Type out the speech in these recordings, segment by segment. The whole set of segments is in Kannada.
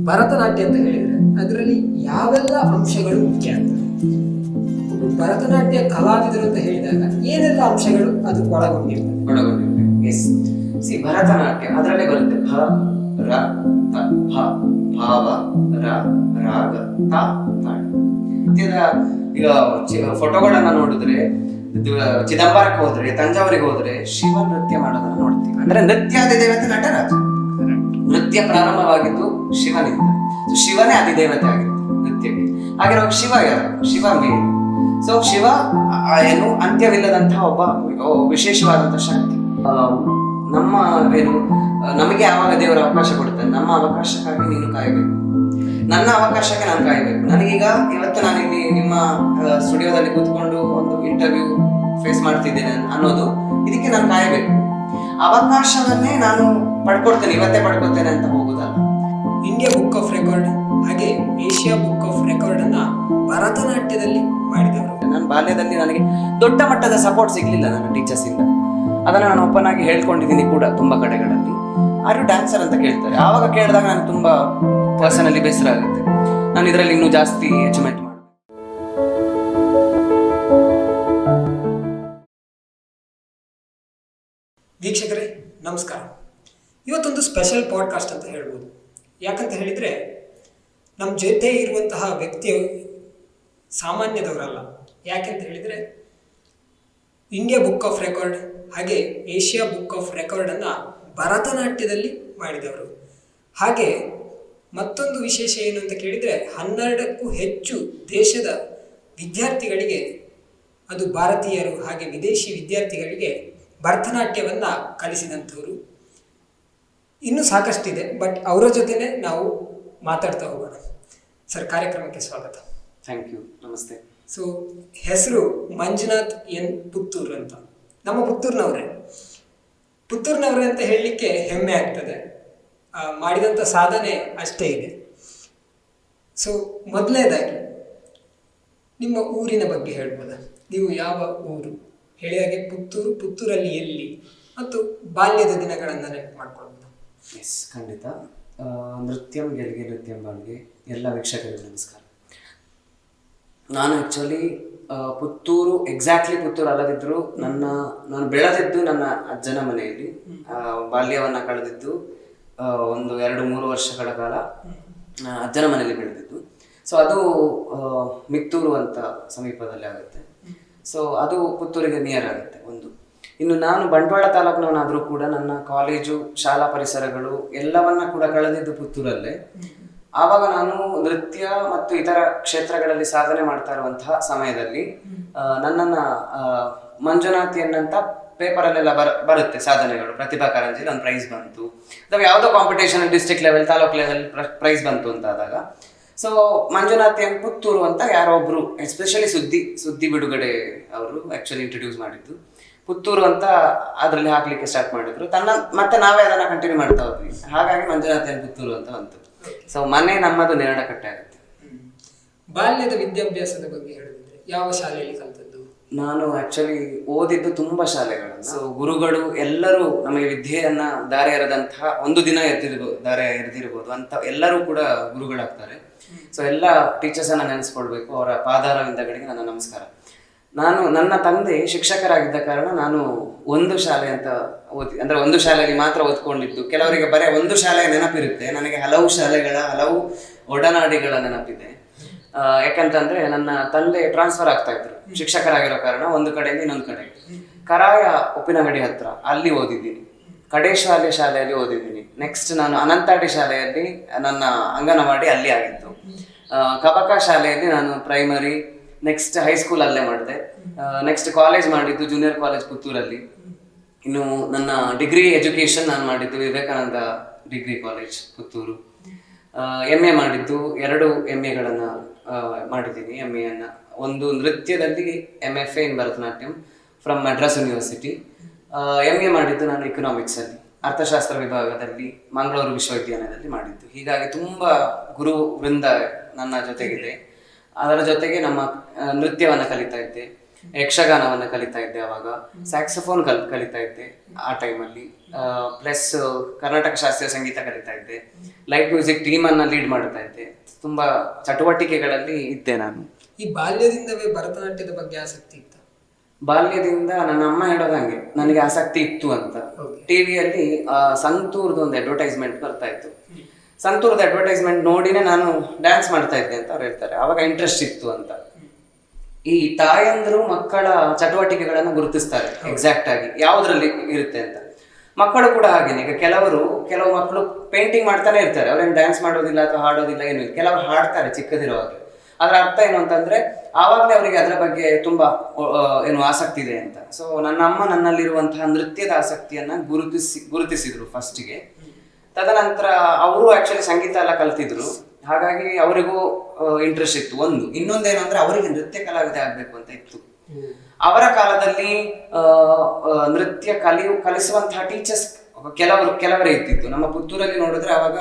ಭರತನಾಟ್ಯ ಅಂತ ಹೇಳಿದ್ರೆ ಅದರಲ್ಲಿ ಯಾವೆಲ್ಲ ಅಂಶಗಳು ಮುಖ್ಯ ಅಂತ, ಭರತನಾಟ್ಯ ಕಲಾವಿದರು ಅಂತ ಹೇಳಿದಾಗ ಏನೆಲ್ಲ ಅಂಶಗಳು ಅದು ಒಳಗೊಂಡಿರ್ತದೆ? ಎಸ್, ಸಿ ಭರತನಾಟ್ಯ ಅದರಲ್ಲೇ ಬರುತ್ತೆ ಭ ರ ತ ಭ, ಭಾವ ರ ರಾಗ ತ ತಾಳ. ನೃತ್ಯದ ಈಗ ಫೋಟೋಗಳನ್ನ ನೋಡಿದ್ರೆ ಚಿದಂಬರಕ್ಕೆ ಹೋದ್ರೆ, ತಂಜಾವೂರಿಗೆ ಹೋದ್ರೆ ಶಿವ ನೃತ್ಯ ಮಾಡೋದನ್ನ ನೋಡ್ತೀವಿ. ಅಂದ್ರೆ ನೃತ್ಯಾಧಿದೇವತೆ ನಟರಾಜ. ನೃತ್ಯ ಪ್ರಾರಂಭವಾಗಿದ್ದು ಶಿವನಿಂದ. ಶಿವನೇ ಅಧಿದೇವತೆ ಆಗಿರುತ್ತೆ ನೃತ್ಯಕ್ಕೆ. ಹಾಗಿರುವಾಗ ಶಿವ ಯಾರು? ಶಿವ ಮೇನ್. ಸೊ ಶಿವ ಏನು ಅಂತ್ಯವಿಲ್ಲದಂತಹ ಒಬ್ಬ ವಿಶೇಷವಾದಂತಹ ಶಕ್ತಿ. ನಮ್ಮ ಏನು ನಮಗೆ ಯಾವಾಗ ದೇವರ ಅವಕಾಶ ಕೊಡುತ್ತೆ, ನಮ್ಮ ಅವಕಾಶಕ್ಕಾಗಿ ನೀನು ಕಾಯಬೇಕು, ನನ್ನ ಅವಕಾಶಕ್ಕೆ ನಾನು ಕಾಯಬೇಕು. ನನಗೀಗ ಇವತ್ತು ನಾನಿಲ್ಲಿ ನಿಮ್ಮ ಸ್ಟುಡಿಯೋದಲ್ಲಿ ಕೂತ್ಕೊಂಡು ಒಂದು ಇಂಟರ್ವ್ಯೂ ಫೇಸ್ ಮಾಡ್ತಿದ್ದೇನೆ ಅನ್ನೋದು ಇದಕ್ಕೆ ನಾನು ಕಾಯಬೇಕು. ಅವಕಾಶವನ್ನೇ ನಾನು ಪಡ್ಕೊಡ್ತೇನೆ, ಇವತ್ತೇ ಪಡ್ಕೊಳ್ತೇನೆ ಅಂತ ಹೋಗುದಲ್ಲ. ಇಂಡಿಯಾ ಬುಕ್ ಆಫ್ ರೆಕಾರ್ಡ್ ಹಾಗೆ ಏಷ್ಯಾ ಬುಕ್ ಆಫ್ ರೆಕಾರ್ಡ್ ಅನ್ನ ಭರತನಾಟ್ಯದಲ್ಲಿ ಮಾಡಿದವರು. ನನ್ನ ಬಾಲ್ಯದಲ್ಲಿ ನನಗೆ ದೊಡ್ಡ ಮಟ್ಟದ ಸಪೋರ್ಟ್ ಸಿಗ್ಲಿಲ್ಲ ನನ್ನ ಟೀಚರ್ಸ್ ಇಂದ. ಅದನ್ನು ನಾನು ಓಪನ್ ಆಗಿ ಹೇಳ್ಕೊಂಡಿದ್ದೀನಿ ಕೂಡ ತುಂಬಾ ಕಡೆಗಳಲ್ಲಿ. ಆರು ಡ್ಯಾನ್ಸರ್ ಅಂತ ಕೇಳ್ತಾರೆ. ಆವಾಗ ಕೇಳಿದಾಗ ನಾನು ತುಂಬಾ ಪರ್ಸನಲಿ ಬೇಸರ ಆಗುತ್ತೆ. ನಾನು ಇದರಲ್ಲಿ ಇನ್ನೂ ಜಾಸ್ತಿ ಅಚೀವ್ಮೆಂಟ್ ಮಾಡಿ. ವೀಕ್ಷಕರೇ ನಮಸ್ಕಾರ. ಇವತ್ತೊಂದು ಸ್ಪೆಷಲ್ ಪಾಡ್ಕಾಸ್ಟ್ ಅಂತ ಹೇಳ್ಬೋದು. ಯಾಕಂತ ಹೇಳಿದರೆ ನಮ್ಮ ಜೊತೆ ಇರುವಂತಹ ವ್ಯಕ್ತಿ ಸಾಮಾನ್ಯದವರಲ್ಲ. ಯಾಕೆಂತ ಹೇಳಿದರೆ ಇಂಡಿಯಾ ಬುಕ್ ಆಫ್ ರೆಕಾರ್ಡ್ ಹಾಗೆ ಏಷ್ಯಾ ಬುಕ್ ಆಫ್ ರೆಕಾರ್ಡನ್ನು ಭರತನಾಟ್ಯದಲ್ಲಿ ಮಾಡಿದವರು. ಹಾಗೆ ಮತ್ತೊಂದು ವಿಶೇಷ ಏನು ಅಂತ ಕೇಳಿದರೆ 12ಕ್ಕೂ ಹೆಚ್ಚು ದೇಶದ ವಿದ್ಯಾರ್ಥಿಗಳಿಗೆ, ಅದು ಭಾರತೀಯರು ಹಾಗೆ ವಿದೇಶಿ ವಿದ್ಯಾರ್ಥಿಗಳಿಗೆ ಭರತನಾಟ್ಯವನ್ನು ಕಲಿಸಿದಂಥವರು. ಇನ್ನೂ ಸಾಕಷ್ಟಿದೆ, ಬಟ್ ಅವರ ಜೊತೆನೇ ನಾವು ಮಾತಾಡ್ತಾ ಹೋಗೋಣ. ಸರ್, ಕಾರ್ಯಕ್ರಮಕ್ಕೆ ಸ್ವಾಗತ. ಥ್ಯಾಂಕ್ ಯು, ನಮಸ್ತೆ. ಸೊ, ಹೆಸರು ಮಂಜುನಾಥ್ ಎನ್ ಪುತ್ತೂರು ಅಂತ. ನಮ್ಮ ಪುತ್ತೂರಿನವರೇ ಅಂತ ಹೇಳಲಿಕ್ಕೆ ಹೆಮ್ಮೆ ಆಗ್ತದೆ. ಮಾಡಿದಂಥ ಸಾಧನೆ ಅಷ್ಟೇ ಇದೆ. ಸೊ, ಮೊದಲನೇದಾಗಿ ನಿಮ್ಮ ಊರಿನ ಬಗ್ಗೆ ಹೇಳ್ಬೋದಾ? ನೀವು ಯಾವ ಊರು? ಹೇಳಿದಾಗೆ ಪುತ್ತೂರಲ್ಲಿ ಎಲ್ಲಿ, ಮತ್ತು ಬಾಲ್ಯದ ದಿನಗಳನ್ನು ನೆನಪು ಮಾಡ್ಕೊಳ್ಬೋದು. ಎಸ್, ಖಂಡಿತ. ನೃತ್ಯಂ ಗೆಲ್ಗೆ ನೃತ್ಯಂ ಬಾಳ್ಗೆ ಎಲ್ಲ ವೀಕ್ಷಕರಿಗೆ ನಮಸ್ಕಾರ. ನಾನು ಆ್ಯಕ್ಚುಲಿ ಎಕ್ಸಾಕ್ಟ್ಲಿ ಪುತ್ತೂರು ಅಲ್ಲದಿದ್ದರೂ ನಾನು ಬೆಳೆದಿದ್ದು ನನ್ನ ಅಜ್ಜನ ಮನೆಯಲ್ಲಿ. ಬಾಲ್ಯವನ್ನು ಕಳೆದಿದ್ದು ಒಂದು 2-3 ವರ್ಷಗಳ ಕಾಲ ಅಜ್ಜನ ಮನೆಯಲ್ಲಿ ಬೆಳೆದಿದ್ದು. ಸೊ ಅದು ಮಿತ್ತೂರು ಅಂತ ಸಮೀಪದಲ್ಲಿ ಆಗುತ್ತೆ. ಸೊ ಅದು ಪುತ್ತೂರಿಗೆ ನಿಯರ್ ಆಗುತ್ತೆ ಒಂದು. ಇನ್ನು ನಾನು ಬಂಟ್ವಾಳ ತಾಲೂಕಿನವನಾದರೂ ಕೂಡ ನನ್ನ ಕಾಲೇಜು, ಶಾಲಾ ಪರಿಸರಗಳು ಎಲ್ಲವನ್ನ ಕೂಡ ಕಳೆದಿದ್ದು ಪುತ್ತೂರಲ್ಲೇ. ಆವಾಗ ನಾನು ನೃತ್ಯ ಮತ್ತು ಇತರ ಕ್ಷೇತ್ರಗಳಲ್ಲಿ ಸಾಧನೆ ಮಾಡ್ತಾ ಇರುವಂತಹ ಸಮಯದಲ್ಲಿ ನನ್ನನ್ನು ಮಂಜುನಾಥ್ ಎನ್ನಂತ ಪೇಪರಲ್ಲೆಲ್ಲ ಬರುತ್ತೆ ಸಾಧನೆಗಳು. ಪ್ರತಿಭಾ ಕಾರಂಜಿಲಿ ಒಂದು ಪ್ರೈಸ್ ಬಂತು, ಅಥವಾ ಯಾವುದೋ competition district level, taluk level prize ಬಂತು ಅಂತ ಆದಾಗ, ಸೊ ಮಂಜುನಾಥ್ ಎನ್ ಪುತ್ತೂರು ಅಂತ ಯಾರೋ ಒಬ್ರು, ಎಸ್ಪೆಷಲಿ ಸುದ್ದಿ ಬಿಡುಗಡೆ ಅವರು ಆ್ಯಕ್ಚುಲಿ ಇಂಟ್ರೊಡ್ಯೂಸ್ ಮಾಡಿದ್ದು. ಪುತ್ತೂರು ಅಂತ ಅದರಲ್ಲಿ ಹಾಕ್ಲಿಕ್ಕೆ ಸ್ಟಾರ್ಟ್ ಮಾಡಿದ್ರು. ಮತ್ತೆ ನಾವೇ ಅದನ್ನು ಕಂಟಿನ್ಯೂ ಮಾಡ್ತಾ ಹೋದ್ವಿ. ಹಾಗಾಗಿ ಮಂಜುನಾಥ್ ಎನ್ ಪುತ್ತೂರು ಅಂತ ಬಂತು. ಸೊ ಮನೆ ನಮ್ಮದು ನೇರಡಕಟ್ಟೆ ಆಗುತ್ತೆ. ಬಾಲ್ಯದ ವಿದ್ಯಾಭ್ಯಾಸದ ಬಗ್ಗೆ ಹೇಳಿದ್ರೆ ಯಾವ ಶಾಲೆಯಲ್ಲಿ ಕಲಿತದ್ದು? ನಾನು ಆಕ್ಚುಲಿ ಓದಿದ್ದು ತುಂಬಾ ಶಾಲೆಗಳನ್ನು. ಸೊ ಗುರುಗಳು ಎಲ್ಲರೂ ನಮಗೆ ವಿದ್ಯೆಯನ್ನ ದಾರಿ ಎರೆದಂತಹ, ಒಂದು ದಿನ ದಾರಿ ಎರೆದಿರ್ಬೋದು ಅಂತ ಎಲ್ಲರೂ ಕೂಡ ಗುರುಗಳಾಗ್ತಾರೆ. ಸೊ ಎಲ್ಲ ಟೀಚರ್ಸ್ ಅನ್ನ ನೆನೆಸ್ಕೊಳ್ಬೇಕು. ಅವರ ಪಾದಾರವಿಂದಗಳಿಗೆ ನನ್ನ ನಮಸ್ಕಾರ. ನನ್ನ ತಂದೆ ಶಿಕ್ಷಕರಾಗಿದ್ದ ಕಾರಣ ನಾನು ಒಂದು ಶಾಲೆ ಅಂತ ಅಂದ್ರೆ ಒಂದು ಶಾಲೆಯಲ್ಲಿ ಮಾತ್ರ ಓದ್ಕೊಂಡಿದ್ದು. ಕೆಲವರಿಗೆ ಬರೀ ಒಂದು ಶಾಲೆಯ ನೆನಪಿರುತ್ತೆ, ನನಗೆ ಹಲವು ಶಾಲೆಗಳ, ಹಲವು ಒಡನಾಡಿಗಳ ನೆನಪಿದೆ. ಯಾಕಂತಂದ್ರೆ ನನ್ನ ತಂದೆ ಟ್ರಾನ್ಸ್ಫರ್ ಆಗ್ತಾ ಇದ್ರು ಶಿಕ್ಷಕರಾಗಿರೋ ಕಾರಣ, ಒಂದು ಕಡೆಯಿಂದ ಇನ್ನೊಂದು ಕಡೆ. ಕರಾಯ ಉಪ್ಪಿನಗಡಿ ಹತ್ರ ಅಲ್ಲಿ ಓದಿದ್ದೀನಿ. ಕಡೇಶಾಲೆ ಶಾಲೆಯಲ್ಲಿ ಓದಿದ್ದೀನಿ. ನೆಕ್ಸ್ಟ್ ನಾನು ಅನಂತಾಡಿ ಶಾಲೆಯಲ್ಲಿ ನನ್ನ ಅಂಗನವಾಡಿ ಅಲ್ಲಿ ಆಗಿತ್ತು. ಕಬಕ ಶಾಲೆಯಲ್ಲಿ ನಾನು ಪ್ರೈಮರಿ, ನೆಕ್ಸ್ಟ್ ಹೈಸ್ಕೂಲ್ ಅಲ್ಲೇ ಮಾಡಿದೆ. ನೆಕ್ಸ್ಟ್ ಕಾಲೇಜ್ ಮಾಡಿದ್ದು ಜೂನಿಯರ್ ಕಾಲೇಜ್ ಪುತ್ತೂರಲ್ಲಿ. ಇನ್ನು ನನ್ನ ಡಿಗ್ರಿ ಎಜುಕೇಶನ್ ನಾನು ಮಾಡಿದ್ದು Vivekananda degree college Puttur. MA ಮಾಡಿದ್ದು 2 MAಗಳನ್ನು ಮಾಡಿದ್ದೀನಿ. MAಯನ್ನು ಒಂದು ನೃತ್ಯದಲ್ಲಿ MFA in Bharatanatyam from Madras university. MA ಮಾಡಿದ್ದು ನಾನು ಎಕನಾಮಿಕ್ಸಲ್ಲಿ, ಅರ್ಥಶಾಸ್ತ್ರ ವಿಭಾಗದಲ್ಲಿ ಮಂಗಳೂರು ವಿಶ್ವವಿದ್ಯಾಲಯದಲ್ಲಿ ಮಾಡಿದ್ದು. ಹೀಗಾಗಿ ತುಂಬ ಗುರು ವೃಂದ ನನ್ನ ಜೊತೆಗಿದೆ. ಅದರ ಜೊತೆಗೆ ನಮ್ಮ ನೃತ್ಯವನ್ನು ಕಲಿತಾ ಇದ್ದೆ. ಯಕ್ಷಗಾನವನ್ನ ಕಲಿತಾ ಇದ್ದೆ ಅವಾಗ, ಸ್ಯಾಕ್ಸಫೋನ್ ಕಲಿತಾ ಇದ್ದೆ ಆ ಟೈಮಲ್ಲಿ, ಪ್ಲಸ್ ಕರ್ನಾಟಕ ಶಾಸ್ತ್ರೀಯ ಸಂಗೀತ ಕಲಿತಾ ಇದ್ದೆ, ಲೈಟ್ ಮ್ಯೂಸಿಕ್ ಟೀಮ್ ಅನ್ನ ಲೀಡ್ ಮಾಡ್ತಾ ಇದ್ದೆ. ತುಂಬಾ ಚಟುವಟಿಕೆಗಳಲ್ಲಿ ಇದ್ದೆ ನಾನು. ಈ ಬಾಲ್ಯದಿಂದವೇ ಭರತನಾಟ್ಯದ ಬಗ್ಗೆ ಆಸಕ್ತಿ ಇತ್ತ? ಬಾಲ್ಯದಿಂದ ನನ್ನ ಅಮ್ಮ ಹೇಳೋದಂಗೆ ನನಗೆ ಆಸಕ್ತಿ ಇತ್ತು ಅಂತ. ಟಿವಿಯಲ್ಲಿ ಸಂತೂರ್ದು ಒಂದು ಅಡ್ವರ್ಟೈಸ್ಮೆಂಟ್ ಬರ್ತಾ ಇತ್ತು. ಸಂತೂರ್ದ ಅಡ್ವರ್ಟೈಸ್ಮೆಂಟ್ ನೋಡಿನೇ ನಾನು ಡ್ಯಾನ್ಸ್ ಮಾಡ್ತಾ ಇದ್ದೆ ಅಂತ ಅವ್ರು ಹೇಳ್ತಾರೆ. ಅವಾಗ ಇಂಟ್ರೆಸ್ಟ್ ಇತ್ತು ಅಂತ. ಈ ತಾಯಂದ್ರು ಮಕ್ಕಳ ಚಟುವಟಿಕೆಗಳನ್ನು ಗುರುತಿಸ್ತಾರೆ ಎಕ್ಸಾಕ್ಟ್ ಆಗಿ ಯಾವುದ್ರಲ್ಲಿ ಇರುತ್ತೆ ಅಂತ. ಮಕ್ಕಳು ಕೂಡ ಹಾಗೇನೆ. ಈಗ ಕೆಲವು ಮಕ್ಕಳು ಪೇಂಟಿಂಗ್ ಮಾಡ್ತಾನೆ ಇರ್ತಾರೆ, ಅವ್ರೇನು ಡ್ಯಾನ್ಸ್ ಮಾಡೋದಿಲ್ಲ ಅಥವಾ ಹಾಡೋದಿಲ್ಲ, ಏನು ಇಲ್ಲ. ಕೆಲವರು ಹಾಡ್ತಾರೆ ಚಿಕ್ಕದಿರುವಾಗ. ಅದರ ಅರ್ಥ ಏನು ಅಂತಂದ್ರೆ ಆವಾಗಲೇ ಅವರಿಗೆ ಅದರ ಬಗ್ಗೆ ತುಂಬಾ ಆಸಕ್ತಿ ಇದೆ ಅಂತ. ಸೊ ನನ್ನ ಅಮ್ಮ ನನ್ನಲ್ಲಿರುವಂತಹ ನೃತ್ಯದ ಆಸಕ್ತಿಯನ್ನ ಗುರುತಿಸಿದ್ರು ಫಸ್ಟಿಗೆ. ತದನಂತರ ಅವರು ಆಕ್ಚುಲಿ ಸಂಗೀತ ಎಲ್ಲ ಕಲ್ತಿದ್ರು, ಹಾಗಾಗಿ ಅವರಿಗೂ ಇಂಟ್ರೆಸ್ಟ್ ಇತ್ತು. ಇನ್ನೊಂದೇನು ಅಂದ್ರೆ ಅವರಿಗೆ ನೃತ್ಯ ಕಲಾವಿದ ಆಗ್ಬೇಕು ಅಂತ ಇತ್ತು. ಅವರ ಕಾಲದಲ್ಲಿ ನೃತ್ಯ ಕಲಿಸುವಂತಹ ಟೀಚರ್ಸ್ ಕೆಲವರೇ ಇದ್ದಿತ್ತು. ನಮ್ಮ ಪುತ್ತೂರಲ್ಲಿ ನೋಡಿದ್ರೆ ಅವಾಗ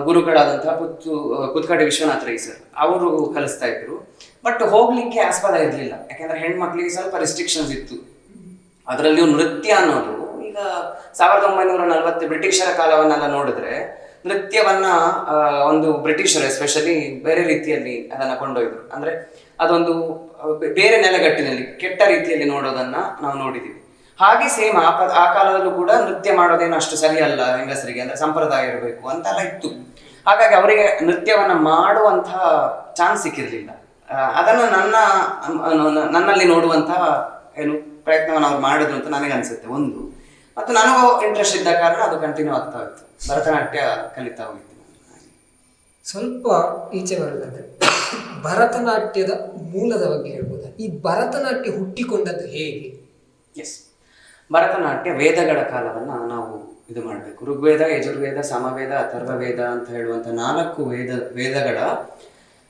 ಗುರುಗಳಾದಂತಹ ಕುತ್ಕಾಡಿ ವಿಶ್ವನಾಥ ರೈ ಸರ್ ಅವರು ಕಲಿಸ್ತಾ ಇದ್ರು. ಬಟ್ ಹೋಗ್ಲಿಕ್ಕೆ ಆಸ್ಪದ ಇರಲಿಲ್ಲ, ಯಾಕಂದ್ರೆ ಹೆಣ್ಮಕ್ಳಿಗೆ ಸ್ವಲ್ಪ ರೆಸ್ಟ್ರಿಕ್ಷನ್ಸ್ ಇತ್ತು. ಅದರಲ್ಲಿಯೂ ನೃತ್ಯ ಅನ್ನೋದು ಈಗ 1940 ಬ್ರಿಟಿಷರ ಕಾಲವನ್ನೆಲ್ಲ ನೋಡಿದ್ರೆ ನೃತ್ಯವನ್ನ ಒಂದು ಬ್ರಿಟಿಷರು ಎಸ್ಪೆಷಲಿ ಬೇರೆ ರೀತಿಯಲ್ಲಿ ಅದನ್ನ ಕೊಂಡೊಯ್ದರು. ಅಂದ್ರೆ ಅದೊಂದು ಬೇರೆ ನೆಲೆಗಟ್ಟಿನಲ್ಲಿ ಕೆಟ್ಟ ರೀತಿಯಲ್ಲಿ ನೋಡೋದನ್ನ ನಾವು ನೋಡಿದೀವಿ. ಹಾಗೆ ಸೇಮ್ ಆ ಕಾಲದಲ್ಲೂ ಕೂಡ ನೃತ್ಯ ಮಾಡೋದೇನು ಅಷ್ಟು ಸರಿಯಲ್ಲ ಹೆಂಗಸರಿಗೆ, ಅಂದ್ರೆ ಸಂಪ್ರದಾಯ ಇರಬೇಕು ಅಂತೆಲ್ಲ ಇತ್ತು. ಹಾಗಾಗಿ ಅವರಿಗೆ ನೃತ್ಯವನ್ನ ಮಾಡುವಂತಹ ಚಾನ್ಸ್ ಸಿಕ್ಕಿರ್ಲಿಲ್ಲ. ಅದನ್ನು ನನ್ನಲ್ಲಿ ನೋಡುವಂತಹ ಪ್ರಯತ್ನವನ್ನು ಅವ್ರು ಮಾಡಿದ್ರು ಅಂತ ನನಗೆ ಅನ್ಸುತ್ತೆ. ಮತ್ತು ನನಗೂ ಇಂಟ್ರೆಸ್ಟ್ ಇದ್ದ ಕಾರಣ ಅದು ಕಂಟಿನ್ಯೂ ಆಗ್ತಾ ಇತ್ತು. ಭರತನಾಟ್ಯ ಕಲಿತಾ ಹೋಗಿತ್ತು. ಸ್ವಲ್ಪ ಈಚೆ ಬರೋದಾದ್ರೆ ಭರತನಾಟ್ಯದ ಮೂಲದ ಬಗ್ಗೆ ಹೇಳ್ಬೋದಾ? ಈ ಭರತನಾಟ್ಯ ಹುಟ್ಟಿಕೊಂಡದ್ದು ಹೇಗೆ? ಎಸ್, ಭರತನಾಟ್ಯ ವೇದಗಳ ಕಾಲವನ್ನ ನಾವು ಇದು ಮಾಡಬೇಕು. ಋಗ್ವೇದ, ಯಜುರ್ವೇದ, ಸಾಮವೇದ, ಅಥರ್ವವೇದ ಅಂತ ಹೇಳುವಂತ 4 ವೇದಗಳ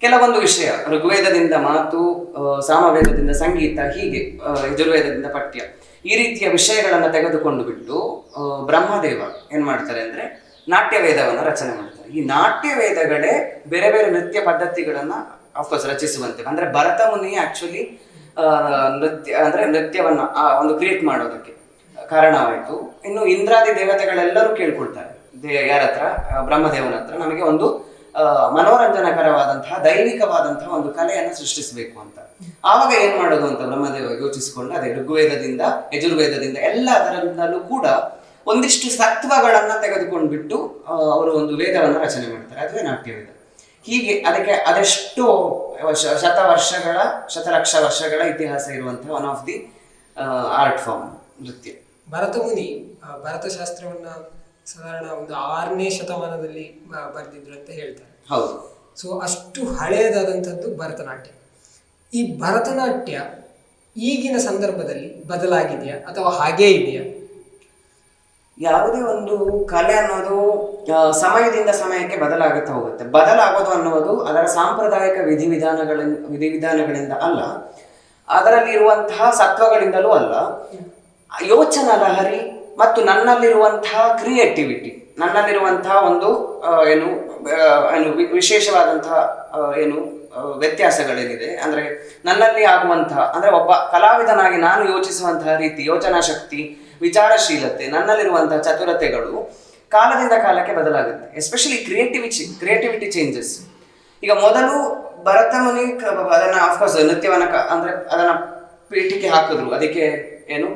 ಕೆಲವೊಂದು ವಿಷಯ, ಋಗ್ವೇದದಿಂದ ಮಾತು, ಸಾಮವೇದದಿಂದ ಸಂಗೀತ, ಹೀಗೆ ಯಜುರ್ವೇದದಿಂದ ಪಠ್ಯ, ಈ ರೀತಿಯ ವಿಷಯಗಳನ್ನ ತೆಗೆದುಕೊಂಡು ಬಿಟ್ಟು ಬ್ರಹ್ಮದೇವ ಏನ್ ಮಾಡ್ತಾರೆ ಅಂದ್ರೆ ನಾಟ್ಯ ವೇದವನ್ನ ರಚನೆ ಮಾಡ್ತಾರೆ. ಈ ನಾಟ್ಯ ವೇದಗಳೇ ಬೇರೆ ಬೇರೆ ನೃತ್ಯ ಪದ್ಧತಿಗಳನ್ನ ಅಫ್ಕೋರ್ಸ್ ರಚಿಸುವಂತೆ, ಅಂದ್ರೆ ಭರತ ಮುನಿ ಆಕ್ಚುಲಿ ನೃತ್ಯವನ್ನ ಒಂದು ಕ್ರಿಯೇಟ್ ಮಾಡೋದಕ್ಕೆ ಕಾರಣವಾಯಿತು. ಇನ್ನು ಇಂದ್ರಾದಿ ದೇವತೆಗಳೆಲ್ಲರೂ ಕೇಳ್ಕೊಳ್ತಾರೆ ಯಾರ ಹತ್ರ? ಬ್ರಹ್ಮದೇವನ ಹತ್ರ. ನಮಗೆ ಒಂದು ಮನೋರಂಜನಕರವಾದಂತಹ ದೈವಿಕವಾದಂತಹ ಒಂದು ಕಲೆಯನ್ನು ಸೃಷ್ಟಿಸಬೇಕು ಅಂತ. ಆವಾಗ ಏನ್ ಮಾಡೋದು ಅಂತ ಬ್ರಹ್ಮದೇವ ಯೋಚಿಸಿಕೊಂಡು ಅದೇ ಋಗ್ವೇದದಿಂದ, ಯಜುರ್ವೇದದಿಂದ ಎಲ್ಲದರಲ್ಲೂ ಕೂಡ ಒಂದಿಷ್ಟು ಸತ್ವಗಳನ್ನ ತೆಗೆದುಕೊಂಡ್ಬಿಟ್ಟು ಅವರು ಒಂದು ವೇದವನ್ನ ರಚನೆ ಮಾಡ್ತಾರೆ. ಅದುವೇ ನಾಟ್ಯವೇದ. ಹೀಗೆ ಅದಕ್ಕೆ ಅದೆಷ್ಟು ಶತಲಕ್ಷ ವರ್ಷಗಳ ಇತಿಹಾಸ ಇರುವಂತಹ one of the art form ನೃತ್ಯ. ಭರತ ಮುನಿ ಭರತಶಾಸ್ತ್ರವನ್ನ ಸಾಧಾರಣ ಒಂದು 6ನೇ ಶತಮಾನದಲ್ಲಿ ಬರೆದಿದ್ರು ಅಂತ ಹೇಳ್ತಾರೆ. ಹೌದು. ಸೊ ಅಷ್ಟು ಹಳೆಯದಾದಂಥದ್ದು ಭರತನಾಟ್ಯ. ಈ ಭರತನಾಟ್ಯ ಈಗಿನ ಸಂದರ್ಭದಲ್ಲಿ ಬದಲಾಗಿದೆಯಾ ಅಥವಾ ಹಾಗೇ ಇದೆಯಾ? ಯಾವುದೇ ಒಂದು ಕಲೆ ಅನ್ನೋದು ಸಮಯದಿಂದ ಸಮಯಕ್ಕೆ ಬದಲಾಗುತ್ತಾ ಹೋಗುತ್ತೆ. ಬದಲಾಗೋದು ಅನ್ನೋದು ಅದರ ಸಾಂಪ್ರದಾಯಿಕ ವಿಧಿವಿಧಾನಗಳಿಂದ ಅಲ್ಲ, ಅದರಲ್ಲಿ ಇರುವಂತಹ ಸತ್ವಗಳಿಂದಲೂ ಅಲ್ಲ. ಯೋಚನಾ ಲಹರಿ ಮತ್ತು ನನ್ನಲ್ಲಿರುವಂತಹ ಕ್ರಿಯೇಟಿವಿಟಿ, ನನ್ನಲ್ಲಿರುವಂತಹ ಒಂದು ವಿಶೇಷವಾದಂತಹ ವ್ಯತ್ಯಾಸಗಳೇನಿದೆ, ಅಂದ್ರೆ ನನ್ನಲ್ಲಿ ಆಗುವಂತಹ, ಅಂದ್ರೆ ಒಬ್ಬ ಕಲಾವಿದನಾಗಿ ನಾನು ಯೋಚಿಸುವಂತಹ ರೀತಿ, ಯೋಚನಾ ಶಕ್ತಿ, ವಿಚಾರಶೀಲತೆ, ನನ್ನಲ್ಲಿರುವಂತಹ ಚತುರತೆಗಳು ಕಾಲದಿಂದ ಕಾಲಕ್ಕೆ ಬದಲಾಗುತ್ತೆ. Especially creativity changes. ಈಗ ಮೊದಲು ಭರತ ಮುನಿ ಅದನ್ನ ಅಫ್ಕೋರ್ಸ್ ನೃತ್ಯವನ್ನ ಅಂದ್ರೆ ಅದನ್ನ ಪೀಠಿಗೆ ಹಾಕಿದ್ರು, ಅದಕ್ಕೆ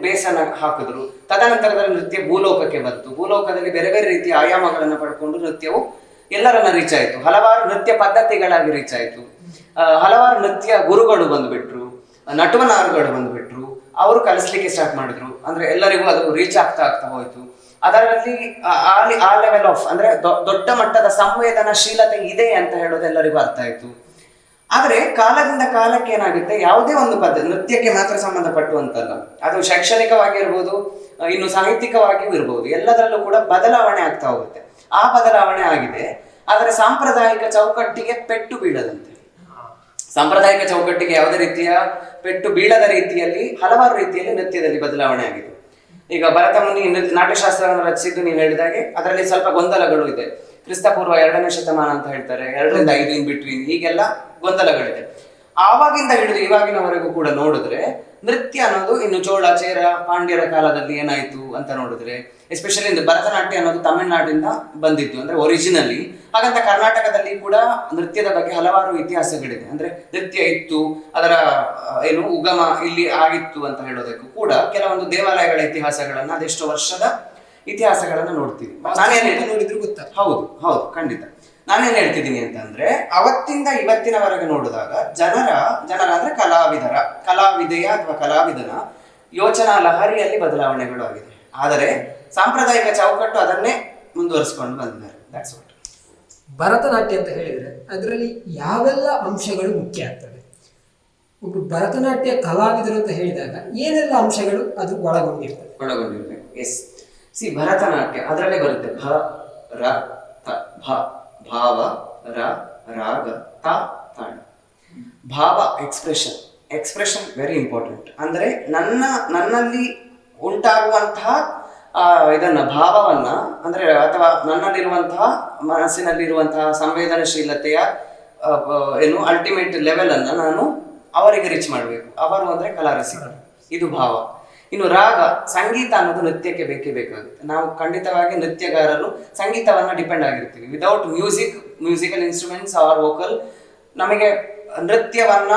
ಬೇಸನ್ನ ಹಾಕಿದ್ರು. ತದನಂತರದಲ್ಲಿ ನೃತ್ಯ ಭೂಲೋಕಕ್ಕೆ ಬಂತು. ಭೂಲೋಕದಲ್ಲಿ ಬೇರೆ ಬೇರೆ ರೀತಿಯ ಆಯಾಮಗಳನ್ನು ಪಡ್ಕೊಂಡು ನೃತ್ಯವು ಎಲ್ಲರನ್ನ ರೀಚ್ ಆಯ್ತು. ಹಲವಾರು ನೃತ್ಯ ಪದ್ಧತಿಗಳಾಗಿ ರೀಚ್ ಆಯ್ತು. ಹಲವಾರು ನೃತ್ಯ ಗುರುಗಳು ಬಂದ್ಬಿಟ್ರು, ನಟುವನಾರುಗಳು ಬಂದ್ಬಿಟ್ರು. ಅವರು ಕಲಿಸ್ಲಿಕ್ಕೆ ಸ್ಟಾರ್ಟ್ ಮಾಡಿದ್ರು. ಅಂದ್ರೆ ಎಲ್ಲರಿಗೂ ಅದು ರೀಚ್ ಆಗ್ತಾ ಹೋಯ್ತು. ಅದರಲ್ಲಿ ಆ ಲೆವೆಲ್ ಆಫ್ ಅಂದ್ರೆ ದೊಡ್ಡ ಮಟ್ಟದ ಸಂವೇದನಾಶೀಲತೆ ಇದೆ ಅಂತ ಹೇಳೋದು ಎಲ್ಲರಿಗೂ ಅರ್ಥ ಆಯ್ತು. ಆದ್ರೆ ಕಾಲದಿಂದ ಕಾಲಕ್ಕೆ ಏನಾಗುತ್ತೆ, ಯಾವುದೇ ಒಂದು ಪದ್ಧತಿ ನೃತ್ಯಕ್ಕೆ ಮಾತ್ರ ಸಂಬಂಧಪಟ್ಟುವಂತಲ್ಲ, ಅದು ಶೈಕ್ಷಣಿಕವಾಗಿ ಇರ್ಬೋದು, ಇನ್ನು ಸಾಹಿತ್ಯಿಕವಾಗಿಯೂ ಇರ್ಬೋದು, ಎಲ್ಲದರಲ್ಲೂ ಕೂಡ ಬದಲಾವಣೆ ಆಗ್ತಾ ಹೋಗುತ್ತೆ. ಆ ಬದಲಾವಣೆ ಆಗಿದೆ, ಆದರೆ ಸಾಂಪ್ರದಾಯಿಕ ಚೌಕಟ್ಟಿಗೆ ಪೆಟ್ಟು ಬೀಳದಂತೆ. ಸಾಂಪ್ರದಾಯಿಕ ಚೌಕಟ್ಟಿಗೆ ಯಾವುದೇ ರೀತಿಯ ಪೆಟ್ಟು ಬೀಳದ ರೀತಿಯಲ್ಲಿ ಹಲವಾರು ರೀತಿಯಲ್ಲಿ ನೃತ್ಯದಲ್ಲಿ ಬದಲಾವಣೆ ಆಗಿದೆ. ಈಗ ಭರತ ಮುನಿ ನಾಟ್ಯಶಾಸ್ತ್ರವನ್ನು ರಚಿಸಿದ್ದು ನೀವು ಹೇಳಿದಾಗೆ ಅದರಲ್ಲಿ ಸ್ವಲ್ಪ ಗೊಂದಲಗಳು ಇದೆ. ಕ್ರಿಸ್ತಪೂರ್ವ 2ನೇ ಶತಮಾನ ಅಂತ ಹೇಳ್ತಾರೆ, 2ರಿಂದ 5 ಇನ್ ಬಿಟ್ವೀನ್, ಹೀಗೆಲ್ಲ ಗೊಂದಲಗಳಿದೆ. ಆವಾಗಿಂದ ಹಿಡಿದು ಇವಾಗಿನವರೆಗೂ ಕೂಡ ನೋಡಿದ್ರೆ ನೃತ್ಯ ಅನ್ನೋದು ಇನ್ನು ಚೋಳ ಚೇರ ಪಾಂಡ್ಯರ ಕಾಲದಲ್ಲಿ ಏನಾಯ್ತು ಅಂತ ನೋಡಿದ್ರೆ, ಎಸ್ಪೆಷಲಿ ಭರತನಾಟ್ಯ ಅನ್ನೋದು ತಮಿಳುನಾಡಿಂದ ಬಂದಿದ್ದು, ಅಂದ್ರೆ ಒರಿಜಿನಲಿ. ಹಾಗಂತ ಕರ್ನಾಟಕದಲ್ಲಿ ಕೂಡ ನೃತ್ಯದ ಬಗ್ಗೆ ಹಲವಾರು ಇತಿಹಾಸಗಳಿದೆ. ಅಂದ್ರೆ ನೃತ್ಯ ಇತ್ತು, ಅದರ ಉಗಮ ಇಲ್ಲಿ ಆಗಿತ್ತು ಅಂತ ಹೇಳೋದಕ್ಕೂ ಕೂಡ ಕೆಲವೊಂದು ದೇವಾಲಯಗಳ ಇತಿಹಾಸಗಳನ್ನ, ಅದೆಷ್ಟೋ ವರ್ಷದ ಇತಿಹಾಸಗಳನ್ನ ನೋಡ್ತೀವಿ. ನೋಡಿದ್ರು ಗೊತ್ತಾ? ಹೌದು ಹೌದು, ಖಂಡಿತ. ನಾನೇನ್ ಹೇಳ್ತಿದ್ದೀನಿ ಅಂತಂದ್ರೆ, ಅವತ್ತಿಂದ ಇವತ್ತಿನವರೆಗೆ ನೋಡಿದಾಗ ಜನರ ಅಂದ್ರೆ ಕಲಾವಿದೆಯ ಅಥವಾ ಕಲಾವಿದನ ಯೋಚನಾ ಲಹರಿಯಲ್ಲಿ ಬದಲಾವಣೆಗಳು ಆಗಿದೆ. ಆದರೆ ಸಾಂಪ್ರದಾಯಿಕ ಚೌಕಟ್ಟು ಅದನ್ನೇ ಮುಂದುವರಿಸಿಕೊಂಡು ಬಂದಿದ್ದಾರೆ. That's what. ಭರತನಾಟ್ಯ ಅಂತ ಹೇಳಿದ್ರೆ ಅದರಲ್ಲಿ ಯಾವೆಲ್ಲ ಅಂಶಗಳು ಮುಖ್ಯ ಆಗ್ತದೆ? ಒಬ್ಬರು ಭರತನಾಟ್ಯ ಕಲಾವಿದರು ಅಂತ ಹೇಳಿದಾಗ ಏನೆಲ್ಲ ಅಂಶಗಳು ಅದು ಒಳಗೊಂಡಿರ್ತದೆ? ಎಸ್, ಭರತನಾಟ್ಯ ಅದರಲ್ಲೇ ಬರುತ್ತೆ. ಭಾವ, ರಾಗ, ತಾಳ. ಭಾವ ಎಕ್ಸ್ಪ್ರೆಷನ್ ವೆರಿ ಇಂಪಾರ್ಟೆಂಟ್. ಅಂದ್ರೆ ನನ್ನಲ್ಲಿ ಉಂಟಾಗುವಂತಹ ಇದನ್ನ ಭಾವವನ್ನ, ಅಂದ್ರೆ ಅಥವಾ ನನ್ನಲ್ಲಿರುವಂತಹ ಮನಸ್ಸಿನಲ್ಲಿರುವಂತಹ ಸಂವೇದನಶೀಲತೆಯ ಅಲ್ಟಿಮೇಟ್ ಲೆವೆಲ್ ಅನ್ನ ನಾನು ಅವರಿಗೆ ರೀಚ್ ಮಾಡಬೇಕು. ಅವರು ಅಂದ್ರೆ ಕಲಾರಸಿಕರು, ಇದು ಭಾವ. ಇನ್ನು ರಾಗ, ಸಂಗೀತ ಅನ್ನೋದು ನೃತ್ಯಕ್ಕೆ ಬೇಕೇ ಬೇಕಾಗುತ್ತೆ. ನಾವು ಖಂಡಿತವಾಗಿ ನೃತ್ಯಗಾರರು ಸಂಗೀತವನ್ನ ಡಿಪೆಂಡ್ ಆಗಿರ್ತೀವಿ. Without musical instruments or vocal ನಮಗೆ ನೃತ್ಯವನ್ನ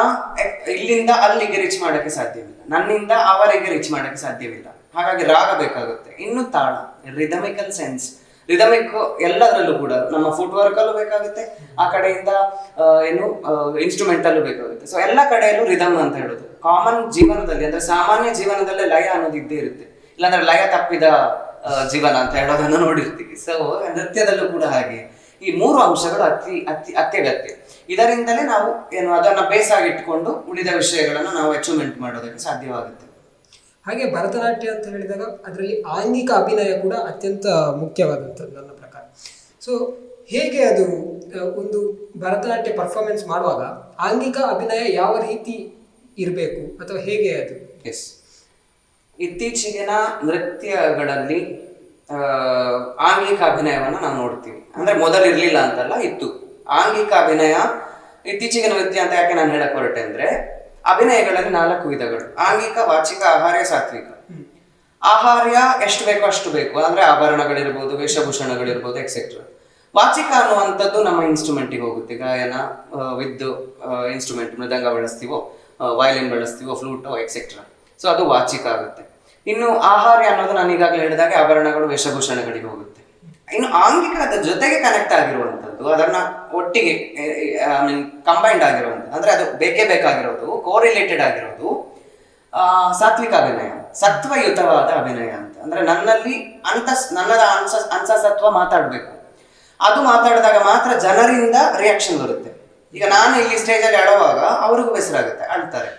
ಇಲ್ಲಿಂದ ಅಲ್ಲಿಗೆ ರೀಚ್ ಮಾಡೋಕ್ಕೆ ಸಾಧ್ಯವಿಲ್ಲ, ನನ್ನಿಂದ ಅವರಿಗೆ ರೀಚ್ ಮಾಡೋಕ್ಕೆ ಸಾಧ್ಯವಿಲ್ಲ. ಹಾಗಾಗಿ ರಾಗ ಬೇಕಾಗುತ್ತೆ. ಇನ್ನು ತಾಳ, ರಿದಮಿಕಲ್ ಸೆನ್ಸ್, ರಿದಮಿಕ್ ಎಲ್ಲದರಲ್ಲೂ ಕೂಡ ನಮ್ಮ ಫುಟ್ ವರ್ಕ್ ಅಲ್ಲೂ ಬೇಕಾಗುತ್ತೆ, ಆ ಕಡೆಯಿಂದ ಇನ್ಸ್ಟ್ರೂಮೆಂಟಲ್ಲೂ ಬೇಕಾಗುತ್ತೆ. ಸೊ ಎಲ್ಲ ಕಡೆಯಲ್ಲೂ ರಿದಮ್ ಅಂತ ಹೇಳೋದು ಕಾಮನ್ ಜೀವನದಲ್ಲಿ, ಅಂದ್ರೆ ಸಾಮಾನ್ಯ ಜೀವನದಲ್ಲೇ ಲಯ ಅನ್ನೋದು ಇದ್ದೇ ಇರುತ್ತೆ. ಇಲ್ಲಾಂದ್ರೆ ಲಯ ತಪ್ಪಿದ ಜೀವನ ಅಂತ ಹೇಳೋದನ್ನ ನೋಡಿರ್ತೀವಿ. ಸೊ ನೃತ್ಯದಲ್ಲೂ ಕೂಡ ಹಾಗೆ ಈ ಮೂರು ಅಂಶಗಳು ಅತ್ಯಗತ್ಯ. ಇದರಿಂದಲೇ ನಾವು ಅದನ್ನ ಬೇಸಾಗಿಟ್ಕೊಂಡು ಉಳಿದ ವಿಷಯಗಳನ್ನು ನಾವು ಅಚೀವ್ಮೆಂಟ್ ಮಾಡೋದಕ್ಕೆ ಸಾಧ್ಯವಾಗುತ್ತೆ. ಹಾಗೆ ಭರತನಾಟ್ಯ ಅಂತ ಹೇಳಿದಾಗ ಅದರಲ್ಲಿ ಆಂಗಿಕ ಅಭಿನಯ ಕೂಡ ಅತ್ಯಂತ ಮುಖ್ಯವಾದಂಥದ್ದು ನನ್ನ ಪ್ರಕಾರ. ಸೊ ಹೇಗೆ ಅದು ಒಂದು ಭರತನಾಟ್ಯ ಪರ್ಫಾರ್ಮೆನ್ಸ್ ಮಾಡುವಾಗ ಆಂಗಿಕ ಅಭಿನಯ ಯಾವ ರೀತಿ ಇರಬೇಕು ಅಥವಾ ಹೇಗೆ ಅದು? ಎಸ್, ಇತ್ತೀಚೆಗಿನ ನೃತ್ಯಗಳಲ್ಲಿ ಆಂಗಿಕ ಅಭಿನಯವನ್ನು ನಾವು ನೋಡ್ತೀವಿ. ಅಂದ್ರೆ ಮೊದಲಿರ್ಲಿಲ್ಲ ಅಂತಲ್ಲ, ಇತ್ತು ಆಂಗಿಕ ಅಭಿನಯ. ಇತ್ತೀಚೆಗಿನ ನೃತ್ಯ ಅಂತ ಯಾಕೆ ನಾನು ಹೇಳಕ್ ಹೊರಟೆ ಅಂದ್ರೆ, ಅಭಿನಯಗಳಲ್ಲಿ 4 ವಿಧಗಳು: ಆಂಗಿಕ, ವಾಚಿಕ, ಆಹಾರ್ಯ, ಸಾತ್ವಿಕ. ಆಹಾರ್ಯ ಎಷ್ಟು ಬೇಕೋ ಅಷ್ಟು ಬೇಕು, ಅಂದ್ರೆ ಆಭರಣಗಳಿರ್ಬೋದು, ವೇಷಭೂಷಣಗಳಿರ್ಬೋದು, ಎಕ್ಸೆಟ್ರಾ. ವಾಚಿಕ ಅನ್ನುವಂಥದ್ದು ನಮ್ಮ ಇನ್ಸ್ಟ್ರೂಮೆಂಟಿಗೆ ಹೋಗುತ್ತೆ. ಗಾಯನ ವಿತ್ ಇನ್ಸ್ಟ್ರೂಮೆಂಟ್, ಮೃದಂಗ ಬಳಸ್ತೀವೋ, ವಯಲಿನ್ ಬಳಸ್ತೀವೋ, ಫ್ಲೂಟೋ, ಎಕ್ಸೆಟ್ರಾ. ಸೊ ಅದು ವಾಚಿಕ ಆಗುತ್ತೆ. ಇನ್ನು ಆಹಾರ್ಯ ಅನ್ನೋದು ನಾನು ಈಗಾಗಲೇ ಹೇಳಿದಾಗೆ ಆಭರಣಗಳು, ವೇಷಭೂಷಣಗಳಿಗೆ ಹೋಗುತ್ತೆ. ಇನ್ನು ಆಂಗಿಕದ ಜೊತೆಗೆ ಕನೆಕ್ಟ್ ಆಗಿರುವಂಥದ್ದು, ಅದನ್ನ ಒಟ್ಟಿಗೆ ಕಂಬೈಂಡ್ ಆಗಿರುವಂಥದ್ದು, ಅಂದ್ರೆ ಅದು ಬೇಕೇ ಬೇಕಾಗಿರೋದು, ಕೋರಿಲೇಟೆಡ್ ಆಗಿರೋದು ಸಾತ್ವಿಕ ಅಭಿನಯ, ಸತ್ವಯುತವಾದ ಅಭಿನಯ ಅಂತ. ಅಂದ್ರೆ ನನ್ನಲ್ಲಿ ನನ್ನದ ಅಂತಸತ್ವ ಮಾತಾಡ್ಬೇಕು. ಅದು ಮಾತಾಡಿದಾಗ ಮಾತ್ರ ಜನರಿಂದ ರಿಯಾಕ್ಷನ್ ಬರುತ್ತೆ. ಈಗ ನಾನು ಇಲ್ಲಿ ಸ್ಟೇಜಲ್ಲಿ ಆಡುವಾಗ ಅವ್ರಿಗೂ ಬೇಸರಾಗುತ್ತೆ, ಅಳ್ತಾರೆ.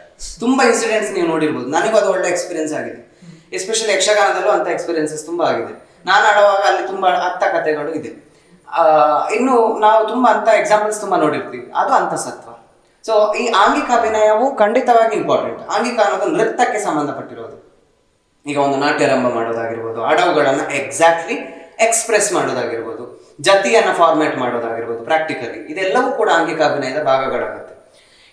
ತುಂಬಾ ಇನ್ಸಿಡೆಂಟ್ಸ್ ನೀವು ನೋಡಿರ್ಬೋದು. ನನಗೂ ಅದು ಒಳ್ಳೆ ಎಕ್ಸ್ಪೀರಿಯನ್ಸ್ ಆಗಿದೆ. ಎಸ್ಪೆಷಲಿ ಯಕ್ಷಗಾನದಲ್ಲೂ ಅಂತ ಎಕ್ಸ್ಪೀರಿಯನ್ಸಸ್ ತುಂಬಾ ಆಗಿದೆ. ನಾನು ಆಡುವಾಗ ಅಲ್ಲಿ ತುಂಬಾ ಕಥೆಗಳು ಇದೆ. ಇನ್ನು ನಾವು ತುಂಬಾ ಅಂತ ಎಕ್ಸಾಂಪಲ್ಸ್ ತುಂಬಾ ನೋಡಿರ್ತೀವಿ. ಅದು ಅಂತಸತ್ವ. ಸೊ ಈ ಆಂಗಿಕ ಅಭಿನಯವು ಖಂಡಿತವಾಗಿ ಇಂಪಾರ್ಟೆಂಟ್. ಆಂಗಿಕ ಅನ್ನೋದು ನೃತ್ಯಕ್ಕೆ ಸಂಬಂಧಪಟ್ಟಿರೋದು. ಈಗ ಒಂದು ನಾಟ್ಯರಂಭ ಮಾಡೋದಾಗಿರ್ಬೋದು, ಅಡವುಗಳನ್ನ ಎಕ್ಸಾಕ್ಟ್ಲಿ ಎಕ್ಸ್ಪ್ರೆಸ್ ಮಾಡೋದಾಗಿರ್ಬೋದು, ಜತಿಯನ್ನ ಫಾರ್ಮ್ಯಾಟ್ ಮಾಡೋದಾಗಿರ್ಬೋದು, ಪ್ರಾಕ್ಟಿಕಲಿ ಇದೆಲ್ಲವೂ ಕೂಡ ಆಂಗಿಕ ಅಭಿನಯದ ಭಾಗಗಳಾಗುತ್ತೆ.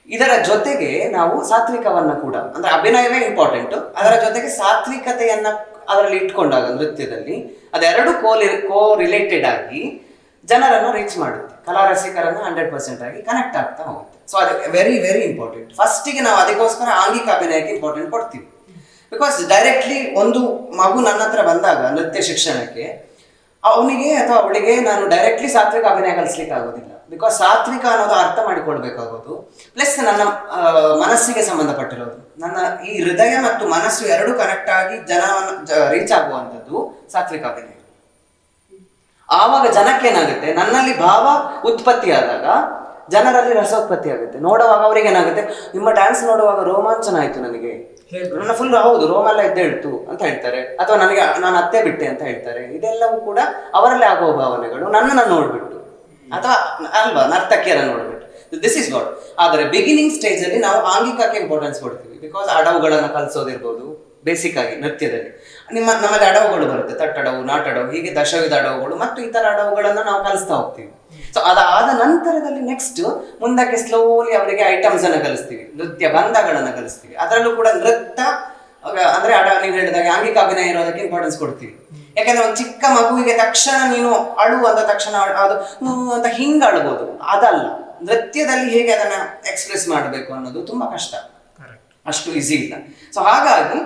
ಇದರ ಜೊತೆಗೆ ನಾವು ಸಾತ್ವಿಕವನ್ನ ಕೂಡ, ಅಂದ್ರೆ ಅಭಿನಯವೇ ಇಂಪಾರ್ಟೆಂಟ್, ಅದರ ಜೊತೆಗೆ ಸಾತ್ವಿಕತೆಯನ್ನ ಅದರಲ್ಲಿ ಇಟ್ಕೊಂಡಾಗ ನೃತ್ಯದಲ್ಲಿ ಅದೆರಡು ಕೋ ರಿಲೇಟೆಡ್ ಆಗಿ ಜನರನ್ನು ರೀಚ್ ಮಾಡುತ್ತೆ. ಕಲಾರಸಿಕರನ್ನು 100% ಆಗಿ ಕನೆಕ್ಟ್ ಆಗ್ತಾ ಹೋಗುತ್ತೆ. ಸೊ ಅದು ವೆರಿ ವೆರಿ ಇಂಪಾರ್ಟೆಂಟ್. ಫಸ್ಟಿಗೆ ನಾವು ಅದಕ್ಕೋಸ್ಕರ ಆಂಗಿಕ ಅಭಿನಯಕ್ಕೆ ಇಂಪಾರ್ಟೆಂಟ್ ಕೊಡ್ತೀವಿ. ಬಿಕಾಸ್ ಡೈರೆಕ್ಟ್ಲಿ ಒಂದು ಮಗು ನನ್ನ ಹತ್ರ ಬಂದಾಗ ನೃತ್ಯ ಶಿಕ್ಷಣಕ್ಕೆ, ಅವನಿಗೆ ಅಥವಾ ಅವಳಿಗೆ ನಾನು ಡೈರೆಕ್ಟ್ಲಿ ಸಾತ್ವಿಕ ಅಭಿನಯ ಕಲಿಸ್ಲಿಕ್ಕೆ ಆಗೋದಿಲ್ಲ. ಬಿಕಾಸ್ ಸಾತ್ವಿಕ ಅನ್ನೋದು ಅರ್ಥ ಮಾಡಿಕೊಳ್ಬೇಕಾಗೋದು, ಪ್ಲಸ್ ನನ್ನ ಮನಸ್ಸಿಗೆ ಸಂಬಂಧಪಟ್ಟಿರೋದು. ನನ್ನ ಈ ಹೃದಯ ಮತ್ತು ಮನಸ್ಸು ಎರಡು ಕನೆಕ್ಟ್ ಆಗಿ ಜನವನ್ನು ರೀಚ್ ಆಗುವಂಥದ್ದು ಸಾತ್ವಿಕ ಅಭಿನಯ. ಆವಾಗ ಜನಕ್ಕೇನಾಗುತ್ತೆ, ನನ್ನಲ್ಲಿ ಭಾವ ಉತ್ಪತ್ತಿ ಆದಾಗ ಜನರಲ್ಲಿ ರಸೋತ್ಪತ್ತಿ ಆಗುತ್ತೆ. ನೋಡುವಾಗ ಅವ್ರಿಗೆ ಏನಾಗುತ್ತೆ, ನಿಮ್ಮ ಡ್ಯಾನ್ಸ್ ನೋಡುವಾಗ ರೋಮಾಂಚನ ಆಯ್ತು, ನನಗೆ ನನ್ನ ಫುಲ್ ಹೌದು ರೋಮೆಲ್ಲ ಎದ್ದೇಳ್ತು ಅಂತ ಹೇಳ್ತಾರೆ, ಅಥವಾ ನನಗೆ ನಾನು ಅತ್ತೆ ಬಿಟ್ಟೆ ಅಂತ ಹೇಳ್ತಾರೆ. ಇದೆಲ್ಲವೂ ಕೂಡ ಅವರಲ್ಲೇ ಆಗುವ ಭಾವನೆಗಳು, ನನ್ನನ್ನು ನೋಡ್ಬಿಟ್ಟು ಅಥವಾ ಅಲ್ವಾ ನರ್ತಕಿಯರನ್ನು ನೋಡ್ಬಿಟ್ಟು. This is what. ಆದರೆ ಬಿಗಿನಿಂಗ್ ಸ್ಟೇಜ್ ಅಲ್ಲಿ ನಾವು ಆಂಗಿಕಕ್ಕೆ ಇಂಪಾರ್ಟೆನ್ಸ್ ಕೊಡ್ತೀವಿ. ಬಿಕಾಸ್ ಅಡವುಗಳನ್ನು ಕಲಿಸೋದಿರ್ಬೋದು. ಬೇಸಿಕ್ ಆಗಿ ನೃತ್ಯದಲ್ಲಿ ನಮ್ಮಲ್ಲಿ ಅಡವುಗಳು ಬರುತ್ತೆ, ತಟ್ಟಡವು, ನಾಟಡವು, ಹೀಗೆ ದಶವಿಧ ಅಡವುಗಳು ಮತ್ತು ಇತರ ಅಡವುಗಳನ್ನ ನಾವು ಕಲಿಸ್ತಾ ಹೋಗ್ತೀವಿ. ಸೊ ಅದಾದ ನಂತರದಲ್ಲಿ ನೆಕ್ಸ್ಟ್ ಮುಂದಕ್ಕೆ ಸ್ಲೋಲಿ ಅವರಿಗೆ ಐಟಮ್ಸ್ ಅನ್ನ ಕಲಿಸ್ತೀವಿ, ನೃತ್ಯ ಬಂಧಗಳನ್ನ ಕಲಿಸ್ತೀವಿ. ಅದರಲ್ಲೂ ಕೂಡ ನೃತ್ಯ ಅಂದ್ರೆ ನೀವು ಹೇಳಿದಾಗ ಆಂಗಿಕ ಅಭಿನಯ ಇರೋದಕ್ಕೆ ಇಂಪಾರ್ಟೆನ್ಸ್ ಕೊಡ್ತೀವಿ. ಯಾಕಂದ್ರೆ ಒಂದು ಚಿಕ್ಕ ಮಗುವಿಗೆ ತಕ್ಷಣ ನೀನು ಅಳು ಅಂದ ತಕ್ಷಣ ಅದು ಅಂತ ಹಿಂಗ ಅಳ್ಬೋದು, ಅದಲ್ಲ. ನೃತ್ಯದಲ್ಲಿ ಹೇಗೆ ಅದನ್ನ ಎಕ್ಸ್ಪ್ರೆಸ್ ಮಾಡಬೇಕು ಅನ್ನೋದು ತುಂಬಾ ಕಷ್ಟ, ಅಷ್ಟು ಈಸಿ ಇಲ್ಲ. ಸೊ ಹಾಗಾಗಿ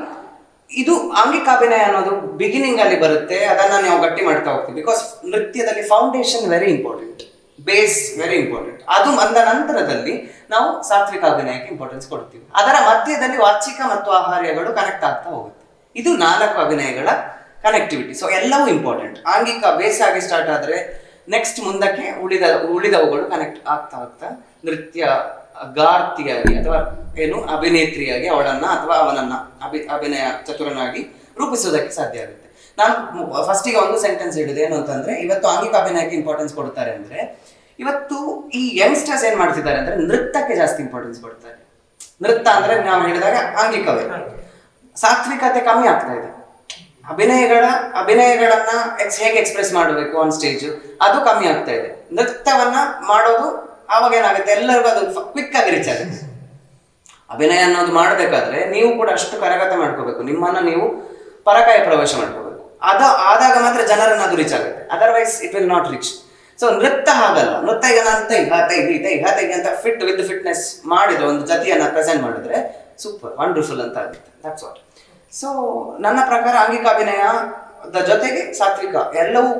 ಇದು ಆಂಗಿಕಾಭಿನಯ ಅನ್ನೋದು ಬಿಗಿನಿಂಗ್ ಅಲ್ಲಿ ಬರುತ್ತೆ, ಅದನ್ನ ನಾವು ಗಟ್ಟಿ ಮಾಡ್ತಾ ಹೋಗ್ತೀವಿ. ಬಿಕಾಸ್ ನೃತ್ಯದಲ್ಲಿ foundation very important, base very important. ಅದು ಬಂದ ನಂತರದಲ್ಲಿ ನಾವು ಸಾತ್ವಿಕ ಅಭಿನಯಕ್ಕೆ ಇಂಪಾರ್ಟೆನ್ಸ್ ಕೊಡ್ತೀವಿ. ಅದರ ಮಧ್ಯದಲ್ಲಿ ವಾಚಿಕ ಮತ್ತು ಆಹಾರ್ಯಗಳು ಕನೆಕ್ಟ್ ಆಗ್ತಾ ಹೋಗುತ್ತೆ. ಇದು 4 ಅಭಿನಯಗಳ ಕನೆಕ್ಟಿವಿಟಿ. ಸೊ ಎಲ್ಲವೂ ಇಂಪಾರ್ಟೆಂಟ್. ಆಂಗಿಕ ಬೇಸ್ ಆಗಿ ಸ್ಟಾರ್ಟ್ ಆದ್ರೆ ನೆಕ್ಸ್ಟ್ ಮುಂದಕ್ಕೆ ಉಳಿದವುಗಳು ಕನೆಕ್ಟ್ ಆಗ್ತಾ ಆಗ್ತಾ ನೃತ್ಯ ಗಾರ್ತಿಯಾಗಿ ಅಥವಾ ಏನು ಅಭಿನೇತ್ರಿಯಾಗಿ ಅವಳನ್ನ ಅಥವಾ ಅವನನ್ನ ಅಭಿನಯ ಚತುರನಾಗಿ ರೂಪಿಸೋದಕ್ಕೆ ಸಾಧ್ಯ ಆಗುತ್ತೆ. ನಾನು ಫಸ್ಟಿಗೆ ಒಂದು ಸೆಂಟೆನ್ಸ್ ಹೇಳಿದೆ, ಏನು ಅಂತಂದ್ರೆ ಇವತ್ತು ಆಂಗಿಕ ಅಭಿನಯಕ್ಕೆ ಇಂಪಾರ್ಟೆನ್ಸ್ ಕೊಡ್ತಾರೆ ಅಂದ್ರೆ, ಇವತ್ತು ಈ ಯಂಗ್ಸ್ಟರ್ಸ್ ಏನ್ ಮಾಡ್ತಿದ್ದಾರೆ ಅಂದ್ರೆ ನೃತ್ಯಕ್ಕೆ ಜಾಸ್ತಿ ಇಂಪಾರ್ಟೆನ್ಸ್ ಕೊಡ್ತಾರೆ. ನೃತ್ಯ ಅಂದ್ರೆ ನಾವು ಹೇಳಿದಾಗ ಆಂಗಿಕವೇ, ಸಾತ್ವಿಕತೆ ಕಮ್ಮಿ ಆಗ್ತಾ ಇದೆ. ಅಭಿನಯಗಳನ್ನ ಹೇಗೆ ಎಕ್ಸ್ಪ್ರೆಸ್ ಮಾಡಬೇಕು ಆನ್ ಸ್ಟೇಜ್ ಅದು ಕಮ್ಮಿ ಆಗ್ತಾ ಇದೆ. ನೃತ್ಯವನ್ನ ಮಾಡೋದು ಆವಾಗ ಏನಾಗುತ್ತೆ, ಎಲ್ಲರಿಗೂ ಅದು ಕ್ವಿಕ್ ಆಗಿ ರೀಚ್ ಆಗುತ್ತೆ. ಅಭಿನಯ ಅನ್ನೋದು ಮಾಡಬೇಕಾದ್ರೆ ನೀವು ಕೂಡ ಅಷ್ಟು ಕರಗತ ಮಾಡ್ಕೋಬೇಕು, ನಿಮ್ಮನ್ನ ನೀವು ಪರಕಾಯ ಪ್ರವೇಶ ಮಾಡ್ಕೋಬೇಕು. ಆದಾಗ ಮಾತ್ರ ಜನರನ್ನ ಅದು ರೀಚ್ ಆಗುತ್ತೆ, otherwise it will not reach. So ನೃತ್ಯ ಹಾಗಲ್ಲ. ನೃತ್ಯ ಈಗ ನಾನು ತೈ ಅಂತ ವಿತ್ ಫಿಟ್ನೆಸ್ ಮಾಡಿದ್ರೆ ಒಂದು ಜತಿಯನ್ನ ಪ್ರೆಸೆಂಟ್ ಮಾಡಿದ್ರೆ ಸೂಪರ್ ವಂಡರ್ಫುಲ್ ಅಂತ ಆಗುತ್ತೆ. That's what. ಸೊ ನನ್ನ ಪ್ರಕಾರ ಆಂಗಿಕ ಅಭಿನಯದ ಜೊತೆಗೆ ಸಾತ್ವಿಕ ಎಲ್ಲವೂ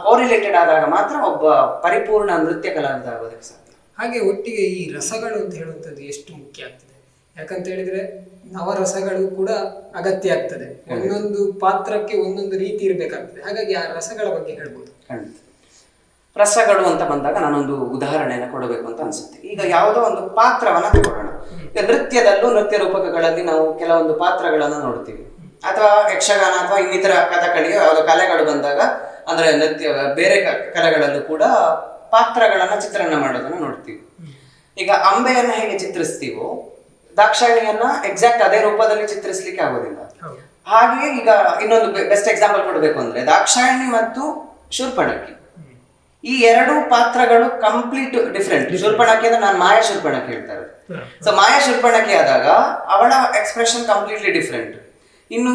ಕೋರಿಲೇಟೆಡ್ ಆದಾಗ ಮಾತ್ರ ಒಬ್ಬ ಪರಿಪೂರ್ಣ ನೃತ್ಯ ಕಲಾವಿದ ಆಗೋದಕ್ಕೆ ಸಾಧ್ಯ. ಹಾಗೆ ಒಟ್ಟಿಗೆ ಈ ರಸಗಳು ಅಂತ ಹೇಳುವಂಥದ್ದು ಎಷ್ಟು ಮುಖ್ಯ ಆಗ್ತದೆ, ಯಾಕಂತ ಹೇಳಿದ್ರೆ ನವರಸಗಳು ಕೂಡ ಅಗತ್ಯ ಆಗ್ತದೆ. ಒಂದೊಂದು ಪಾತ್ರಕ್ಕೆ ಒಂದೊಂದು ರೀತಿ ಇರಬೇಕಾಗ್ತದೆ. ಹಾಗಾಗಿ ಆ ರಸಗಳ ಬಗ್ಗೆ ಹೇಳ್ಬೋದು. ಖಂಡಿತ. ರಸಗಳು ಅಂತ ಬಂದಾಗ ನಾನೊಂದು ಉದಾಹರಣೆಯನ್ನು ಕೊಡಬೇಕು ಅಂತ ಅನ್ಸುತ್ತೆ. ಈಗ ಯಾವುದೋ ಒಂದು ಪಾತ್ರವನ್ನ ತಗೊಳ್ಳೋಣ. ಈಗ ನೃತ್ಯದಲ್ಲೂ ನೃತ್ಯ ರೂಪಕಗಳಲ್ಲಿ ನಾವು ಕೆಲವೊಂದು ಪಾತ್ರಗಳನ್ನ ನೋಡ್ತೀವಿ, ಅಥವಾ ಯಕ್ಷಗಾನ ಅಥವಾ ಇನ್ನಿತರ ಕಥಕಳಿಗೆ ಯಾವುದೋ ಕಲೆಗಳು ಬಂದಾಗ, ಅಂದ್ರೆ ನೃತ್ಯ ಬೇರೆ ಕಲೆಗಳಲ್ಲೂ ಕೂಡ ಪಾತ್ರಗಳನ್ನ ಚಿತ್ರಣ ಮಾಡೋದನ್ನ ನೋಡ್ತೀವಿ. ಈಗ ಅಂಬೆಯನ್ನ ಹೇಗೆ ಚಿತ್ರಿಸ್ತೀವೋ ದಾಕ್ಷಾಯಿಣಿಯನ್ನ ಎಕ್ಸಾಕ್ಟ್ ಅದೇ ರೂಪದಲ್ಲಿ ಚಿತ್ರಿಸ್ಲಿಕ್ಕೆ ಆಗೋದಿಲ್ಲ. ಹಾಗೆಯೇ ಈಗ ಇನ್ನೊಂದು ಬೆಸ್ಟ್ ಎಕ್ಸಾಂಪಲ್ ಕೊಡಬೇಕು ಅಂದ್ರೆ ದಾಕ್ಷಾಯಿಣಿ ಮತ್ತು ಶೂರ್ಪಣಖಿ, ಈ 2 ಪಾತ್ರಗಳು ಕಂಪ್ಲೀಟ್ ಡಿಫ್ರೆಂಟ್. ಶೂರ್ಪಣಖಿ ಅಂದ್ರೆ ನಾನು ಮಾಯಾ ಶೂರ್ಪಣಖಿ ಹೇಳ್ತಾರೆ. ಸೊ ಮಾಯಾ ಶೂರ್ಪಣಖಿ ಆದಾಗ ಅವಳ ಎಕ್ಸ್ಪ್ರೆಷನ್ ಕಂಪ್ಲೀಟ್ಲಿ ಡಿಫ್ರೆಂಟ್. ಇನ್ನು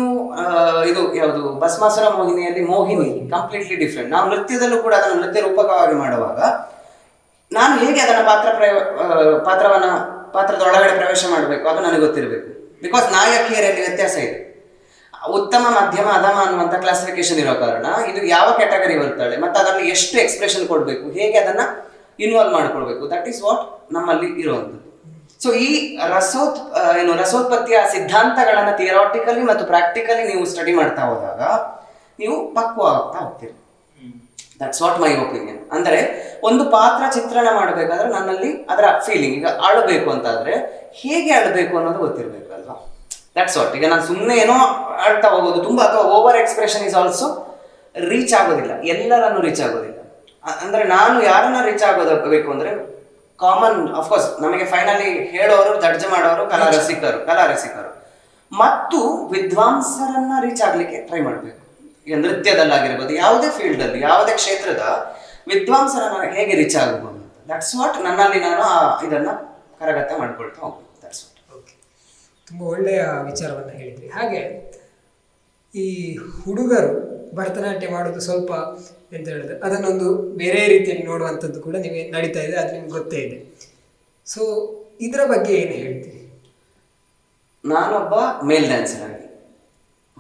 ಇದು ಯಾವುದು ಭಸ್ಮಾಸುರ ಮೋಹಿನಿಯಲ್ಲಿ ಮೋಹಿನಿ ಕಂಪ್ಲೀಟ್ಲಿ ಡಿಫ್ರೆಂಟ್. ನಾವು ನೃತ್ಯದಲ್ಲೂ ಕೂಡ ಅದನ್ನು ನೃತ್ಯ ರೂಪಕವಾಗಿ ಮಾಡುವಾಗ ನಾನು ಹೇಗೆ ಅದನ್ನ ಪಾತ್ರದ ಒಳಗಡೆ ಪ್ರವೇಶ ಮಾಡಬೇಕು ಅದು ನನಗೆ ಗೊತ್ತಿರಬೇಕು. ಬಿಕಾಸ್ ನಾಯಕಿಯರಲ್ಲಿ ವ್ಯತ್ಯಾಸ ಇದೆ. ಉತ್ತಮ, ಮಧ್ಯಮ, ಅಧಮ ಅನ್ನುವಂಥ ಕ್ಲಾಸಿಫಿಕೇಶನ್ ಇರೋ ಕಾರಣ ಇದು ಯಾವ ಕ್ಯಾಟಗರಿ ಬರ್ತಾಳೆ ಮತ್ತು ಅದರಲ್ಲಿ ಎಷ್ಟು ಎಕ್ಸ್ಪ್ರೆಷನ್ ಕೊಡಬೇಕು, ಹೇಗೆ ಅದನ್ನ ಇನ್ವಾಲ್ವ್ ಮಾಡ್ಕೊಳ್ಬೇಕು, ದಟ್ ಈಸ್ ವಾಟ್ ನಮ್ಮಲ್ಲಿ ಇರುವಂಥದ್ದು. ಸೊ ಈ ರಸೋತ್ಪತ್ತಿಯ ಸಿದ್ಧಾಂತಗಳನ್ನ ಥಿಯರಾಟಿಕಲಿ ಮತ್ತು ಪ್ರಾಕ್ಟಿಕಲಿ ನೀವು ಸ್ಟಡಿ ಮಾಡ್ತಾ ಹೋದಾಗ ನೀವು ಪಕ್ವ ಆಗ್ತಾ ಹೋಗ್ತೀರಿ. That's what my opinion. ಅಂದ್ರೆ ಒಂದು ಪಾತ್ರ ಚಿತ್ರಣ ಮಾಡಬೇಕಾದ್ರೆ ನನ್ನಲ್ಲಿ ಅದರ ಫೀಲಿಂಗ್, ಈಗ ಅಳಬೇಕು ಅಂತಾದ್ರೆ ಹೇಗೆ ಅಳಬೇಕು ಅನ್ನೋದು ಗೊತ್ತಿರಬೇಕು ಅಲ್ವಾ. That's what. ಈಗ ನಾನು ಸುಮ್ಮನೆ ಏನೋ ಅಳ್ತಾ ಹೋಗೋದು ತುಂಬಾ, ಅಥವಾ over expression is also reach ಆಗೋದಿಲ್ಲ, ಎಲ್ಲರನ್ನು ರೀಚ್ ಆಗೋದಿಲ್ಲ. ಅಂದ್ರೆ ನಾನು ಯಾರನ್ನ ರೀಚ್ ಆಗೋದಬೇಕು ಅಂದ್ರೆ ಕಾಮನ್, ಅಫ್ಕೋರ್ಸ್ ನಮಗೆ ಫೈನಲಿ ಹೇಳೋರು, ಜಡ್ಜ್ ಮಾಡೋರು ಕಲಾ ರಸಿಕರು ಮತ್ತು ವಿದ್ವಾಂಸರನ್ನ ರೀಚ್ ಆಗ್ಲಿಕ್ಕೆ ಟ್ರೈ ಮಾಡಬೇಕು. ಈಗ ನೃತ್ಯದಲ್ಲಾಗಿರ್ಬೋದು, ಯಾವುದೇ ಫೀಲ್ಡ್ ಅಲ್ಲಿ, ಯಾವುದೇ ಕ್ಷೇತ್ರದ ವಿದ್ವಾಂಸರನ್ನ ಹೇಗೆ ರೀಚ್ ಆಗಬಹುದು, ದಟ್ಸ್ ವಾಟ್ ನನ್ನಲ್ಲಿ ನಾನು ಇದನ್ನ ಕರಗತ ಮಾಡ್ಕೊಳ್ತಾ ಹೋಗ್ಬೇಕು. That's what. ಓಕೆ, ತುಂಬ ಒಳ್ಳೆಯ ವಿಚಾರವನ್ನು ಹೇಳಿದ್ರಿ. ಹಾಗೆ ಈ ಹುಡುಗರು ಭರತನಾಟ್ಯ ಮಾಡೋದು ಸ್ವಲ್ಪ ಎಂತ ಹೇಳಿದ್ರೆ ಅದನ್ನೊಂದು ಬೇರೆ ರೀತಿಯಲ್ಲಿ ನೋಡುವಂಥದ್ದು ಕೂಡ ನಿಮಗೆ ನಡೀತಾ ಇದೆ, ಅದು ನಿಮ್ಗೆ ಗೊತ್ತೇ ಇದೆ. ಸೊ ಇದರ ಬಗ್ಗೆ ಏನು ಹೇಳ್ತೀರಿ? ನಾನೊಬ್ಬ ಮೇಲ್ ಡ್ಯಾನ್ಸರ್ ಆಗಿ,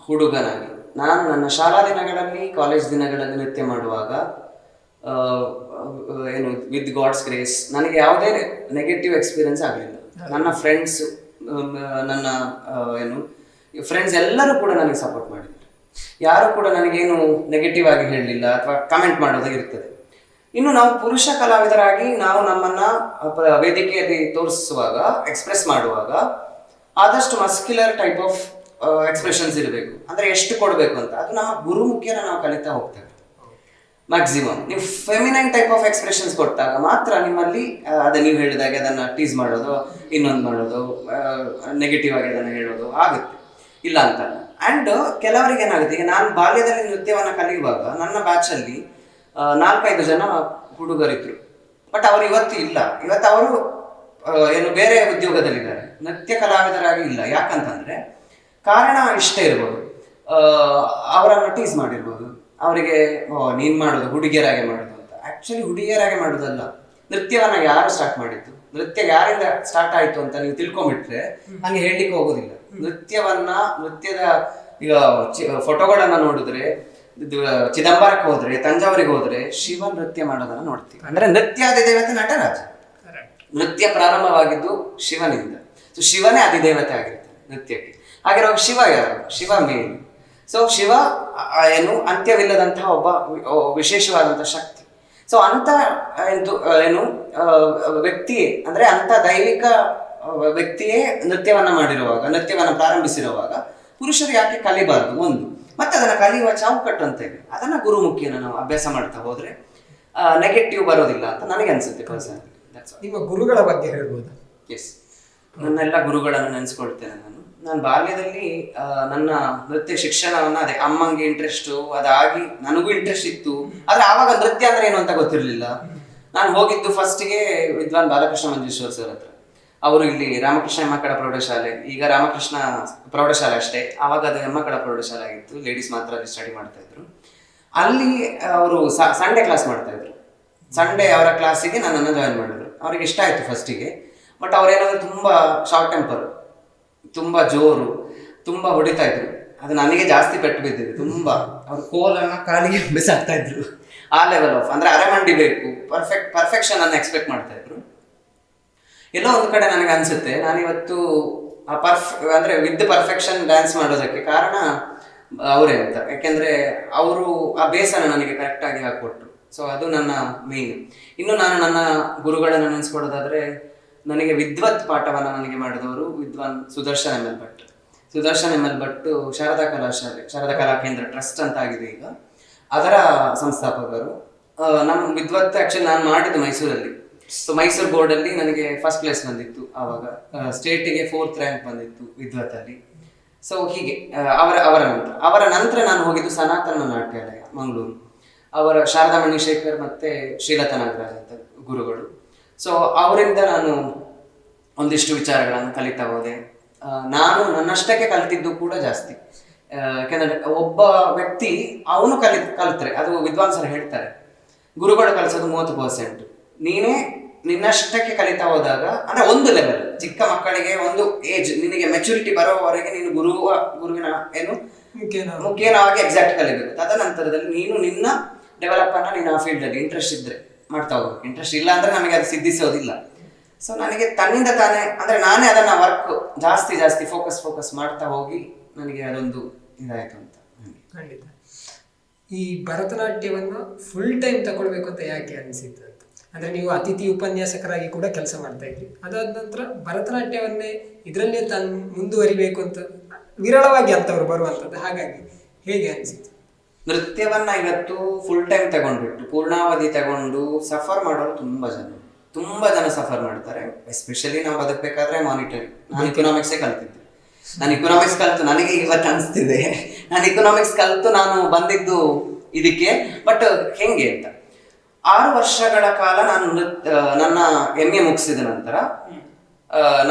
ಹುಡುಗನಾಗಿ, ನಾನು ನನ್ನ ಶಾಲಾ ದಿನಗಳಲ್ಲಿ, ಕಾಲೇಜ್ ದಿನಗಳಲ್ಲಿ ನೃತ್ಯ ಮಾಡುವಾಗ ಏನು ವಿತ್ ಗಾಡ್ಸ್ ಗ್ರೇಸ್ ನನಗೆ ಯಾವುದೇ ನೆಗೆಟಿವ್ ಎಕ್ಸ್ಪೀರಿಯನ್ಸ್ ಆಗಲಿಲ್ಲ. ನನ್ನ ಫ್ರೆಂಡ್ಸ್, ನನ್ನ ಫ್ರೆಂಡ್ಸ್ ಎಲ್ಲರೂ ಕೂಡ ನನಗೆ ಸಪೋರ್ಟ್ ಮಾಡಿದ್ರು. ಯಾರು ಕೂಡ ನನಗೇನು ನೆಗೆಟಿವ್ ಆಗಿ ಹೇಳಲಿಲ್ಲ ಅಥವಾ ಕಮೆಂಟ್ ಮಾಡೋದು ಇರ್ತದೆ. ಇನ್ನು ನಾವು ಪುರುಷ ಕಲಾವಿದರಾಗಿ ನಾವು ನಮ್ಮನ್ನ ವೇದಿಕೆಯಲ್ಲಿ ತೋರಿಸುವಾಗ, ಎಕ್ಸ್ಪ್ರೆಸ್ ಮಾಡುವಾಗ ಆದಷ್ಟು ಮಸ್ಕ್ಯುಲರ್ ಟೈಪ್ ಆಫ್ ಎಕ್ಸ್ಪ್ರೆಷನ್ಸ್ ಇರಬೇಕು. ಅಂದ್ರೆ ಎಷ್ಟು ಕೊಡಬೇಕು ಅಂತ ಅದು ನಮ್ಮ ಗುರು ಮುಖ್ಯನ ನಾವು ಕಲಿತಾ ಹೋಗ್ತೇವೆ. ಮ್ಯಾಕ್ಸಿಮಮ್ ನೀವು ಫೆಮಿನೈನ್ ಟೈಪ್ ಆಫ್ ಎಕ್ಸ್ಪ್ರೆಷನ್ಸ್ ಕೊಟ್ಟಾಗ ಮಾತ್ರ ನಿಮ್ಮಲ್ಲಿ ನೀವು ಹೇಳಿದಾಗೆ ಅದನ್ನ ಟೀಸ್ ಮಾಡೋದು, ಇನ್ನೊಂದು ಮಾಡೋದು, ನೆಗೆಟಿವ್ ಆಗಿ ಅದನ್ನು ಹೇಳೋದು ಆಗುತ್ತೆ, ಇಲ್ಲ ಅಂತಲ್ಲ. ಆ್ಯಂಡ್ ಕೆಲವರಿಗೆ ಏನಾಗುತ್ತೆ, ಈಗ ನಾನು ಬಾಲ್ಯದಲ್ಲಿ ನೃತ್ಯವನ್ನು ಕಲಿಯುವಾಗ ನನ್ನ ಬ್ಯಾಚಲ್ಲಿ 4-5 ಜನ ಹುಡುಗರಿದ್ರು. ಬಟ್ ಅವರು ಇವತ್ತು ಇಲ್ಲ. ಇವತ್ತು ಅವರು ಏನು ಬೇರೆ ಉದ್ಯೋಗದಲ್ಲಿದ್ದಾರೆ, ನೃತ್ಯ ಕಲಾವಿದರಾಗಿ ಇಲ್ಲ. ಯಾಕಂತಂದ್ರೆ ಕಾರಣ ಇಷ್ಟೇ ಇರ್ಬೋದು, ಅವರನ್ನು ಟೀಸ್ ಮಾಡಿರ್ಬೋದು, ಅವರಿಗೆ ನೀನ್ ಮಾಡೋದು ಹುಡುಗಿಯರಾಗೆ ಮಾಡೋದು ಅಂತ. ಆಕ್ಚುಲಿ ಹುಡುಗಿಯರಾಗೆ ಮಾಡೋದಲ್ಲ, ನೃತ್ಯವನ್ನ ಯಾರು ಸ್ಟಾರ್ಟ್ ಮಾಡಿದ್ದು, ನೃತ್ಯ ಯಾರಿಂದ ಸ್ಟಾರ್ಟ್ ಆಯ್ತು ಅಂತ ನೀವು ತಿಳ್ಕೊಂಡ್ಬಿಟ್ರೆ ಹಂಗೆ ಹೇಳಲಿಕ್ಕೆ ಹೋಗೋದಿಲ್ಲ. ನೃತ್ಯದ ಈಗ ಫೋಟೋಗಳನ್ನ ನೋಡಿದ್ರೆ, ಚಿದಂಬರಕ್ಕೆ ಹೋದ್ರೆ, ತಂಜಾವೂರಿಗೆ ಹೋದ್ರೆ ಶಿವ ನೃತ್ಯ ಮಾಡೋದನ್ನ ನೋಡ್ತೀವಿ. ಅಂದ್ರೆ ನೃತ್ಯ ಅಧಿದೇವತೆ ನಟರಾಜ. ನೃತ್ಯ ಪ್ರಾರಂಭವಾಗಿದ್ದು ಶಿವನಿಂದ. ಸೊ ಶಿವನೇ ಅಧಿದೇವತೆ ಆಗಿರ್ತಾನೆ ನೃತ್ಯಕ್ಕೆ. ಹಾಗಿರುವಾಗ ಶಿವ ಯಾರು? ಶಿವ ಮೇನ್. ಸೊ ಶಿವ ಏನು ಅಂತ್ಯವಿಲ್ಲದಂತಹ ಒಬ್ಬ ವಿಶೇಷವಾದಂತಹ ಶಕ್ತಿ. ಸೊ ಅಂತ ಏನು ವ್ಯಕ್ತಿ ಅಂದ್ರೆ ಅಂತ ದೈವಿಕ ವ್ಯಕ್ತಿಯೇ ನೃತ್ಯವನ್ನ ಮಾಡಿರುವಾಗ, ನೃತ್ಯವನ್ನ ಪ್ರಾರಂಭಿಸಿರುವಾಗ ಪುರುಷರು ಯಾಕೆ ಕಲಿಬಾರದು? ಒಂದು, ಮತ್ತೆ ಅದನ್ನ ಕಲಿಯುವ ಚೌಕಟ್ಟು ಅಂತ ಇದೆ, ಅದನ್ನ ಗುರುಮುಖಿಯನ್ನು ನಾವು ಅಭ್ಯಾಸ ಮಾಡ್ತಾ ಹೋದ್ರೆ ನೆಗೆಟಿವ್ ಬರೋದಿಲ್ಲ ಅಂತ ನನಗೆ ಅನ್ಸುತ್ತೆ ಪರ್ಸನಲಿ. ನಿಮ್ಮ ಗುರುಗಳ ಬಗ್ಗೆ ಹೇಳ್ಬೋದಾ? ಎಸ್, ನನ್ನೆಲ್ಲ ಗುರುಗಳನ್ನು ನೆನೆಸ್ಕೊಳ್ತೇನೆ ನಾನು ಬಾಲ್ಯದಲ್ಲಿ ನನ್ನ ನೃತ್ಯ ಶಿಕ್ಷಣವನ್ನ ಅದೇ ಅಮ್ಮಂಗೆ ಇಂಟ್ರೆಸ್ಟು, ಅದಾಗಿ ನನಗೂ ಇಂಟ್ರೆಸ್ಟ್ ಇತ್ತು. ಆದ್ರೆ ಆವಾಗ ನೃತ್ಯ ಅಂದ್ರೆ ಏನು ಅಂತ ಗೊತ್ತಿರಲಿಲ್ಲ. ನಾನು ಹೋಗಿದ್ದು ಫಸ್ಟಿಗೆ ವಿದ್ವಾನ್ ಬಾಲಕೃಷ್ಣ ಮಂಜೇಶ್ವರ್ ಸರ್ ಹತ್ರ. ಅವರು ಇಲ್ಲಿ ರಾಮಕೃಷ್ಣ ಹೆಮ್ಮಕ್ಕಳ ಪ್ರೌಢಶಾಲೆ, ಈಗ ರಾಮಕೃಷ್ಣ ಪ್ರೌಢಶಾಲೆ ಅಷ್ಟೇ, ಆವಾಗ ಅದು ಹೆಮ್ಮಕ್ಕಳ ಪ್ರೌಢಶಾಲೆ ಆಗಿತ್ತು, ಲೇಡೀಸ್ ಮಾತ್ರ ಅಲ್ಲಿ ಸ್ಟಡಿ ಮಾಡ್ತಾ ಇದ್ರು. ಅಲ್ಲಿ ಅವರು ಸಂಡೇ ಕ್ಲಾಸ್ ಮಾಡ್ತಾ ಇದ್ರು. ಸಂಡೇ ಅವರ ಕ್ಲಾಸಿಗೆ ನನ್ನನ್ನು ಜಾಯಿನ್ ಮಾಡಿದ್ರು. ಅವ್ರಿಗೆ ಇಷ್ಟ ಆಯ್ತು ಫಸ್ಟಿಗೆ. ಬಟ್ ಅವ್ರೇನಾದ್ರು ತುಂಬಾ ಶಾರ್ಟ್ ಟೆಂಪರ್, ತುಂಬಾ ಜೋರು, ತುಂಬಾ ಹೊಡಿತಾ ಇದ್ರು. ಅದು ನನಗೆ ಜಾಸ್ತಿ ಪೆಟ್ಟು ಬಿದ್ದಿದೆ ತುಂಬಾ. ಅವ್ರು ಕೋಲನ್ನ ಕಾಲಿಗೆ ಬಿಸಾಕ್ತಾ ಇದ್ರು. ಆ ಲೆವೆಲ್ ಆಫ್ ಅಂದ್ರೆ ಅರೆಮಂಡಿ ಬೇಕು, ಪರ್ಫೆಕ್ಷನ್ ಅನ್ನು ಎಕ್ಸ್ಪೆಕ್ಟ್ ಮಾಡ್ತಾ ಇದ್ರು. ಎಲ್ಲೋ ಒಂದು ಕಡೆ ನನಗೆ ಅನ್ಸುತ್ತೆ ನಾನಿವತ್ತು ಅಂದ್ರೆ ವಿತ್ ಪರ್ಫೆಕ್ಷನ್ ಡ್ಯಾನ್ಸ್ ಮಾಡೋದಕ್ಕೆ ಕಾರಣ ಅವರೇ ಅಂತ. ಯಾಕೆಂದ್ರೆ ಅವರು ಆ ಬೇಸನ ನನಗೆ ಕರೆಕ್ಟ್ ಆಗಿ ಹಾಕೊಟ್ರು. ಸೊ ಅದು ನನ್ನ ಮೇನ್. ಇನ್ನು ನಾನು ನನ್ನ ಗುರುಗಳನ್ನು ನೆನೆಸ್ಕೊಡೋದಾದ್ರೆ, ನನಗೆ ವಿದ್ವತ್ ಪಾಠವನ್ನು ನನಗೆ ಮಾಡಿದವರು Vidwan Sudarshan M L Bhat. Sudarshan M L Bhat Sharada Kalashale, Sharada Kala Kendra trust ಅಂತ ಆಗಿದೆ ಈಗ, ಅದರ ಸಂಸ್ಥಾಪಕರು. ನಮ್ಮ ವಿದ್ವತ್ ಆಕ್ಚುಲಿ ನಾನು ಮಾಡಿದ್ದು ಮೈಸೂರಲ್ಲಿ. ಸೊ ಮೈಸೂರು ಬೋರ್ಡಲ್ಲಿ ನನಗೆ ಫಸ್ಟ್ ಪ್ಲೇಸ್ ಬಂದಿತ್ತು. ಆವಾಗ ಸ್ಟೇಟಿಗೆ 4th ರ್ಯಾಂಕ್ ಬಂದಿತ್ತು ವಿದ್ವತ್ತಲ್ಲಿ. ಸೊ ಹೀಗೆ ಅವರ ನಂತರ ನಾನು ಹೋಗಿದ್ದು ಸನಾತನ ನಾಟ್ಯಾಲಯ ಮಂಗಳೂರು. ಅವರ ಶಾರದಾ ಮಣಿಶೇಖರ್ ಮತ್ತೆ ಶ್ರೀಲತಾ ನಾಗರಾಜ್ ಅಂತ ಗುರುಗಳು. ಸೊ ಅವರಿಂದ ನಾನು ಒಂದಿಷ್ಟು ವಿಚಾರಗಳನ್ನು ಕಲಿತಾ ಹೋದೆ. ನಾನು ನನ್ನಷ್ಟಕ್ಕೆ ಕಲಿತಿದ್ದು ಕೂಡ ಜಾಸ್ತಿ. ಯಾಕಂದ್ರೆ ಒಬ್ಬ ವ್ಯಕ್ತಿ ಅವನು ಕಲಿತ್ರೆ, ಅದು ವಿದ್ವಾಂಸರು ಹೇಳ್ತಾರೆ, ಗುರುಗಳು ಕಲಿಸೋದು 30%. ನೀನೇ ನಿನ್ನಷ್ಟಕ್ಕೆ ಕಲಿತಾ ಹೋದಾಗ, ಅಂದ್ರೆ ಒಂದು ಲೆವೆಲ್, ಚಿಕ್ಕ ಮಕ್ಕಳಿಗೆ ಒಂದು ಏಜ್, ನಿನಗೆ ಮೆಚುರಿಟಿ ಬರೋವರೆಗೆ ನೀನು ಗುರುವಿನ ಏನು ಮುಖ್ಯವಾಗಿ ಎಕ್ಸಾಕ್ಟ್ ಕಲಿಬೇಕು. ತದನಂತರದಲ್ಲಿ ನೀನು ನಿನ್ನ ಡೆವಲಪ್ ಅನ್ನ ನೀನು ಆ ಫೀಲ್ಡ್ ಅಲ್ಲಿ ಇಂಟ್ರೆಸ್ಟ್ ಇದ್ರೆ ಮಾಡ್ತಾ ಹೋಗ್ಬೇಕು. ಇಂಟ್ರೆಸ್ಟ್ ಇಲ್ಲ ಅಂದ್ರೆ ನಮಗೆ ಅದು ಸಿದ್ಧಿಸೋದಿಲ್ಲ. ಸೊ ನನಗೆ ತನ್ನಿಂದ ತಾನೇ, ಅಂದ್ರೆ ನಾನೇ ಅದನ್ನ ವರ್ಕ್ ಜಾಸ್ತಿ ಫೋಕಸ್ ಮಾಡ್ತಾ ಹೋಗಿ ನನಗೆ ಅದೊಂದು ಇದಾಯ್ತು ಅಂತ. ಖಂಡಿತ. ಈ ಭರತನಾಟ್ಯವನ್ನ ಫುಲ್ ಟೈಮ್ ತಗೊಳ್ಬೇಕು ಅಂತ ಯಾಕೆ ಅನಿಸಿತ್ತು ಅಂತ? ಅಂದ್ರೆ ನೀವು ಅತಿಥಿ ಉಪನ್ಯಾಸಕರಾಗಿ ಕೂಡ ಕೆಲಸ ಮಾಡ್ತಾ ಇದ್ರಿ, ಅದಾದ ನಂತರ ಭರತನಾಟ್ಯವನ್ನೇ ಇದರಲ್ಲೇ ಮುಂದುವರಿಬೇಕು ಅಂತ ವಿರಳವಾಗಿ ಅಂತವ್ರು ಬರುವಂಥದ್ದು, ಹಾಗಾಗಿ ಹೇಗೆ ಅನಿಸಿತು? ನೃತ್ಯವನ್ನ ಇವತ್ತು ಫುಲ್ ಟೈಮ್ ತಗೊಂಡ್ಬಿಟ್ಟು ಪೂರ್ಣಾವಧಿ ತಗೊಂಡು ಸಫರ್ ಮಾಡೋರು ತುಂಬಾ ಜನ ಸಫರ್ ಮಾಡ್ತಾರೆ. ಎಸ್ಪೆಷಲಿ ನಾವು ಬದುಕಬೇಕಾದ್ರೆ ಮಾನಿಟರಿ. ನಾನು ಇಕನಾಮಿಕ್ಸೇ ಕಲ್ತಿದ್ದೆ. ನಾನು ಇಕನಾಮಿಕ್ಸ್ ಕಲ್ತು ನನಗೆ ಇವತ್ತು ಅನಿಸ್ತಿದೆ, ನಾನು ಇಕನಾಮಿಕ್ಸ್ ಕಲ್ತು ನಾನು ಬಂದಿದ್ದು ಇದಕ್ಕೆ. ಬಟ್ ಹೆಂಗೆ ಅಂತ 6 ವರ್ಷಗಳ ಕಾಲ ನಾನು ನನ್ನ MA ಮುಗಿಸಿದ ನಂತರ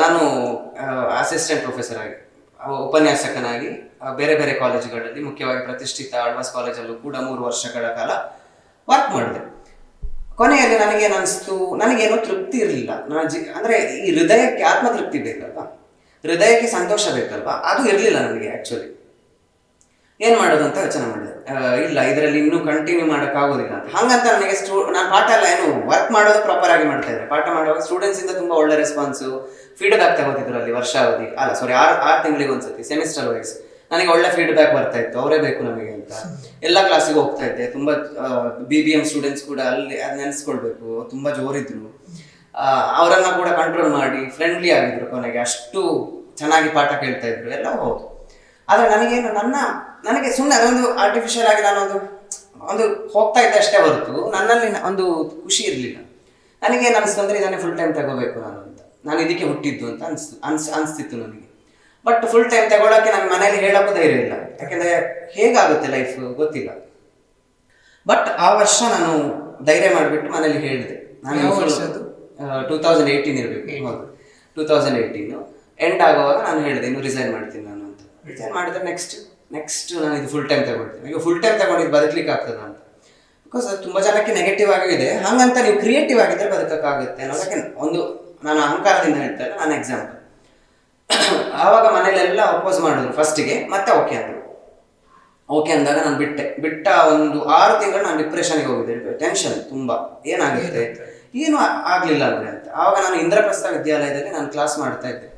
ನಾನು ಅಸಿಸ್ಟೆಂಟ್ ಪ್ರೊಫೆಸರ್ ಆಗಿ, ಉಪನ್ಯಾಸಕನಾಗಿ ಬೇರೆ ಬೇರೆ ಕಾಲೇಜುಗಳಲ್ಲಿ, ಮುಖ್ಯವಾಗಿ ಪ್ರತಿಷ್ಠಿತ ಆಳ್ವಾಸ್ ಕಾಲೇಜಲ್ಲೂ ಕೂಡ 3 ವರ್ಷಗಳ ಕಾಲ ವರ್ಕ್ ಮಾಡಿದೆ. ಕೊನೆಯಲ್ಲಿ ನನಗೇನು ಅನಿಸ್ತು, ನನಗೇನೋ ತೃಪ್ತಿ ಇರಲಿಲ್ಲ. ಅಂದ್ರೆ ಈ ಹೃದಯಕ್ಕೆ ಆತ್ಮತೃಪ್ತಿ ಬೇಕಲ್ವಾ, ಹೃದಯಕ್ಕೆ ಸಂತೋಷ ಬೇಕಲ್ವಾ, ಅದು ಇರಲಿಲ್ಲ ನನಗೆ. ಆಕ್ಚುಲಿ ಏನ್ ಮಾಡೋದು ಅಂತ ಯೋಚನೆ ಮಾಡಿದೆ. ಇಲ್ಲ, ಇದರಲ್ಲಿ ಇನ್ನೂ ಕಂಟಿನ್ಯೂ ಮಾಡೋಕ್ಕಾಗೋದಿಲ್ಲ ಅಂತ. ಹಂಗಂತ ನನಗೆ ನಾನು ಪಾಠ ಎಲ್ಲ ಏನು ವರ್ಕ್ ಮಾಡೋದು ಪ್ರಾಪರ್ ಆಗಿ ಮಾಡ್ತಾ ಇದ್ದೆ. ಪಾಠ ಮಾಡುವಾಗ ಸ್ಟೂಡೆಂಟ್ಸ್ ಇಂದ ತುಂಬಾ ಒಳ್ಳೆ ರೆಸ್ಪಾನ್ಸು, ಫೀಡ್ಬ್ಯಾಕ್ ತಗೋತಿದ್ರು. ಅಲ್ಲಿ ವರ್ಷಾವಧಿ ಅಲ್ಲ, ಸಾರಿ 6 ತಿಂಗಳಿಗೆ ಒಂದ್ಸತಿ ಸೆಮಿಸ್ಟರ್ ವೈಸ್ ನನಗೆ ಒಳ್ಳೆ ಫೀಡ್ಬ್ಯಾಕ್ ಬರ್ತಾ ಇತ್ತು. ಅವರೇ ಬೇಕು ನಮಗೆ ಅಂತ ಎಲ್ಲ ಕ್ಲಾಸಿಗೆ ಹೋಗ್ತಾ ಇದ್ದೆ. ತುಂಬಾ BBM ಸ್ಟೂಡೆಂಟ್ಸ್ ಕೂಡ ಅಲ್ಲಿ ಅದು ನೆನೆಸ್ಕೊಳ್ಬೇಕು, ತುಂಬಾ ಜೋರಿದ್ರು. ಅವರನ್ನ ಕೂಡ ಕಂಟ್ರೋಲ್ ಮಾಡಿ ಫ್ರೆಂಡ್ಲಿ ಆಗಿದ್ರು. ಕೊನೆಗೆ ಅಷ್ಟು ಚೆನ್ನಾಗಿ ಪಾಠ ಕೇಳ್ತಾ ಇದ್ರು, ಎಲ್ಲ ಹೌದು. ಆದ್ರೆ ನನಗೇನು ನನಗೆ ಸುಮ್ಮನೆ ಅದೊಂದು ಆರ್ಟಿಫಿಷಿಯಲ್ ಆಗಿ ನಾನೊಂದು ಹೋಗ್ತಾ ಇದ್ದೆ ಅಷ್ಟೇ ಹೊರತು ನನ್ನಲ್ಲಿ ಒಂದು ಖುಷಿ ಇರಲಿಲ್ಲ. ನನಗೇನು ಅನಿಸ್ತು ಅಂದ್ರೆ ಇದನ್ನೇ ಫುಲ್ ಟೈಮ್ ತಗೋಬೇಕು ನಾನು ಅಂತ, ನಾನು ಇದಕ್ಕೆ ಹುಟ್ಟಿದ್ದು ಅಂತ ಅನಿಸ್ತಿತ್ತು ನನಗೆ. ಬಟ್ ಫುಲ್ ಟೈಮ್ ತಗೊಳ್ಳೋಕೆ ನನ್ನ ಮನೇಲಿ ಹೇಳೋಕ್ಕೂ ಧೈರ್ಯ ಇಲ್ಲ. ಯಾಕೆಂದ್ರೆ ಹೇಗಾಗುತ್ತೆ ಲೈಫ್ ಗೊತ್ತಿಲ್ಲ. ಬಟ್ ಆ ವರ್ಷ ನಾನು ಧೈರ್ಯ ಮಾಡಿಬಿಟ್ಟು ಮನೇಲಿ ಹೇಳಿದೆ, ಯಾವ ವರ್ಷ ಅದು? 2018 ಇರಬೇಕು. ಹೌದು, 2018 ಎಂಡ್ ಆಗುವಾಗ ನಾನು ಹೇಳಿದೆ ಇನ್ನು ರಿಸೈನ್ ಮಾಡ್ತೀನಿ ನಾನು ಅಂತ. ರಿಸೈನ್ ಮಾಡಿದ್ರೆ ನೆಕ್ಸ್ಟ್ ನಾನು ಇದು ಫುಲ್ ಟೈಮ್ ತಗೊಳ್ತೀನಿ. ಈಗ ಫುಲ್ ಟೈಮ್ ತಗೊಂಡಿದ್ದು ಬದುಕಲಿಕ್ಕೆ ಆಗ್ತದ ಅಂತ. ಬಿಕಾಸ್ ಅದು ತುಂಬ ಜನಕ್ಕೆ ನೆಗೆಟಿವ್ ಆಗಿದೆ. ಹಾಗಂತ ನೀವು ಕ್ರಿಯೇಟಿವ್ ಆಗಿದ್ರೆ ಬದುಕಕ್ಕಾಗುತ್ತೆ ಅನ್ನೋದಕ್ಕೆ ಒಂದು ನಾನು ಅಹಂಕಾರದಿಂದ ಹೇಳ್ತಾರೆ, ನಾನು ಎಕ್ಸಾಂಪಲ್. ಆವಾಗ ಮನೇಲೆಲ್ಲ ಅಪೋಸ್ ಮಾಡಿದ್ರು ಫಸ್ಟಿಗೆ, ಮತ್ತೆ ಓಕೆ ಅಂದರು. ಓಕೆ ಅಂದಾಗ ನಾನು ಬಿಟ್ಟ ಒಂದು 6 ತಿಂಗಳು ನಾನು ಡಿಪ್ರೆಷನ್ಗೆ ಹೋಗಿದ್ದೆ. ಟೆನ್ಷನ್ ತುಂಬ, ಏನಾಗುತ್ತೆ ಏನು ಆಗಲಿಲ್ಲ ಅಂದರೆ ಅಂತ. ಆವಾಗ ನಾನು ಇಂದ್ರಪ್ರಸ್ಥ ವಿದ್ಯಾಲಯದಲ್ಲಿ ನಾನು ಕ್ಲಾಸ್ ಮಾಡ್ತಾ ಇದ್ದೆ.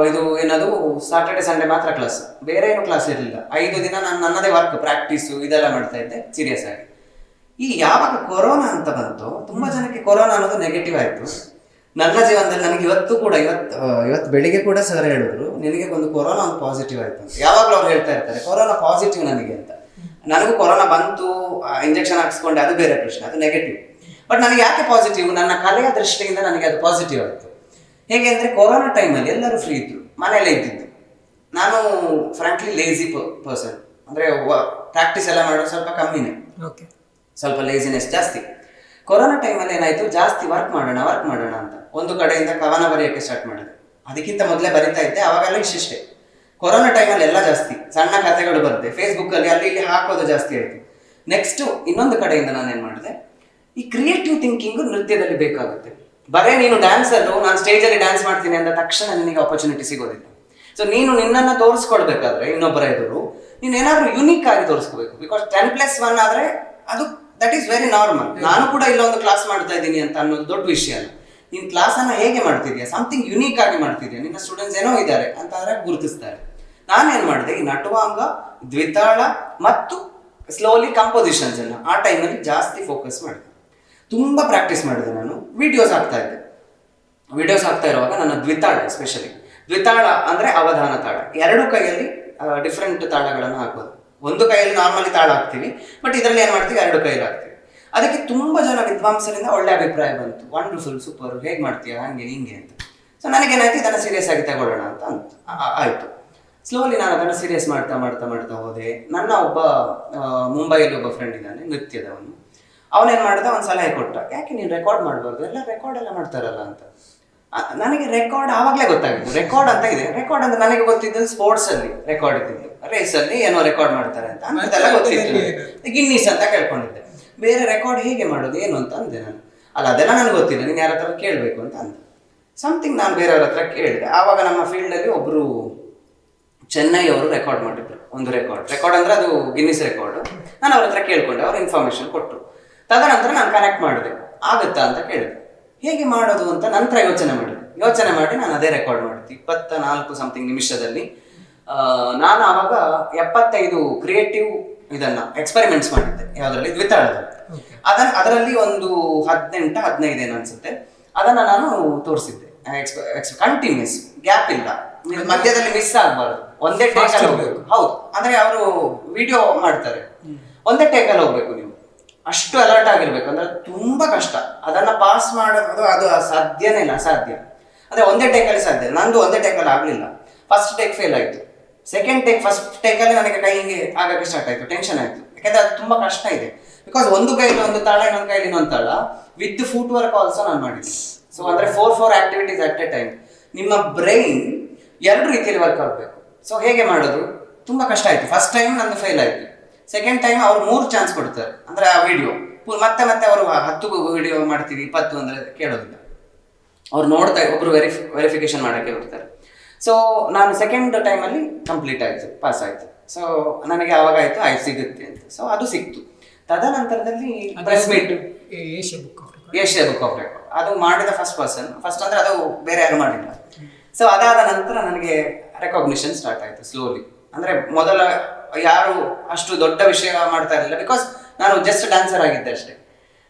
ಇದು ಏನದು ಸಾಟರ್ಡೆ ಸಂಡೇ ಮಾತ್ರ ಕ್ಲಾಸ್, ಬೇರೆ ಏನು ಕ್ಲಾಸ್ ಇರಲಿಲ್ಲ. 5 ದಿನ ನಾನು ನನ್ನದೇ ವರ್ಕ್ ಪ್ರಾಕ್ಟೀಸು ಇದೆಲ್ಲ ಮಾಡ್ತಾ ಇದ್ದೆ ಸೀರಿಯಸ್ ಆಗಿ. ಈ ಯಾವಾಗ ಕೊರೋನಾ ಅಂತ ಬಂತು, ತುಂಬ ಜನಕ್ಕೆ ಕೊರೋನಾ ಅನ್ನೋದು ನೆಗೆಟಿವ್ ಆಯಿತು. ನನ್ನ ಜೀವನದಲ್ಲಿ ನನಗೆ ಇವತ್ತು ಬೆಳಿಗ್ಗೆ ಕೂಡ ಸರ್ ಹೇಳಿದ್ರು, ನಿನಗೆ ಒಂದು ಕೊರೋನಾ ಒಂದು ಪಾಸಿಟಿವ್ ಆಯಿತು ಅಂತ. ಯಾವಾಗಲೂ ಅವ್ರು ಹೇಳ್ತಾ ಇರ್ತಾರೆ ಕೊರೋನಾ ಪಾಸಿಟಿವ್ ನನಗೆ ಅಂತ. ನನಗೂ ಕೊರೋನಾ ಬಂತು, ಇಂಜೆಕ್ಷನ್ ಹಾಕ್ಸ್ಕೊಂಡೆ, ಅದು ಬೇರೆ ಪ್ರಶ್ನೆ, ಅದು ನೆಗೆಟಿವ್. ಬಟ್ ನನಗೆ ಯಾಕೆ ಪಾಸಿಟಿವ್? ನನ್ನ ಕಲೆಯ ದೃಷ್ಟಿಯಿಂದ ನನಗೆ ಅದು ಪಾಸಿಟಿವ್ ಆಯಿತು. ಹೇಗೆ ಅಂದರೆ ಕೊರೋನಾ ಟೈಮಲ್ಲಿ ಎಲ್ಲರೂ ಫ್ರೀ ಇದ್ರು, ಮನೆಯಲ್ಲೇ ಇದ್ದಿದ್ದು. ನಾನು ಫ್ರಾಂಕ್ಲಿ ಲೇಜಿ ಪರ್ಸನ್, ಅಂದರೆ ಪ್ರಾಕ್ಟೀಸ್ ಎಲ್ಲ ಮಾಡೋದು ಸ್ವಲ್ಪ ಕಮ್ಮಿನೇ, ಸ್ವಲ್ಪ ಲೇಜಿನೆಸ್ ಜಾಸ್ತಿ. ಕೊರೋನಾ ಟೈಮಲ್ಲಿ ಏನಾಯಿತು, ಜಾಸ್ತಿ ವರ್ಕ್ ಮಾಡೋಣ ಅಂತ ಒಂದು ಕಡೆಯಿಂದ ಕವನ ಬರೆಯೋಕ್ಕೆ ಸ್ಟಾರ್ಟ್ ಮಾಡಿದೆ. ಅದಕ್ಕಿಂತ ಮೊದಲೇ ಬರಿತಾ ಇದ್ದೆ, ಅವಾಗೆಲ್ಲ ಇಷ್ಟೇ. ಕೊರೋನಾ ಟೈಮಲ್ಲಿ ಎಲ್ಲ ಜಾಸ್ತಿ ಸಣ್ಣ ಕಥೆಗಳು ಬರುತ್ತೆ, ಫೇಸ್ಬುಕ್ಕಲ್ಲಿ ಅಲ್ಲಿ ಇಲ್ಲಿ ಹಾಕೋದು ಜಾಸ್ತಿ ಆಯಿತು. ನೆಕ್ಸ್ಟು ಇನ್ನೊಂದು ಕಡೆಯಿಂದ ನಾನೇನು ಮಾಡಿದೆ, ಈ ಕ್ರಿಯೇಟಿವ್ ಥಿಂಕಿಂಗು ನೃತ್ಯದಲ್ಲಿ ಬೇಕಾಗುತ್ತೆ. ಬರೇ ನೀನು ಡ್ಯಾನ್ಸರು, ನಾನು ಸ್ಟೇಜಲ್ಲಿ ಡ್ಯಾನ್ಸ್ ಮಾಡ್ತೀನಿ ಅಂದ ತಕ್ಷಣ ನಿನಗೆ ಆಪರ್ಚುನಿಟಿ ಸಿಗೋದಿಲ್ಲ. ಸೊ ನೀನು ನಿನ್ನನ್ನು ತೋರಿಸ್ಕೊಳ್ಬೇಕಾದ್ರೆ ಇನ್ನೊಬ್ಬರ ಎದುರು ನೀನು ಏನಾದರೂ ಯುನೀಕ್ ಆಗಿ ತೋರಿಸ್ಕೋಬೇಕು. ಬಿಕಾಸ್ 10+1 ಆದರೆ ಅದು ದಟ್ ಈಸ್ ವೆರಿ ನಾರ್ಮಲ್. ನಾನು ಕೂಡ ಇಲ್ಲೊಂದು ಕ್ಲಾಸ್ ಮಾಡ್ತಾ ಇದ್ದೀನಿ ಅಂತ ಅನ್ನೋದು ದೊಡ್ಡ ವಿಷಯ ಅಲ್ಲ. ನೀನು ಕ್ಲಾಸನ್ನು ಹೇಗೆ ಮಾಡ್ತಿದ್ಯಾ, ಸಮಥಿಂಗ್ ಯುನೀಕ್ ಆಗಿ ಮಾಡ್ತಿದ್ಯಾ, ನಿನ್ನ ಸ್ಟೂಡೆಂಟ್ಸ್ ಏನೋ ಇದ್ದಾರೆ ಅಂತಂದರೆ ಗುರುತಿಸ್ತಾರೆ. ನಾನೇನು ಮಾಡಿದೆ, ಈ ನಟುವಾಂಗ, ದ್ವಿತಾಳ ಮತ್ತು ಸ್ಲೋಲಿ ಕಂಪೋಸಿಷನ್ಸ್ ಅನ್ನು ಆ ಟೈಮಲ್ಲಿ ಜಾಸ್ತಿ ಫೋಕಸ್ ಮಾಡಿದೆ. ತುಂಬ ಪ್ರಾಕ್ಟೀಸ್ ಮಾಡಿದೆ. ನಾನು ವಿಡಿಯೋಸ್ ಹಾಕ್ತಾ ಇರುವಾಗ ನನ್ನ ದ್ವಿತಾಳ, ಎಸ್ಪೆಷಲಿ ದ್ವಿತಾಳ ಅಂದರೆ ಅವಧಾನ ತಾಳ, 2 ಕೈಯಲ್ಲಿ ಡಿಫ್ರೆಂಟ್ ತಾಳಗಳನ್ನು ಹಾಕೋದು. ಒಂದು ಕೈಯಲ್ಲಿ ನಾರ್ಮಲಿ ತಾಳ ಹಾಕ್ತೀವಿ, ಬಟ್ ಇದರಲ್ಲಿ ಏನು ಮಾಡ್ತೀವಿ, 2 ಕೈಯಲ್ಲಿ ಹಾಕ್ತೀವಿ. ಅದಕ್ಕೆ ತುಂಬ ಜನ ವಿದ್ವಾಂಸರಿಂದ ಒಳ್ಳೆ ಅಭಿಪ್ರಾಯ ಬಂತು, ವಂಡರ್ಫುಲ್, ಸೂಪರ್, ಹೇಗೆ ಮಾಡ್ತೀಯಾ, ಹಂಗೆ ಹಿಂಗೆ ಅಂತ. ಸೊ ನನಗೇನಾಯ್ತು, ಇದನ್ನು ಸೀರಿಯಸ್ ಆಗಿ ತಗೊಳ್ಳೋಣ ಅಂತ ಆಯಿತು. ಸ್ಲೋಲಿ ನಾನು ಅದನ್ನು ಸೀರಿಯಸ್ ಮಾಡ್ತಾ ಹೋದೆ. ನನ್ನ ಒಬ್ಬ ಮುಂಬೈಯಲ್ಲಿ ಒಬ್ಬ ಫ್ರೆಂಡ್ ಇದ್ದಾನೆ, ನೃತ್ಯದವನು. ಅವನೇನು ಮಾಡಿದ, ಒಂದು ಸಲಹೆ ಕೊಟ್ಟ, ಯಾಕೆ ನೀನು ರೆಕಾರ್ಡ್ ಮಾಡಬಾರ್ದು, ರೆಕಾರ್ಡ್ ಎಲ್ಲ ಮಾಡ್ತಾರಲ್ಲ ಅಂತ. ನನಗೆ ರೆಕಾರ್ಡ್ ಆವಾಗಲೇ ಗೊತ್ತಾಗಿತ್ತು, ರೆಕಾರ್ಡ್ ಅಂತ ಇದೆ. ರೆಕಾರ್ಡ್ ಅಂತ ನನಗೆ ಗೊತ್ತಿದ್ದು ಸ್ಪೋರ್ಟ್ಸಲ್ಲಿ ರೆಕಾರ್ಡ್ ಇದ್ದಿದ್ದು, ರೇಸಲ್ಲಿ ಏನೋ ರೆಕಾರ್ಡ್ ಮಾಡ್ತಾರೆ ಅಂತ ಅಂತೆಲ್ಲ ಗೊತ್ತಿತ್ತು. ಗಿನ್ನೀಸ್ ಅಂತ ಕೇಳ್ಕೊಂಡಿದ್ದೆ. ಬೇರೆ ರೆಕಾರ್ಡ್ ಹೇಗೆ ಮಾಡೋದು ಏನು ಅಂತ ಅಂದೆ ನಾನು. ಅದೆಲ್ಲ ನನಗೆ ಗೊತ್ತಿಲ್ಲ, ನೀನು ಯಾರ ಹತ್ರ ಕೇಳಬೇಕು ಅಂತ ಅಂದೆ. ಸಮಥಿಂಗ್ ನಾನು ಬೇರೆಯವ್ರ ಹತ್ರ ಕೇಳಿದೆ. ಆವಾಗ ನಮ್ಮ ಫೀಲ್ಡಲ್ಲಿ ಒಬ್ಬರು ಚೆನ್ನೈ ಅವರು ರೆಕಾರ್ಡ್ ಮಾಡಿದ್ರು ಒಂದು ರೆಕಾರ್ಡ್ ಅಂದರೆ ಅದು ಗಿನ್ನಿಸ್ ರೆಕಾರ್ಡು. ನಾನು ಅವ್ರ ಹತ್ರ ಕೇಳ್ಕೊಂಡೆ, ಅವ್ರು ಇನ್ಫಾರ್ಮೇಶನ್ ಕೊಟ್ಟರು. ತದನಂತರ ನಾನು ಕನೆಕ್ಟ್ ಮಾಡಿದೆ, ಆಗುತ್ತಾ ಅಂತ ಕೇಳಿದೆ. ಹೇಗೆ ಮಾಡೋದು ಅಂತ ನಂತರ ಯೋಚನೆ ಮಾಡಿ ನಾನು ಅದೇ ರೆಕಾರ್ಡ್ ಮಾಡಿದ್ದೆ 24 ಸಮಥಿಂಗ್ ನಿಮಿಷದಲ್ಲಿ. ನಾನು ಆವಾಗ 75 ಕ್ರಿಯೇಟಿವ್ ಇದನ್ನು ಎಕ್ಸ್ಪೆರಿಮೆಂಟ್ಸ್ ಮಾಡಿದ್ದೆ. ಯಾವುದರಲ್ಲಿ, ದ್ವಿತಾಳದಲ್ಲಿ. ಅದರಲ್ಲಿ ಒಂದು 18-15 ಏನು ಅನ್ಸುತ್ತೆ, ಅದನ್ನು ನಾನು ತೋರಿಸಿದ್ದೆ. ಕಂಟಿನ್ಯೂಸ್, ಗ್ಯಾಪ್ ಇಲ್ಲ, ಮಧ್ಯದಲ್ಲಿ ಮಿಸ್ ಆಗಬಾರ್ದು, ಒಂದೇ ಟೇಕಲ್ಲಿ ಹೋಗ್ಬೇಕು. ಹೌದು, ಅಂದರೆ ಅವರು ವಿಡಿಯೋ ಮಾಡ್ತಾರೆ, ಒಂದೇ ಟೇಕಲ್ಲಿ ಹೋಗ್ಬೇಕು. ನೀವು ಅಷ್ಟು ಅಲರ್ಟ್ ಆಗಿರ್ಬೇಕು, ಅಂದ್ರೆ ತುಂಬಾ ಕಷ್ಟ. ಅದನ್ನ ಪಾಸ್ ಮಾಡೋದು ಅದು ಸಾಧ್ಯನೇ ಇಲ್ಲ, ಅಸಾಧ್ಯ. ಅಂದ್ರೆ ಒಂದೇ ಟೇಕಲ್ಲಿ ಸಾಧ್ಯ. ನಂದು ಒಂದೇ ಟೇಕಲ್ಲಿ ಆಗಲಿಲ್ಲ. ಫಸ್ಟ್ ಟೇಕ್ ಫೇಲ್ ಆಯಿತು. ಸೆಕೆಂಡ್ ಟೇಕ್, ಫಸ್ಟ್ ಟೇಕಲ್ಲಿ ನನಗೆ ಕೈ ಹಿಂಗೆ ಆಗಕ್ಕೆ ಸ್ಟಾರ್ಟ್ ಆಯಿತು, ಟೆನ್ಷನ್ ಆಯಿತು. ಯಾಕಂದರೆ ಅದು ತುಂಬ ಕಷ್ಟ ಇದೆ. ಬಿಕಾಸ್ ಒಂದು ಕೈಲಿ ಒಂದು ತಾಳ, ಇನ್ನೊಂದು ಕೈಲಿ ಇನ್ನೊಂದು ತಾಳ, ವಿತ್ ಫುಟ್ ವರ್ಕ್ ಆಲ್ಸೋ ನಾನು ಮಾಡಿದ್ದೆ. ಸೊ ಅಂದರೆ 4 ಆಕ್ಟಿವಿಟೀಸ್ ಅಟ್ ಎ ಟೈಮ್. ನಿಮ್ಮ ಬ್ರೈನ್ 2 ರೀತಿಯಲ್ಲಿ ವರ್ಕ್ ಆಗಬೇಕು. ಸೊ ಹೇಗೆ ಮಾಡೋದು, ತುಂಬ ಕಷ್ಟ ಆಯಿತು. ಫಸ್ಟ್ ಟೈಮ್ ನಂದು ಫೇಲ್ ಆಯಿತು. ಸೆಕೆಂಡ್ ಟೈಮ್ ಅವ್ರು 3 ಚಾನ್ಸ್ ಕೊಡ್ತಾರೆ. ಅಂದರೆ ಆ ವಿಡಿಯೋ ಮತ್ತೆ ಅವರು 10 ವಿಡಿಯೋ ಮಾಡ್ತೀವಿ, 20 ಅಂದರೆ ಕೇಳೋದಿಲ್ಲ. ಅವ್ರು ನೋಡ್ತಾ ಒಬ್ಬರು ವೆರಿಫಿಕೇಶನ್ ಮಾಡೋಕ್ಕೆ ಬರ್ತಾರೆ. ಸೊ ನಾನು ಸೆಕೆಂಡ್ ಟೈಮಲ್ಲಿ ಕಂಪ್ಲೀಟ್ ಆಯಿತು, ಪಾಸ್ ಆಯಿತು. ಸೊ ನನಗೆ ಆವಾಗ ಆಯಿತು, ಸಿಗುತ್ತೆ ಅಂತ. ಸೊ ಅದು ಸಿಕ್ತು. ತದನಂತರದಲ್ಲಿ press meet, Asia book of record ಅದು ಮಾಡಿದ ಫಸ್ಟ್ ಅಂದರೆ ಅದು ಬೇರೆ ಯಾರು ಮಾಡಿಲ್ಲ. ಸೊ ಅದಾದ ನಂತರ ನನಗೆ ರೆಕಾಗ್ನಿಷನ್ ಸ್ಟಾರ್ಟ್ ಆಯಿತು ಸ್ಲೋಲಿ. ಅಂದರೆ ಮೊದಲ ಯಾರು ಅಷ್ಟು ದೊಡ್ಡ ವಿಷಯ ಮಾಡ್ತಾ ಇರಲಿಲ್ಲ. ಬಿಕಾಸ್ ನಾನು ಜಸ್ಟ್ ಡ್ಯಾನ್ಸರ್ ಆಗಿದ್ದೆ ಅಷ್ಟೇ.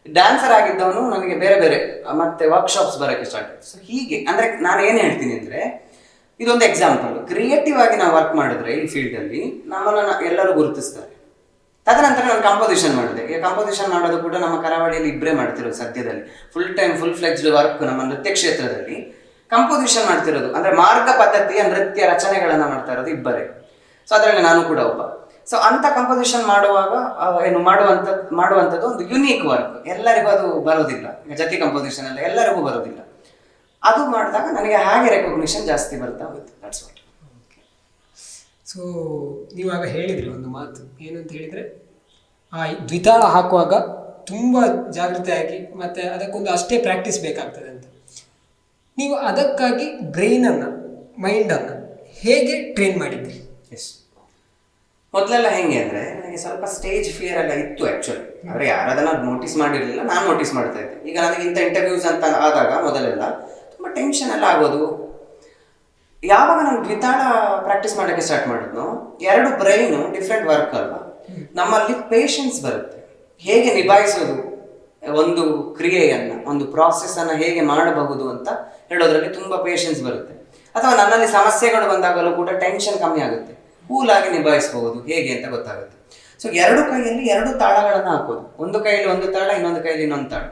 ಡ್ಯಾನ್ಸರ್ ಆಗಿದ್ದವನು ನನಗೆ ಬೇರೆ ಮತ್ತೆ ವರ್ಕ್ಶಾಪ್ಸ್ ಬರೋಕ್ಕೆ ಸ್ಟಾರ್ಟ್ ಆಯಿತು. ಸೊ ಹೀಗೆ ಅಂದರೆ ನಾನು ಏನು ಹೇಳ್ತೀನಿ ಅಂದರೆ, ಇದೊಂದು ಎಕ್ಸಾಂಪಲ್. ಕ್ರಿಯೇಟಿವ್ ಆಗಿ ನಾವು ವರ್ಕ್ ಮಾಡಿದ್ರೆ ಈ ಫೀಲ್ಡಲ್ಲಿ ನಮ್ಮನ್ನು ಎಲ್ಲರೂ ಗುರುತಿಸ್ತಾರೆ. ತದನಂತರ ನಾನು ಕಂಪೋಸಿಷನ್ ಮಾಡಿದೆ. ಈಗ ಕಂಪೋಸಿಷನ್ ಮಾಡೋದು ಕೂಡ ನಮ್ಮ ಕರಾವಳಿಯಲ್ಲಿ ಇಬ್ಬರೇ ಮಾಡ್ತಿರೋದು ಸದ್ಯದಲ್ಲಿ. ಫುಲ್ ಫ್ಲೆಕ್ಸ್ಡ್ ವರ್ಕ್ ನಮ್ಮ ನೃತ್ಯ ಕ್ಷೇತ್ರದಲ್ಲಿ ಕಂಪೋಸಿಷನ್ ಮಾಡ್ತಿರೋದು, ಅಂದರೆ ಮಾರ್ಗ ಪದ್ಧತಿಯ ನೃತ್ಯ ರಚನೆಗಳನ್ನು ಮಾಡ್ತಾ ಇರೋದು ಇಬ್ಬರೇ. ಸೊ ಅದರಲ್ಲಿ ನಾನು ಕೂಡ ಒಬ್ಬ. ಸೊ ಅಂತ ಕಂಪೋಸಿಷನ್ ಮಾಡುವಾಗ ಏನು ಮಾಡುವಂಥದ್ದು ಒಂದು ಯುನೀಕ್ ವರ್ಕ್. ಎಲ್ಲರಿಗೂ ಅದು ಬರೋದಿಲ್ಲ. ಈಗ ಜತಿ ಕಂಪೋಸಿಷನ್ ಎಲ್ಲ ಎಲ್ಲರಿಗೂ ಬರೋದಿಲ್ಲ. ಅದು ಮಾಡಿದಾಗ ನನಗೆ ಹಾಗೆ ರೆಕಗ್ನಿಷನ್ ಜಾಸ್ತಿ ಬರ್ತಾ ಹೋಯ್ತು. That's what. ಸೊ ನೀವಾಗ ಹೇಳಿದ್ರಿ ಒಂದು ಮಾತು ಏನಂತ ಹೇಳಿದರೆ, ಆ ದ್ವಿತಾಳ ಹಾಕುವಾಗ ತುಂಬ ಜಾಗೃತೆಯಾಗಿ ಮತ್ತು ಅದಕ್ಕೊಂದು ಅಷ್ಟೇ ಪ್ರಾಕ್ಟೀಸ್ ಬೇಕಾಗ್ತದೆ ಅಂತ. ನೀವು ಅದಕ್ಕಾಗಿ ಬ್ರೈನನ್ನು, ಮೈಂಡನ್ನು ಹೇಗೆ ಟ್ರೈನ್ ಮಾಡಿದ್ರಿ? ಎಸ್, ಮೊದಲೆಲ್ಲ ಹೆಂಗೆ ಅಂದರೆ ನನಗೆ ಸ್ವಲ್ಪ ಸ್ಟೇಜ್ ಫಿಯರ್ ಎಲ್ಲ ಇತ್ತು ಆ್ಯಕ್ಚುಲಿ. ಅಂದರೆ ಯಾರು ಅದನ್ನು ನೋಟಿಸ್ ಮಾಡಿರಲಿಲ್ಲ, ನಾನು ನೋಟಿಸ್ ಮಾಡ್ತಾ ಇದ್ದೆ. ಈಗ ನನಗೆ ಇಂಥ ಇಂಟರ್ವ್ಯೂಸ್ ಅಂತ ಆದಾಗ ಮೊದಲೆಲ್ಲ ತುಂಬ ಟೆನ್ಷನ್ ಎಲ್ಲ ಆಗೋದು. ಯಾವಾಗ ನಾನು ದ್ವಿತಾಳ ಪ್ರಾಕ್ಟೀಸ್ ಮಾಡೋಕ್ಕೆ ಸ್ಟಾರ್ಟ್ ಮಾಡಿದ್ನೋ, ಎರಡು ಬ್ರೈನು ಡಿಫ್ರೆಂಟ್ ವರ್ಕ್ ಅಲ್ವಾ, ನಮ್ಮಲ್ಲಿ ಪೇಷನ್ಸ್ ಬರುತ್ತೆ. ಹೇಗೆ ನಿಭಾಯಿಸೋದು ಒಂದು ಕ್ರಿಯೆಯನ್ನು, ಒಂದು ಪ್ರಾಸೆಸ್ಸನ್ನು ಹೇಗೆ ಮಾಡಬಹುದು ಅಂತ ಹೇಳೋದ್ರಲ್ಲಿ ತುಂಬ ಪೇಷನ್ಸ್ ಬರುತ್ತೆ. ಅಥವಾ ನನ್ನಲ್ಲಿ ಸಮಸ್ಯೆಗಳು ಬಂದಾಗಲೂ ಕೂಡ ಟೆನ್ಷನ್ ಕಮ್ಮಿ ಆಗುತ್ತೆ, ಕೂಲಾಗಿ ನಿಭಾಯಿಸಬಹುದು ಹೇಗೆ ಅಂತ ಗೊತ್ತಾಗುತ್ತೆ. ಸೊ ಎರಡು ಕೈಯಲ್ಲಿ ಎರಡು ತಾಳಗಳನ್ನು ಹಾಕೋದು, ಒಂದು ಕೈಯಲ್ಲಿ ಒಂದು ತಾಳ, ಇನ್ನೊಂದು ಕೈಯಲ್ಲಿ ಇನ್ನೊಂದು ತಾಳ.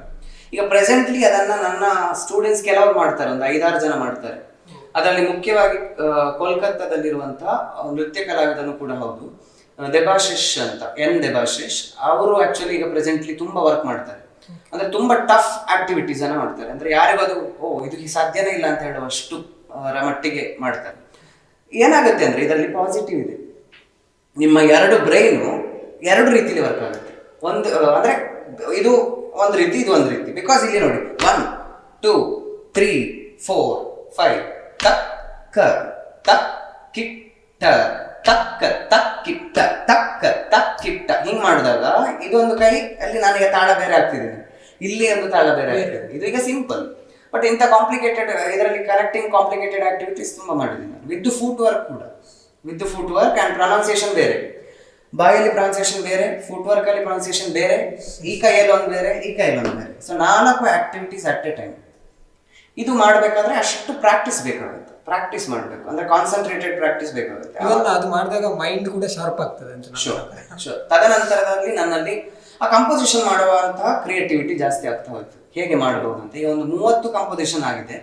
ಈಗ ಪ್ರೆಸೆಂಟ್ಲಿ ಅದನ್ನು ನನ್ನ ಸ್ಟೂಡೆಂಟ್ಸ್ ಕೆಲವರು ಮಾಡ್ತಾರೆ, ಒಂದು 5-6 ಜನ ಮಾಡ್ತಾರೆ. ಅದರಲ್ಲಿ ಮುಖ್ಯವಾಗಿ ಕೋಲ್ಕತ್ತಾದಲ್ಲಿರುವಂತಹ ನೃತ್ಯ ಕಲಾವಿದನು ಕೂಡ ಹೌದು, ದೇಬಾಶಿಶ್ ಅಂತ, ದೇಬಾಶಿಶ್ ಅವರು ಆಕ್ಚುಲಿ ಈಗ ಪ್ರೆಸೆಂಟ್ಲಿ ತುಂಬಾ ವರ್ಕ್ ಮಾಡ್ತಾರೆ. ಅಂದ್ರೆ ತುಂಬಾ ಟಫ್ ಆಕ್ಟಿವಿಟೀಸ್ ಅನ್ನ ಮಾಡ್ತಾರೆ. ಅಂದ್ರೆ ಯಾರಿಗೂ ಅದು ಇದಕ್ಕೆ ಸಾಧ್ಯನೇ ಇಲ್ಲ ಅಂತ ಹೇಳುವಷ್ಟು ಮಟ್ಟಿಗೆ ಮಾಡ್ತಾರೆ. ಏನಾಗುತ್ತೆ ಅಂದ್ರೆ ಇದರಲ್ಲಿ ಪಾಸಿಟಿವ್ ಇದೆ. ನಿಮ್ಮ ಎರಡು ಬ್ರೈನು ಎರಡು ರೀತಿಯಲ್ಲಿ ವರ್ಕ್ ಆಗುತ್ತೆ. ಒಂದು ಅಂದ್ರೆ ಇದು ಒಂದು ರೀತಿ, ಇದು ಒಂದು ರೀತಿ. ಬಿಕಾಸ್ ಇಲ್ಲಿ ನೋಡಿ 1 2 3 4 5 ತಕ್ಕ ತಕ್ ಕಿಟ್ಟ ತಕ್ಕ ತಕ್ಕಿಟ್ಟ ತಕ್ಕ ತಕ್ಕಿಟ್ಟ ಹಿಂಗ್ ಮಾಡಿದಾಗ ಇದೊಂದು ಕೈ ಅಲ್ಲಿ ನಾನೀಗ ತಾಳ ಬೇರೆ ಆಗ್ತಿದ್ದೀನಿ, ಇಲ್ಲಿ ಒಂದು ತಾಳ ಬೇರೆ ಆಗ್ತಿದೆ. ಇದು ಈಗ ಸಿಂಪಲ್. ಬಟ್ ಇಂಥ ಕಾಂಪ್ಲಿಕೇಟೆಡ್ ಇದರಲ್ಲಿ ಕನೆಕ್ಟಿಂಗ್ ಕಾಂಪ್ಲಿಕೇಟೆಡ್ ಆಕ್ಟಿವಿಟೀಸ್ ತುಂಬಾ ಮಾಡಿದ್ದೀನಿ ನಾನು. ವಿತ್ ಫುಟ್ ವರ್ಕ್ ಕೂಡ, with foot work and pronunciation ಬೇರೆ, ಬಾಯಲ್ಲಿ ಪ್ರೊನೌನ್ಸಿಯೇಷನ್ ಬೇರೆ, ಫುಟ್ ವರ್ಕ್ ಅಲ್ಲಿ ಪ್ರೊನೌನ್ಸಿಯೇಷನ್ ಬೇರೆ, ಈ ಕೈಯಲ್ಲಿ ಒಂದು ಬೇರೆ, ಈ ಕೈಯಲ್ಲಿ ಒಂದು ಬೇರೆ. So 4 activities at A time. ಇದು ಮಾಡಬೇಕಾದ್ರೆ ಅಷ್ಟು ಪ್ರಾಕ್ಟೀಸ್ ಬೇಕಾಗುತ್ತೆ. ಪ್ರಾಕ್ಟೀಸ್ ಮಾಡಬೇಕು ಅಂದ್ರೆ ಕಾನ್ಸಂಟ್ರೇಟೆಡ್ ಪ್ರಾಕ್ಟೀಸ್ ಬೇಕಾಗುತ್ತೆ. ಅದು ಮಾಡಿದಾಗ ಮೈಂಡ್ ಕೂಡ ಶಾರ್ಪ್ ಆಗ್ತದೆ ಅಂತ. ಶೋರ್. ತದನಂತರದಲ್ಲಿ ನನ್ನಲ್ಲಿ ಆ ಕಂಪೋಸಿಷನ್ ಮಾಡುವಂತಹ ಕ್ರಿಯೇಟಿವಿಟಿ ಜಾಸ್ತಿ ಆಗ್ತಾ ಹೋಯ್ತು. ಹೇಗೆ ಮಾಡಬಹುದು ಅಂತ. ಈಗ ಒಂದು 30 ಕಂಪೋಸಿಷನ್ ಆಗಿದೆ,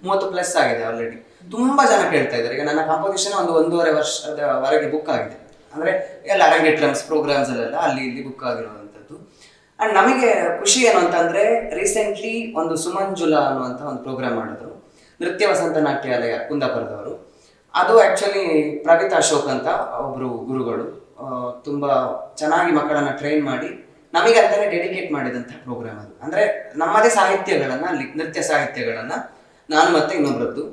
30+ ಆಗಿದೆ ಆಲ್ರೆಡಿ. ತುಂಬಾ ಜನ ಕೇಳ್ತಾ ಇದ್ದಾರೆ. ಈಗ ನನ್ನ ಕಂಪೋಸಿಷನ್ ಒಂದು 1.5 ವರ್ಷದವರೆಗೆ ಬುಕ್ ಆಗಿದೆ. ಅಂದ್ರೆ ಎಲ್ಲ ಅರಂಗೇಟ್ರಮ್ಸ್ ಪ್ರೋಗ್ರಾಮ್ಸ್ ಅಲ್ಲೆಲ್ಲ ಅಲ್ಲಿ ಇಲ್ಲಿ ಬುಕ್ ಆಗಿರುವಂಥದ್ದು. ಅಂಡ್ ನಮಗೆ ಖುಷಿ ಏನು ಅಂತಂದ್ರೆ, ರೀಸೆಂಟ್ಲಿ ಒಂದು ಸುಮಂಜುಲ ಅನ್ನುವಂಥ ಒಂದು ಪ್ರೋಗ್ರಾಮ್ ಮಾಡಿದ್ರು, ನೃತ್ಯ ವಸಂತ ನಾಟ್ಯಾಲಯ ಕುಂದಾಪುರದವರು. ಅದು ಆಕ್ಚುಲಿ ಪ್ರಗೀತ್ ಅಶೋಕ್ ಅಂತ ಒಬ್ರು ಗುರುಗಳು ತುಂಬಾ ಚೆನ್ನಾಗಿ ಮಕ್ಕಳನ್ನ ಟ್ರೈನ್ ಮಾಡಿ ನಮಗಂತಾನೆ ಡೆಡಿಕೇಟ್ ಮಾಡಿದಂಥ ಪ್ರೋಗ್ರಾಮ್ ಅದು. ಅಂದ್ರೆ ನಮ್ಮದೇ ಸಾಹಿತ್ಯಗಳನ್ನ, ಅಲ್ಲಿ ನೃತ್ಯ ಸಾಹಿತ್ಯಗಳನ್ನ ನಾನು ಮತ್ತೆ ಇನ್ನೊಬ್ರದ್ದು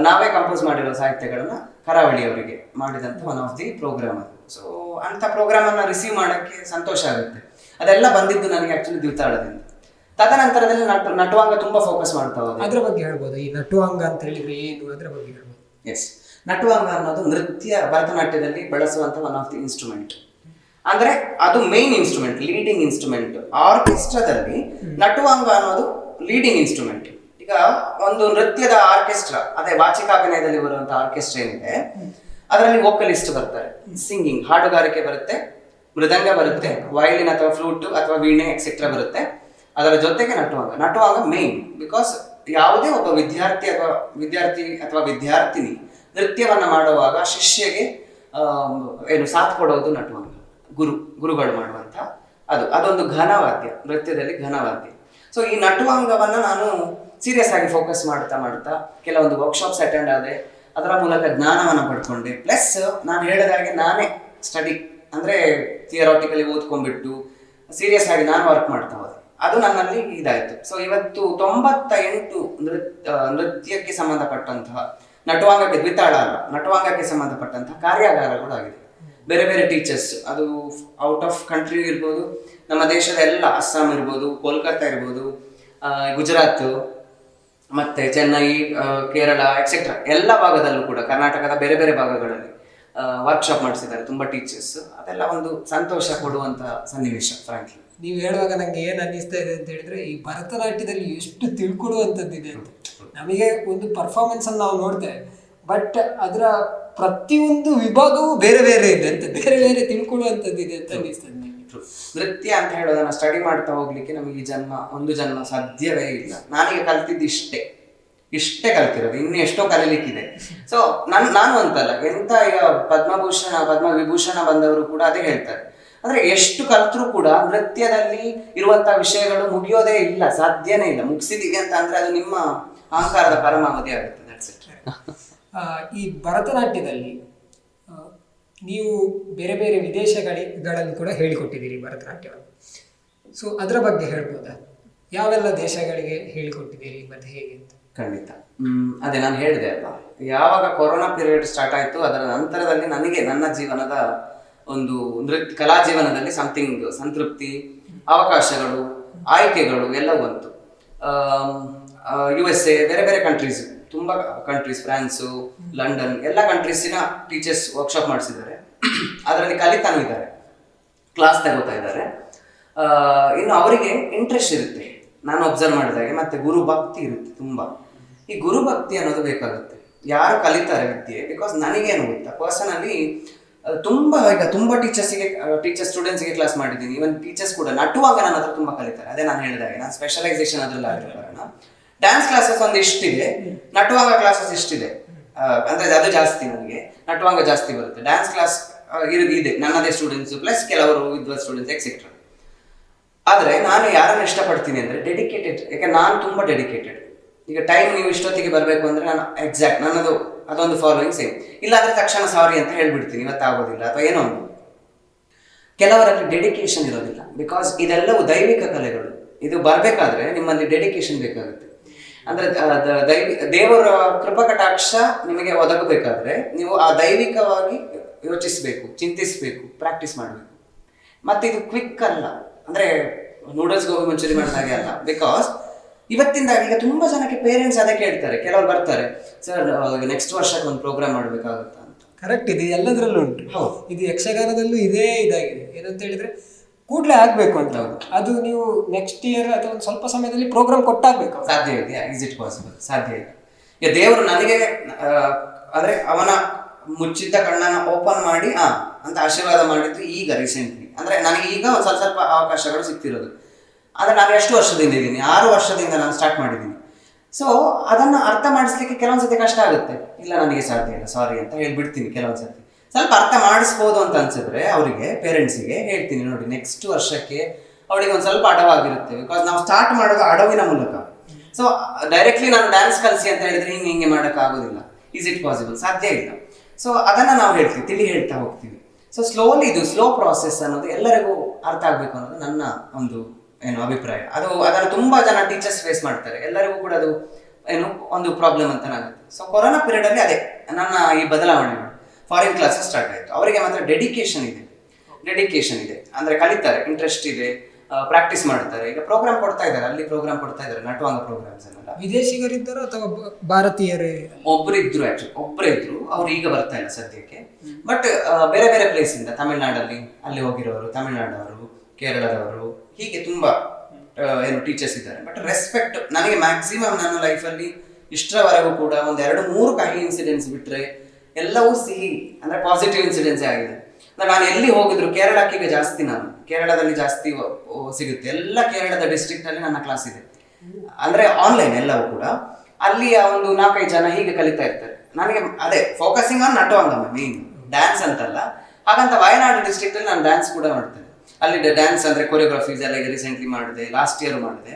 ನಾವೇ ಕಂಪೋಸ್ ಮಾಡಿರೋ ಸಾಹಿತ್ಯಗಳನ್ನ ಕರಾವಳಿಯವರಿಗೆ ಮಾಡಿದಂಥ ಒನ್ ಆಫ್ ದಿ ಪ್ರೋಗ್ರಾಮ್ ಅದು. ಸೊ ಅಂತ ಪ್ರೋಗ್ರಾಮ್ ಅನ್ನ ರಿಸೀವ್ ಮಾಡಕ್ಕೆ ಸಂತೋಷ ಆಗುತ್ತೆ. ಅದೆಲ್ಲ ಬಂದಿದ್ದು ನನಗೆ ಆಕ್ಚುಲಿ ದ್ವಿತಾಳದಿಂದ. ತದನಂತರದಲ್ಲಿ ನಟುವಾಂಗ ತುಂಬಾ ಫೋಕಸ್ ಮಾಡ್ತಾ ಹೋದೆ. ಅದ್ರ ಬಗ್ಗೆ ಹೇಳ್ಬೋದು, ಈ ನಟುವಾಂಗ ಅಂತ ಹೇಳಿದ್ರೆ ಏನು, ಅದ್ರ ಬಗ್ಗೆ ಹೇಳ್ಬೋದು? ಎಸ್, ನಟುವಾಂಗ ಅನ್ನೋದು ನೃತ್ಯ ಭರತನಾಟ್ಯದಲ್ಲಿ ಬಳಸುವಂತ ಒನ್ ಆಫ್ ದಿ ಇನ್ಸ್ಟ್ರೂಮೆಂಟ್. ಅಂದ್ರೆ ಅದು ಮೇನ್ ಇನ್ಸ್ಟ್ರೂಮೆಂಟ್, ಲೀಡಿಂಗ್ ಇನ್ಸ್ಟ್ರೂಮೆಂಟ್. ಆರ್ಕೆಸ್ಟ್ರಾದಲ್ಲಿ ನಟುವಾಂಗ ಅನ್ನೋದು ಲೀಡಿಂಗ್ ಇನ್ಸ್ಟ್ರೂಮೆಂಟ್. ಈಗ ಒಂದು ನೃತ್ಯದ ಆರ್ಕೆಸ್ಟ್ರಾ, ಅದೇ ವಾಚಿಕಾಭಿನಯದಲ್ಲಿ ಬರುವಂತಹ ಆರ್ಕೆಸ್ಟ್ರಾ ಏನಿದೆ, ಅದರಲ್ಲಿ ವೋಕಲಿಸ್ಟ್ ಬರ್ತಾರೆ, ಸಿಂಗಿಂಗ್ ಹಾಡುಗಾರಿಕೆ ಬರುತ್ತೆ, ಮೃದಂಗ ಬರುತ್ತೆ, ವಯಲಿನ್ ಅಥವಾ ಫ್ಲೂಟ್ ಅಥವಾ ವೀಣೆ ಎಕ್ಸೆಟ್ರಾ ಬರುತ್ತೆ. ಅದರ ಜೊತೆಗೆ ನಟುವಾಂಗ ಮೇನ್. ಬಿಕಾಸ್ ಯಾವುದೇ ಒಬ್ಬ ವಿದ್ಯಾರ್ಥಿ ಅಥವಾ ವಿದ್ಯಾರ್ಥಿನಿ ನೃತ್ಯವನ್ನ ಮಾಡುವಾಗ ಶಿಷ್ಯಗೆ ಏನು ಸಾಥ್ ಕೊಡೋದು ನಟುವಾಂಗ. ಗುರುಗಳು ಮಾಡುವಂತ ಅದೊಂದು ಘನವಾದ್ಯ, ನೃತ್ಯದಲ್ಲಿ ಘನವಾದ್ಯ. ಸೊ ಈ ನಟುವಾಂಗವನ್ನ ನಾನು ಸೀರಿಯಸ್ ಆಗಿ ಫೋಕಸ್ ಮಾಡ್ತಾ ಕೆಲವೊಂದು ವರ್ಕ್ಶಾಪ್ಸ್ ಅಟೆಂಡ್ ಆದೆ. ಅದರ ಮೂಲಕ ಜ್ಞಾನವನ್ನ ಪಡ್ಕೊಂಡೆ. ಪ್ಲಸ್ ನಾನು ಹೇಳಿದಾಗೆ ನಾನೇ ಸ್ಟಡಿ ಅಂದ್ರೆ ಥಿಯರಾಟಿಕಲಿ ಓದ್ಕೊಂಡ್ಬಿಟ್ಟು ಸೀರಿಯಸ್ ಆಗಿ ನಾನು ವರ್ಕ್ ಮಾಡ್ತಾ ಹೋದೆ. ಅದು ನನ್ನಲ್ಲಿ ಇದಾಯ್ತು. ಸೊ ಇವತ್ತು 98 ನೃತ್ಯಕ್ಕೆ ಸಂಬಂಧಪಟ್ಟಂತಹ, ನಟುವಾಂಗಕ್ಕೆ ದ್ವಿತಾಳ ಅಲ್ಲ, ನಟುವಾಂಗಕ್ಕೆ ಸಂಬಂಧಪಟ್ಟಂತಹ ಕಾರ್ಯಾಗಾರಗಳು ಆಗಿದೆ. ಬೇರೆ ಬೇರೆ ಟೀಚರ್ಸ್, ಅದು ಔಟ್ ಆಫ್ ಕಂಟ್ರಿ ಇರ್ಬೋದು, ನಮ್ಮ ದೇಶದ ಎಲ್ಲ, ಅಸ್ಸಾಂ ಇರ್ಬೋದು, ಕೋಲ್ಕತ್ತಾ ಇರ್ಬೋದು, ಗುಜರಾತ್, ಮತ್ತೆ ಚೆನ್ನೈ, ಕೇರಳ ಎಕ್ಸೆಟ್ರಾ ಎಲ್ಲ ಭಾಗದಲ್ಲೂ ಕೂಡ, ಕರ್ನಾಟಕದ ಬೇರೆ ಬೇರೆ ಭಾಗಗಳಲ್ಲಿ ವರ್ಕ್ಶಾಪ್ ಮಾಡಿಸಿದ್ದಾರೆ ತುಂಬ ಟೀಚರ್ಸ್. ಅದೆಲ್ಲ ಒಂದು ಸಂತೋಷ ಕೊಡುವಂತ ಸನ್ನಿವೇಶ. ಫ್ರಾಂಕ್ಲಿ ನೀವು ಹೇಳುವಾಗ ನಂಗೆ ಏನು ಅನ್ನಿಸ್ತಾ ಇದೆ ಅಂತ ಹೇಳಿದ್ರೆ, ಈ ಭರತನಾಟ್ಯದಲ್ಲಿ ಎಷ್ಟು ತಿಳ್ಕೊಳ್ಳುವಂಥದ್ದಿದೆ ಅಂತ. ನಮಗೆ ಒಂದು ಪರ್ಫಾರ್ಮೆನ್ಸ್ ಅನ್ನು ನಾವು ನೋಡ್ತೇವೆ, ಬಟ್ ಅದರ ಪ್ರತಿಯೊಂದು ವಿಭಾಗವೂ ಬೇರೆ ಬೇರೆ ಇದೆ ಅಂತ, ಬೇರೆ ಬೇರೆ ತಿಳ್ಕೊಳ್ಳುವಂಥದ್ದಿದೆ ಅಂತ ಅನ್ನಿಸ್ತದೆ ನನಗೆ. ನೃತ್ಯ ಅಂತ ಹೇಳೋದನ್ನ ಸ್ಟಡಿ ಮಾಡ್ತಾ ಹೋಗ್ಲಿಕ್ಕೆ ನಮಗೆ ಒಂದು ಜನ್ಮ ಸಾಧ್ಯವೇ ಇಲ್ಲ. ನಾನೀಗ ಕಲ್ತಿದ್ದು ಇಷ್ಟೇ ಕಲ್ತಿರೋದು, ಇನ್ನು ಎಷ್ಟೋ ಕಲೀಲಿಕ್ಕಿದೆ. ಸೊ ನಾನು ಅಂತಲ್ಲ, ಎಂತ ಈಗ ಪದ್ಮವಿಭೂಷಣ ಬಂದವರು ಕೂಡ ಅದೇ ಹೇಳ್ತಾರೆ, ಅಂದ್ರೆ ಎಷ್ಟು ಕಲ್ತರೂ ಕೂಡ ನೃತ್ಯದಲ್ಲಿ ಇರುವಂತಹ ವಿಷಯಗಳು ಮುಗಿಯೋದೇ ಇಲ್ಲ, ಸಾಧ್ಯನೇ ಇಲ್ಲ. ಮುಗಿಸಿದೀವಿ ಅಂತ ಅಂದ್ರೆ ಅದು ನಿಮ್ಮ ಅಹಂಕಾರದ ಪರಮಾವಧಿ ಆಗುತ್ತೆ. That's it. ಈ ಭರತನಾಟ್ಯದಲ್ಲಿ ನೀವು ಬೇರೆ ಬೇರೆ ವಿದೇಶಗಳಲ್ಲಿ ಕೂಡ ಹೇಳಿಕೊಟ್ಟಿದ್ದೀರಿ ಭರತನಾಟ್ಯವನ್ನು. ಸೊ ಅದರ ಬಗ್ಗೆ ಹೇಳ್ಬೋದಾ? ಯಾವೆಲ್ಲ ದೇಶಗಳಿಗೆ ಹೇಳಿಕೊಟ್ಟಿದ್ದೀರಿ ಮತ್ತೆ ಹೇಗೆ ಅಂತ? ಖಂಡಿತ. ಅದೇ ನಾನು ಹೇಳಿದೆ ಅಲ್ವಾ, ಯಾವಾಗ ಕೊರೋನಾ ಪೀರಿಯಡ್ ಸ್ಟಾರ್ಟ್ ಆಯ್ತು ಅದರ ನಂತರದಲ್ಲಿ ನನಗೆ ನನ್ನ ಜೀವನದ ಒಂದು ಕಲಾ ಜೀವನದಲ್ಲಿ ಸಮಥಿಂಗ್ ಸಂತೃಪ್ತಿ, ಅವಕಾಶಗಳು, ಆಯ್ಕೆಗಳು ಎಲ್ಲವೂ ಬಂತು. USA, ಬೇರೆ ಬೇರೆ ಕಂಟ್ರೀಸ್, ತುಂಬ ಕಂಟ್ರೀಸ್, ಫ್ರಾನ್ಸು, ಲಂಡನ್, ಎಲ್ಲ ಕಂಟ್ರೀಸಿನ ಟೀಚರ್ಸ್ ವರ್ಕ್ಶಾಪ್ ಮಾಡಿಸಿದ್ದಾರೆ. ಅದರಲ್ಲಿ ಕಲಿತಾನೂ ಇದ್ದಾರೆ, ಕ್ಲಾಸ್ ತಗೋತಾ ಇದ್ದಾರೆ. ಇನ್ನು ಅವರಿಗೆ ಇಂಟ್ರೆಸ್ಟ್ ಇರುತ್ತೆ ನಾನು ಅಬ್ಸರ್ವ್ ಮಾಡಿದಾಗೆ, ಮತ್ತೆ ಗುರು ಭಕ್ತಿ ಇರುತ್ತೆ ತುಂಬ. ಈ ಗುರು ಭಕ್ತಿ ಅನ್ನೋದು ಬೇಕಾಗುತ್ತೆ ಯಾರು ಕಲಿತಾರೆ ವಿದ್ಯೆ. ಬಿಕಾಸ್ ನನಗೇನು ಗೊತ್ತಾ, ಪರ್ಸನಲಿ ತುಂಬ ಟೀಚರ್ಸ್ ಸ್ಟೂಡೆಂಟ್ಸ್ಗೆ ಕ್ಲಾಸ್ ಮಾಡಿದ್ದೀನಿ. ಈವನ್ ಟೀಚರ್ಸ್ ಕೂಡ ನಟುವಾಗ ನನ್ನ ಹತ್ರ ತುಂಬ ಕಲಿತಾರೆ. ಅದೇ ನಾನು ಹೇಳಿದಾಗೆ ನಾನು ಸ್ಪೆಷಲೈಸೇಷನ್ ಅದ್ರಲ್ಲಿ ಆಗಿರೋ ಕಾರಣ ಡ್ಯಾನ್ಸ್ ಕ್ಲಾಸಸ್ ಒಂದು ಇಷ್ಟಿದೆ, ನಟುವಾಗ ಕ್ಲಾಸಸ್ ಇಷ್ಟಿದೆ. ಅಂದ್ರೆ ಅದು ಜಾಸ್ತಿ, ನನಗೆ ನಟುವಾಗ ಜಾಸ್ತಿ ಬರುತ್ತೆ. ಡ್ಯಾನ್ಸ್ ಕ್ಲಾಸ್ ಇದೆ ನನ್ನದೇ ಸ್ಟೂಡೆಂಟ್ಸ್ ಪ್ಲಸ್ ಕೆಲವರು ವಿದ್ವತ್ ಸ್ಟೂಡೆಂಟ್ಸ್ ಎಕ್ಸೆಟ್ರಾ. ಆದರೆ ನಾನು ಯಾರನ್ನು ಇಷ್ಟಪಡ್ತೀನಿ ಅಂದರೆ ಡೆಡಿಕೇಟೆಡ್. ಯಾಕೆ ನಾನು ತುಂಬ ಡೆಡಿಕೇಟೆಡ್. ಈಗ ಟೈಮ್ ನೀವು ಇಷ್ಟೊತ್ತಿಗೆ ಬರಬೇಕು ಅಂದರೆ ನಾನು ಎಕ್ಸಾಕ್ಟ್ ನನ್ನದು ಅದೊಂದು ಫಾಲೋಯಿಂಗ್ ಸೇಮ್. ಇಲ್ಲಾಂದರೆ ತಕ್ಷಣ ಸಾರಿ ಅಂತ ಹೇಳ್ಬಿಡ್ತೀನಿ, ಇವತ್ತಾಗೋದಿಲ್ಲ ಅಥವಾ ಏನೋ ಒಂದು. ಕೆಲವರಲ್ಲಿ ಡೆಡಿಕೇಶನ್ ಇರೋದಿಲ್ಲ. ಬಿಕಾಸ್ ಇದೆಲ್ಲವೂ ದೈವಿಕ ಕಲೆಗಳು. ಇದು ಬರಬೇಕಾದ್ರೆ ನಿಮ್ಮಲ್ಲಿ ಡೆಡಿಕೇಶನ್ ಬೇಕಾಗುತ್ತೆ. ಅಂದರೆ ದೇವರ ಕೃಪಕಟಾಕ್ಷ ನಿಮಗೆ ಒದಗಬೇಕಾದ್ರೆ ನೀವು ಆ ದೈವಿಕವಾಗಿ ಯೋಚಿಸಬೇಕು, ಚಿಂತಿಸಬೇಕು, ಪ್ರಾಕ್ಟೀಸ್ ಮಾಡಬೇಕು. ಮತ್ತು ಇದು ಕ್ವಿಕ್ ಅಲ್ಲ, ಅಂದರೆ ನೂಡಲ್ಸ್ ಗೋಬಿ ಮಂಚೂರಿ ಮಾಡಿದಾಗೆ ಅಲ್ಲ. ಬಿಕಾಸ್ ಇವತ್ತಿಂದ ಈಗ ತುಂಬ ಜನಕ್ಕೆ ಪೇರೆಂಟ್ಸ್ ಅದೇ ಕೇಳ್ತಾರೆ. ಕೆಲವರು ಬರ್ತಾರೆ, ಸರ್ ನೆಕ್ಸ್ಟ್ ವರ್ಷಕ್ಕೆ ಒಂದು ಪ್ರೋಗ್ರಾಮ್ ಮಾಡಬೇಕಾಗುತ್ತಾ ಅಂತ. ಕರೆಕ್ಟ್, ಇದು ಎಲ್ಲದರಲ್ಲೂ ಉಂಟು. ಇದು ಯಕ್ಷಗಾನದಲ್ಲೂ ಇದೇ ಇದಾಗಿದೆ. ಏನಂತ ಹೇಳಿದ್ರೆ ಕೂಡಲೇ ಆಗಬೇಕು ಅಂತ. ಅದು ನೀವು ನೆಕ್ಸ್ಟ್ ಇಯರ್ ಅಥವಾ ಒಂದು ಸ್ವಲ್ಪ ಸಮಯದಲ್ಲಿ ಪ್ರೋಗ್ರಾಮ್ ಕೊಟ್ಟಾಗಬೇಕು. ಸಾಧ್ಯ ಇದೆಯಾ? Is it possible? ಸಾಧ್ಯ ಇಲ್ಲ. ಈಗ ದೇವರು ನನಗೆ ಅಂದರೆ ಅವನ ಮುಚ್ಚಿದ್ದ ಕಣ್ಣನ್ನು ಓಪನ್ ಮಾಡಿ ಅಂತ ಆಶೀರ್ವಾದ ಮಾಡಿದ್ದು ಈಗ ರೀಸೆಂಟ್ಲಿ. ಅಂದರೆ ನನಗೆ ಈಗ ಒಂದು ಸ್ವಲ್ಪ ಅವಕಾಶಗಳು ಸಿಗ್ತಿರೋದು. ಆದರೆ ನಾನು ಎಷ್ಟು ವರ್ಷದಿಂದ ಇದ್ದೀನಿ? 6 ವರ್ಷದಿಂದ ನಾನು ಸ್ಟಾರ್ಟ್ ಮಾಡಿದ್ದೀನಿ. ಸೊ ಅದನ್ನು ಅರ್ಥ ಮಾಡಿಸ್ಲಿಕ್ಕೆ ಕೆಲವೊಂದ್ಸತಿ ಕಷ್ಟ ಆಗುತ್ತೆ. ಇಲ್ಲ ನನಗೆ ಸಾಧ್ಯ ಇಲ್ಲ, ಸಾರಿ ಅಂತ ಹೇಳ್ಬಿಡ್ತೀನಿ. ಕೆಲವೊಂದ್ಸತಿ ಸ್ವಲ್ಪ ಅರ್ಥ ಮಾಡಿಸ್ಬೋದು ಅಂತ ಅನ್ಸಿದ್ರೆ ಅವರಿಗೆ, ಪೇರೆಂಟ್ಸಿಗೆ ಹೇಳ್ತೀನಿ, ನೋಡಿ ನೆಕ್ಸ್ಟ್ ವರ್ಷಕ್ಕೆ ಅವಳಿಗೆ ಒಂದು ಸ್ವಲ್ಪ ಅಡವಾಗಿರುತ್ತೆ. ಬಿಕಾಸ್ ನಾವು ಸ್ಟಾರ್ಟ್ ಮಾಡೋದು ಅಡವಿನ ಮೂಲಕ. ಸೊ ಡೈರೆಕ್ಟ್ಲಿ ನಾನು ಡ್ಯಾನ್ಸ್ ಕಲಿಸಿ ಅಂತ ಹೇಳಿದ್ರೆ ಹಿಂಗೆ ಮಾಡೋಕ್ಕಾಗೋದಿಲ್ಲ. Is it possible? ಸಾಧ್ಯ ಇಲ್ಲ. ಸೊ ಅದನ್ನು ನಾವು ಹೇಳ್ತೀವಿ, ತಿಳಿ ಹೇಳ್ತಾ ಹೋಗ್ತೀವಿ. ಸೊ ಸ್ಲೋಲಿ, ಇದು ಸ್ಲೋ ಪ್ರಾಸೆಸ್ ಅನ್ನೋದು ಎಲ್ಲರಿಗೂ ಅರ್ಥ ಆಗಬೇಕು ಅನ್ನೋದು ನನ್ನ ಒಂದು ಅಭಿಪ್ರಾಯ. ಅದನ್ನು ತುಂಬ ಜನ ಟೀಚರ್ಸ್ ಫೇಸ್ ಮಾಡ್ತಾರೆ. ಎಲ್ಲರಿಗೂ ಕೂಡ ಅದು ಒಂದು ಪ್ರಾಬ್ಲಮ್ ಅಂತ ಆಗುತ್ತೆ. ಸೊ ಕೊರೋನಾ ಪೀರಿಯಡಲ್ಲಿ ಅದೇ ನನ್ನ ಈ ಬದಲಾವಣೆ. ಫಾರಿನ್ ಕ್ಲಾಸಸ್ ಸ್ಟಾರ್ಟ್ ಆಯಿತು. ಅವರಿಗೆ ಮಾತ್ರ ಡೆಡಿಕೇಶನ್ ಇದೆ, ಅಂದರೆ ಕಲಿತಾರೆ, ಇಂಟ್ರೆಸ್ಟ್ ಇದೆ, ಪ್ರಾಕ್ಟೀಸ್ ಮಾಡ್ತಾರೆ. ಈಗ ಪ್ರೋಗ್ರಾಮ್ ಕೊಡ್ತಾ ಇದ್ದಾರೆ, ಅಲ್ಲಿ ಪ್ರೋಗ್ರಾಮ್ ಕೊಡ್ತಾ ಇದ್ದಾರೆ, ನಟುವಂಗ ಪ್ರೋಗ್ರಾಮ್ಸ್ ಅನ್ನೆಲ್ಲ. ವಿದೇಶಿಗರಿದ್ದರು ಅಥವಾ ಭಾರತೀಯರೇ? ಒಬ್ಬರೇ ಇದ್ರು. ಅವ್ರು ಈಗ ಬರ್ತಾ ಇಲ್ಲ ಸದ್ಯಕ್ಕೆ. ಬಟ್ ಬೇರೆ ಬೇರೆ ಪ್ಲೇಸಿಂದ, ತಮಿಳ್ನಾಡಲ್ಲಿ ಅಲ್ಲಿ ಹೋಗಿರೋರು, ತಮಿಳ್ನಾಡವರು, ಕೇರಳದವರು, ಹೀಗೆ ತುಂಬ ಟೀಚರ್ಸ್ ಇದ್ದಾರೆ. ಬಟ್ ರೆಸ್ಪೆಕ್ಟ್ ನನಗೆ ಮ್ಯಾಕ್ಸಿಮಮ್ ನನ್ನ ಲೈಫಲ್ಲಿ ಇಷ್ಟರವರೆಗೂ ಕೂಡ 1-2-3 ಕಹಿ ಇನ್ಸಿಡೆಂಟ್ಸ್ ಬಿಟ್ಟರೆ ಎಲ್ಲವೂ ಸಿಹಿ, ಅಂದರೆ ಪಾಸಿಟಿವ್ ಇನ್ಸಿಡೆನ್ಸೇ ಆಗಿದೆ. ನಾನು ಎಲ್ಲಿ ಹೋಗಿದ್ರು, ಕೇರಳಕ್ಕೆ ಈಗ ಜಾಸ್ತಿ, ನಾನು ಕೇರಳದಲ್ಲಿ ಜಾಸ್ತಿ ಸಿಗುತ್ತೆ. ಎಲ್ಲ ಕೇರಳದ ಡಿಸ್ಟ್ರಿಕ್ಟಲ್ಲಿ ನನ್ನ ಕ್ಲಾಸ್ ಇದೆ. ಅಂದರೆ ಆನ್ಲೈನ್ ಎಲ್ಲವೂ ಕೂಡ. ಅಲ್ಲಿ ಒಂದು 4-5 ಜನ ಹೀಗೆ ಕಲಿತಾ ಇರ್ತಾರೆ. ನನಗೆ ಅದೇ ಫೋಕಸಿಂಗ್ ಆನ್ ನಟುವಂಗಮ ಮೇನ್, ಡ್ಯಾನ್ಸ್ ಅಂತಲ್ಲ. ಹಾಗಂತ ವಯನಾಡು ಡಿಸ್ಟ್ರಿಕ್ಟಲ್ಲಿ ನಾನು ಡ್ಯಾನ್ಸ್ ಕೂಡ ಮಾಡ್ತೇನೆ. ಅಲ್ಲಿ ಡ್ಯಾನ್ಸ್ ಅಂದರೆ ಕೊರಿಯೋಗ್ರಫೀಸ್ ಎಲ್ಲ ಈಗ ರೀಸೆಂಟ್ಲಿ ಮಾಡಿದೆ, ಲಾಸ್ಟ್ ಇಯರ್ ಮಾಡಿದೆ.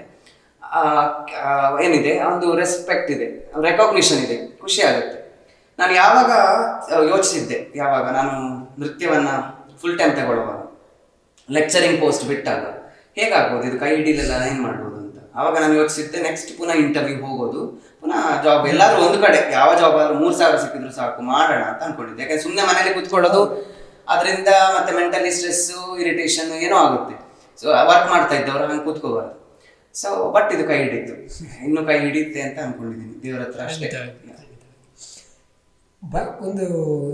ಏನಿದೆ, ಒಂದು ರೆಸ್ಪೆಕ್ಟ್ ಇದೆ, ರೆಕಾಗ್ನಿಷನ್ ಇದೆ, ಖುಷಿ ಆಗುತ್ತೆ. ನಾನು ಯಾವಾಗ ಯೋಚಿಸಿದ್ದೆ, ಯಾವಾಗ ನಾನು ನೃತ್ಯವನ್ನು ಫುಲ್ ಟೈಮ್ ತಗೊಳ್ಳುವಾಗ, ಲೆಕ್ಚರಿಂಗ್ ಪೋಸ್ಟ್ ಬಿಟ್ಟಾಗ ಹೇಗಾಗ್ಬೋದು, ಇದು ಕೈ ಹಿಡಿಲೆಲ್ಲ ಏನು ಮಾಡ್ಬೋದು ಅಂತ. ಆವಾಗ ನಾನು ಯೋಚಿಸಿದ್ದೆ, ನೆಕ್ಸ್ಟ್ ಪುನಃ ಇಂಟರ್ವ್ಯೂ ಹೋಗೋದು, ಪುನಃ ಜಾಬ್, ಎಲ್ಲಾದರೂ ಒಂದು ಕಡೆ ಯಾವ ಜಾಬ್ ಆದರೂ 3,000 ಸಿಕ್ಕಿದ್ರು ಸಾಕು, ಮಾಡೋಣ ಅಂತ ಅನ್ಕೊಂಡಿದ್ದೆ. ಯಾಕಂದ್ರೆ ಸುಮ್ಮನೆ ಮನೇಲಿ ಕೂತ್ಕೊಳ್ಳೋದು, ಅದರಿಂದ ಮತ್ತೆ ಮೆಂಟಲಿ ಸ್ಟ್ರೆಸ್ಸು, ಇರಿಟೇಷನ್ ಏನೋ ಆಗುತ್ತೆ. ಸೊ ವರ್ಕ್ ಮಾಡ್ತಾ ಇದ್ದವರು ಹಂಗೆ ಕೂತ್ಕೋಬಾರ್ದು. ಸೊ ಬಟ್ ಇದು ಕೈ ಹಿಡಿತು, ಇನ್ನೂ ಕೈ ಹಿಡಿಯುತ್ತೆ ಅಂತ ಅನ್ಕೊಂಡಿದ್ದೀನಿ ದೇವರ ಹತ್ರ ಅಷ್ಟೇ. ಒಂದು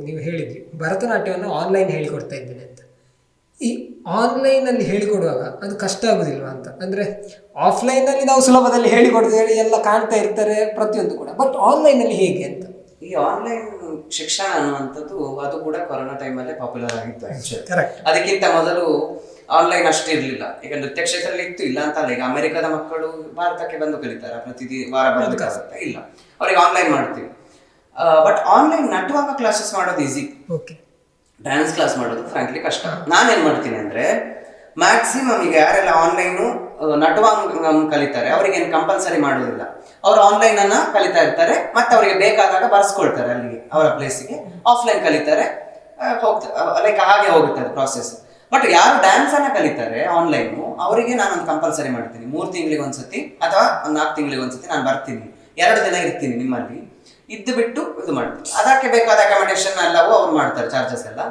ನೀವು ಹೇಳಿದ್ರಿ ಭರತನಾಟ್ಯವನ್ನು ಆನ್ಲೈನ್ ಹೇಳಿಕೊಡ್ತಾ ಇದ್ದೇನೆ ಅಂತ. ಈ ಆನ್ಲೈನಲ್ಲಿ ಹೇಳಿಕೊಡುವಾಗ ಅದು ಕಷ್ಟ ಆಗೋದಿಲ್ವಾ ಅಂತ? ಅಂದರೆ ಆಫ್ಲೈನಲ್ಲಿ ನಾವು ಸುಲಭದಲ್ಲಿ ಹೇಳಿಕೊಡ್ತೇವೆ, ಎಲ್ಲ ಕಾಣ್ತಾ ಇರ್ತಾರೆ ಪ್ರತಿಯೊಂದು ಕೂಡ. ಬಟ್ ಆನ್ಲೈನಲ್ಲಿ ಹೇಗೆ ಅಂತ? ಈ ಆನ್ಲೈನ್ ಶಿಕ್ಷಣ ಅನ್ನುವಂಥದ್ದು ಅದು ಕೂಡ ಕೊರೋನಾ ಟೈಮಲ್ಲೇ ಪಾಪ್ಯುಲರ್ ಆಗಿತ್ತು ಆ್ಯಕ್ಚುಲಿ. ಅದಕ್ಕಿಂತ ಮೊದಲು ಆನ್ಲೈನ್ ಅಷ್ಟು ಇರಲಿಲ್ಲ. ಈಗ ನೃತ್ಯ ಕ್ಷೇತ್ರದಲ್ಲಿ ಇತ್ತು, ಇಲ್ಲ ಅಂತ ಅಲ್ಲ. ಈಗ ಅಮೆರಿಕದ ಮಕ್ಕಳು ಭಾರತಕ್ಕೆ ಬಂದು ಕಲಿತಾರೆ, ವಾರ ಬರೋದಕ್ಕಾಗುತ್ತೆ, ಇಲ್ಲ ಅವ್ರಿಗೆ ಆನ್ಲೈನ್ ಮಾಡ್ತೀವಿ. ಬಟ್ ಆನ್ಲೈನ್ ನಟುವಾಗ ಕ್ಲಾಸಸ್ ಮಾಡೋದು ಈಸಿ, ಡ್ಯಾನ್ಸ್ ಕ್ಲಾಸ್ ಮಾಡೋದು ಫ್ರಾಂಕ್ಲಿ ಕಷ್ಟ. ನಾನೇನ್ ಮಾಡ್ತೀನಿ ಅಂದ್ರೆ ಮ್ಯಾಕ್ಸಿಮಮ್ ಈಗ ಯಾರೆಲ್ಲ ಆನ್ಲೈನು ನಟುವಾಗ ಕಲಿತಾರೆ ಅವರಿಗೆ ಏನು ಕಂಪಲ್ಸರಿ ಮಾಡೋದಿಲ್ಲ. ಅವರು ಆನ್ಲೈನ್ ಅನ್ನ ಕಲಿತಾ ಇರ್ತಾರೆ, ಮತ್ತೆ ಅವರಿಗೆ ಬೇಕಾದಾಗ ಬರ್ಸ್ಕೊಳ್ತಾರೆ ಅಲ್ಲಿಗೆ ಅವರ ಪ್ಲೇಸಿಗೆ, ಆಫ್ಲೈನ್ ಕಲಿತಾರೆ, ಲೈಕ್ ಹಾಗೆ ಹೋಗುತ್ತೆ ಅದು ಪ್ರಾಸೆಸ್. ಬಟ್ ಯಾರು ಡ್ಯಾನ್ಸ್ ಅನ್ನ ಕಲಿತಾರೆ ಆನ್ಲೈನು ಅವರಿಗೆ ನಾನೊಂದು ಕಂಪಲ್ಸರಿ ಮಾಡ್ತೀನಿ, 3 ತಿಂಗಳಿಗೆ ಒಂದ್ಸತಿ ಅಥವಾ 4 ತಿಂಗಳಿಗೆ ಒಂದ್ಸತಿ ನಾನು ಬರ್ತೀನಿ, 2 ದಿನ ಇರ್ತೀನಿ ನಿಮ್ಮಲ್ಲಿ, ಇದ್ದು ಬಿಟ್ಟು ಇದು ಮಾಡ್ತೀನಿ. ಅದಕ್ಕೆ ಬೇಕಾದ ಅಕಾಮಡೇಷನ್ ಎಲ್ಲವೂ ಅವ್ರು ಮಾಡ್ತಾರೆ, ಚಾರ್ಜಸ್ ಎಲ್ಲ.